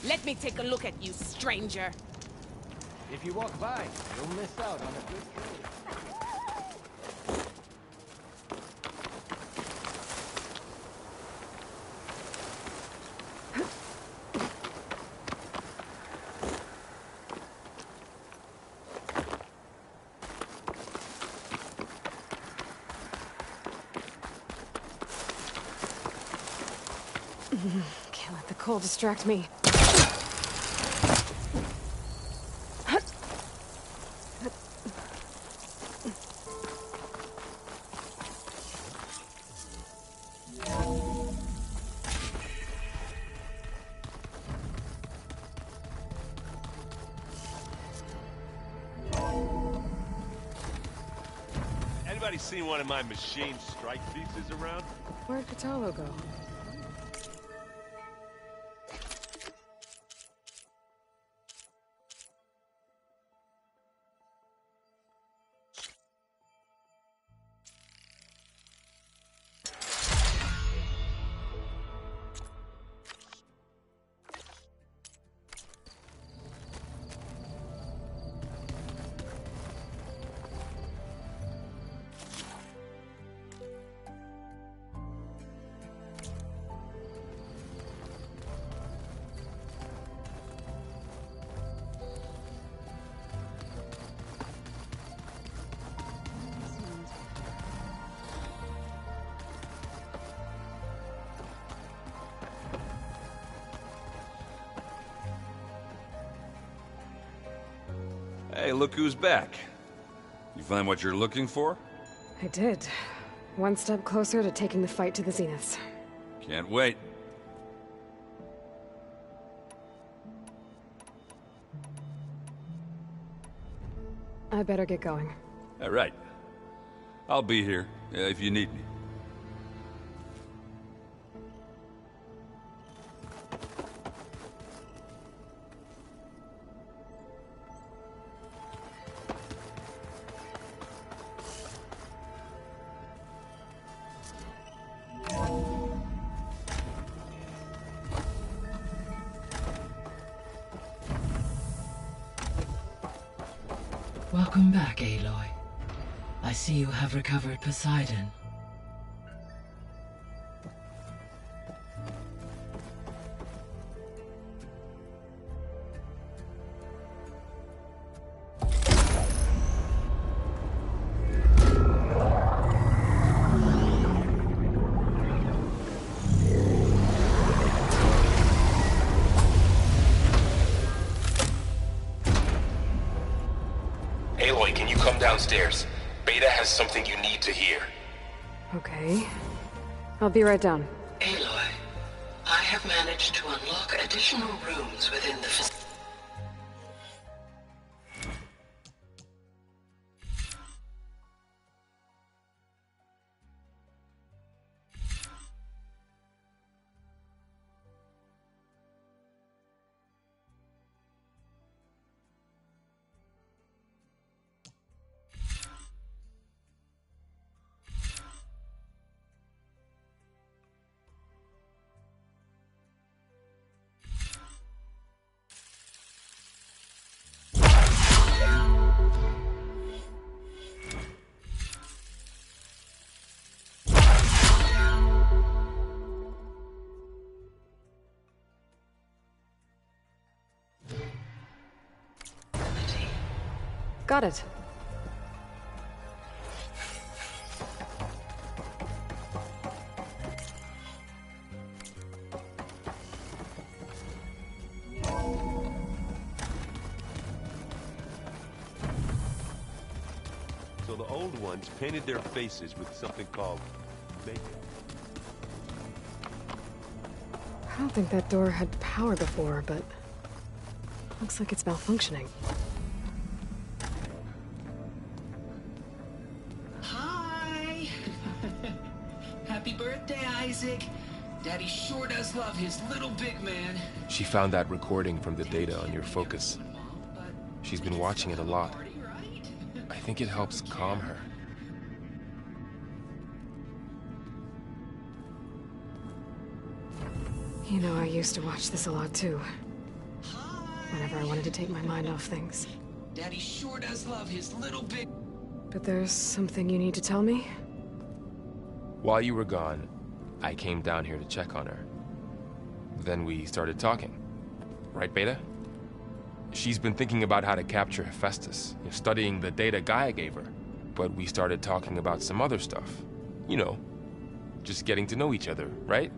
Let me take a look at you, stranger. If you walk by, you'll miss out on a good trade. Can't let the cold distract me. Anybody seen one of my machine strike pieces around? Where'd Kotallo go? Hey, look who's back. You find what you're looking for? I did. One step closer to taking the fight to the Zeniths. Can't wait. I better get going. All right. I'll be here if you need me. Welcome back, Aloy. I see you have recovered Poseidon. Aloy, can you come downstairs? Beta has something you need to hear. Okay. I'll be right down. Aloy, I have managed to unlock additional rooms within the facility. Got it. So the old ones painted their faces with something called makeup. I don't think that door had power before, but looks like it's malfunctioning. Hi! Happy birthday, Isaac. Daddy sure does love his little big man. She found that recording from the data on your focus. She's been watching it a lot. I think it helps calm her. You know, I used to watch this a lot too. Whenever I wanted to take my mind off things. Daddy sure does love his little big... But there's something you need to tell me? While you were gone, I came down here to check on her. Then we started talking. Right, Beta? She's been thinking about how to capture Hephaestus, studying the data Gaia gave her. But we started talking about some other stuff. You know, just getting to know each other, right?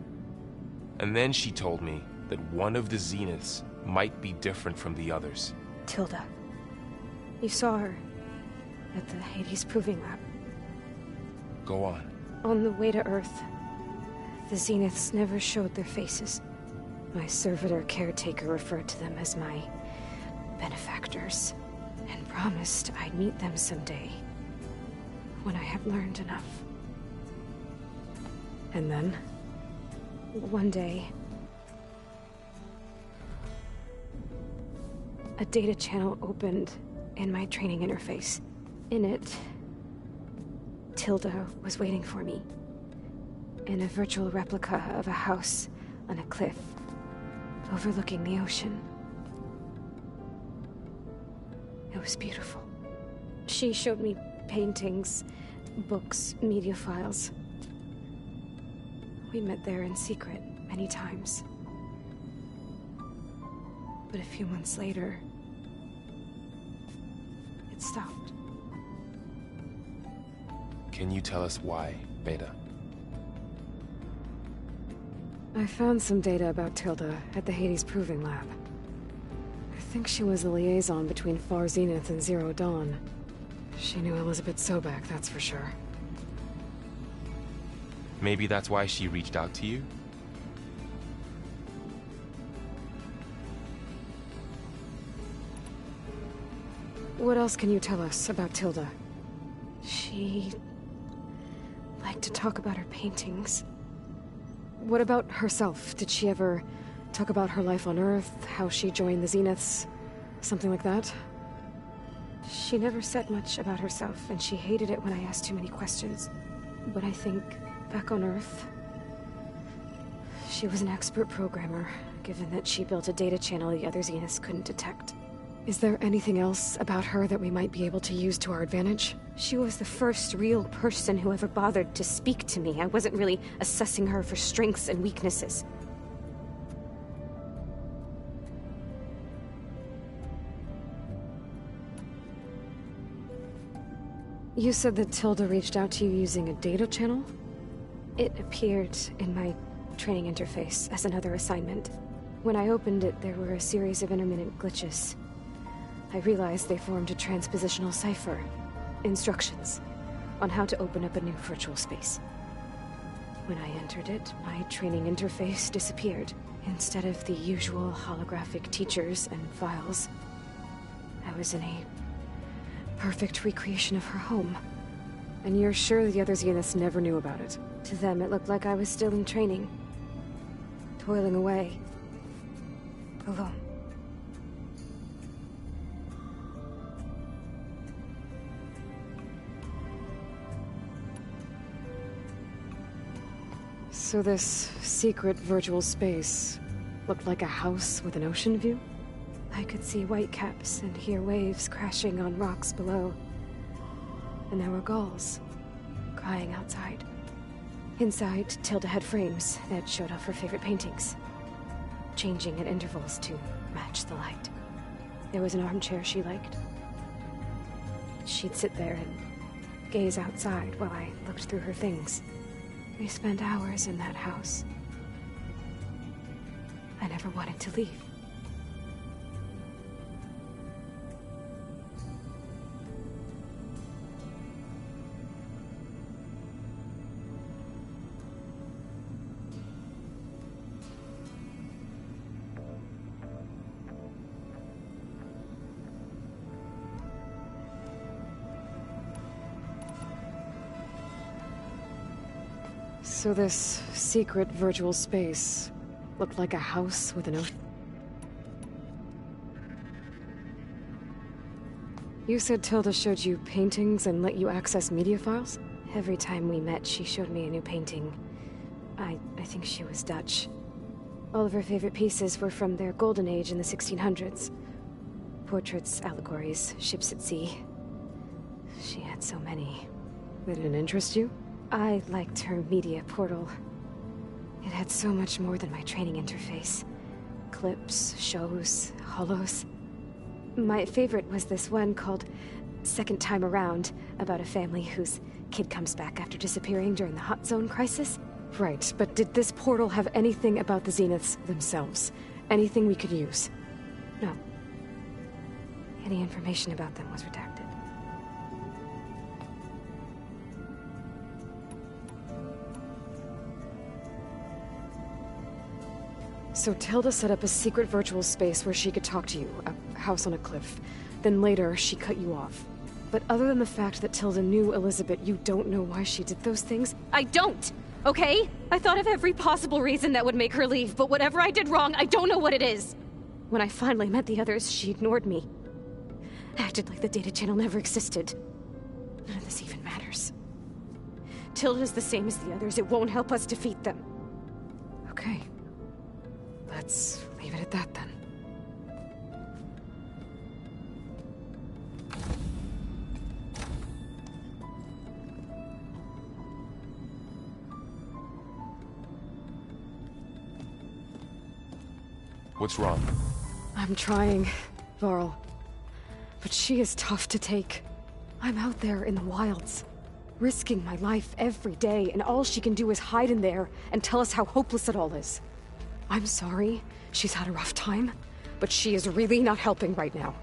And then she told me that one of the Zeniths might be different from the others. Tilda. You saw her at the Hades Proving Lab. Go on. On the way to Earth, the Zeniths never showed their faces. My servitor caretaker referred to them as my benefactors, and promised I'd meet them someday, when I have learned enough. And then? One day, a data channel opened in my training interface. In it, Tilda was waiting for me, in a virtual replica of a house on a cliff overlooking the ocean. It was beautiful. She showed me paintings, books, media files. We met there in secret many times. But a few months later, it stopped. Can you tell us why, Beta? I found some data about Tilda at the Hades Proving Lab. I think she was a liaison between Far Zenith and Zero Dawn. She knew Elizabeth Sobek, that's for sure. Maybe that's why she reached out to you? What else can you tell us about Tilda? She liked to talk about her paintings. What about herself? Did she ever talk about her life on Earth, how she joined the Zeniths, something like that? She never said much about herself, and she hated it when I asked too many questions. But I think, back on Earth, she was an expert programmer, given that she built a data channel the other Zeniths couldn't detect. Is there anything else about her that we might be able to use to our advantage? She was the first real person who ever bothered to speak to me. I wasn't really assessing her for strengths and weaknesses. You said that Tilda reached out to you using a data channel? It appeared in my training interface as another assignment. When I opened it, there were a series of intermittent glitches. I realized they formed a transpositional cipher. Instructions on how to open up a new virtual space. When I entered it, my training interface disappeared. Instead of the usual holographic teachers and files, I was in a perfect recreation of her home. And you're sure the other Zeniths never knew about it? To them, it looked like I was still in training. Toiling away. Alone. So this secret virtual space looked like a house with an ocean view? I could see whitecaps and hear waves crashing on rocks below. And there were gulls crying outside. Inside, Tilda had frames that showed off her favorite paintings, changing at intervals to match the light. There was an armchair she liked. She'd sit there and gaze outside while I looked through her things. We spent hours in that house. I never wanted to leave. So this secret virtual space looked like a house with an ocean. You said Tilda showed you paintings and let you access media files? Every time we met, she showed me a new painting. I think she was Dutch. All of her favorite pieces were from their golden age in the 1600s. Portraits, allegories, ships at sea. She had so many. They didn't interest you? I liked her media portal. It had so much more than my training interface. Clips, shows, holos. My favorite was this one called Second Time Around, about a family whose kid comes back after disappearing during the Hot Zone crisis. Right, but did this portal have anything about the Zeniths themselves? Anything we could use? No. Any information about them was redacted. So Tilda set up a secret virtual space where she could talk to you, a house on a cliff. Then later, she cut you off. But other than the fact that Tilda knew Elizabeth, you don't know why she did those things? I don't! Okay? I thought of every possible reason that would make her leave, but whatever I did wrong, I don't know what it is! When I finally met the others, she ignored me. Acted like the data channel never existed. None of this even matters. Tilda's the same as the others. It won't help us defeat them. Okay. Let's leave it at that, then. What's wrong? I'm trying, Varl. But she is tough to take. I'm out there in the wilds, risking my life every day, and all she can do is hide in there and tell us how hopeless it all is. I'm sorry, she's had a rough time, but she is really not helping right now.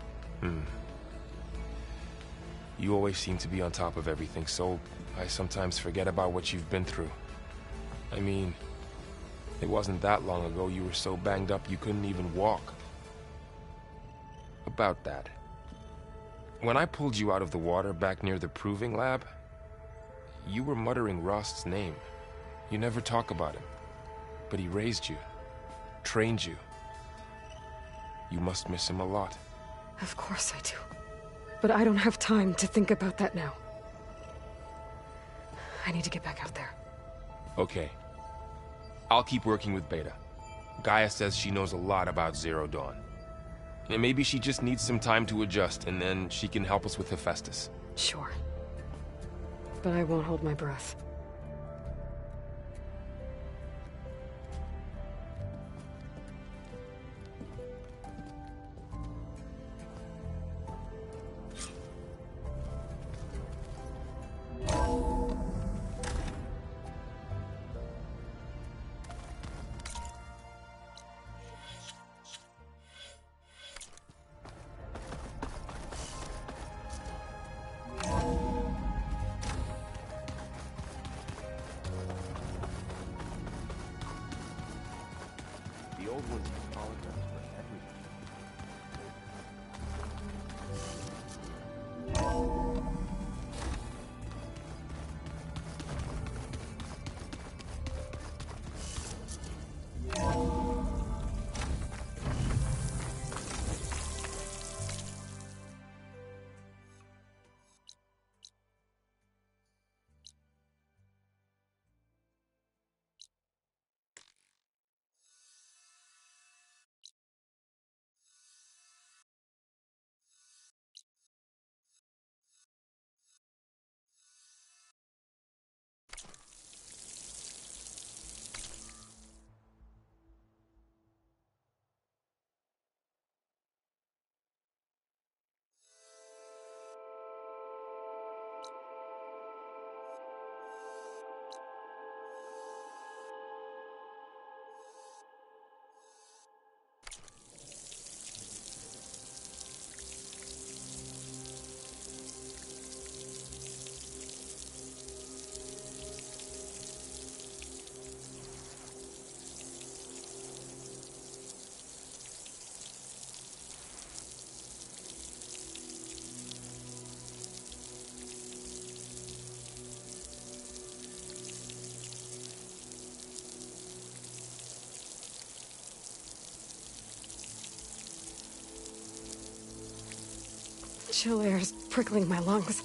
You always seem to be on top of everything, so I sometimes forget about what you've been through. I mean, it wasn't that long ago you were so banged up you couldn't even walk. About that, When I pulled you out of the water back near the proving lab, you were muttering Rost's name. You never talk about him. But he raised you, trained you. You must miss him a lot. Of course I do. But I don't have time to think about that now. I need to get back out there. Okay. I'll keep working with Beta. Gaia says she knows a lot about Zero Dawn. And maybe she just needs some time to adjust, and then she can help us with Hephaestus. Sure. But I won't hold my breath. The old ones apologize for everything. Chill air is prickling my lungs.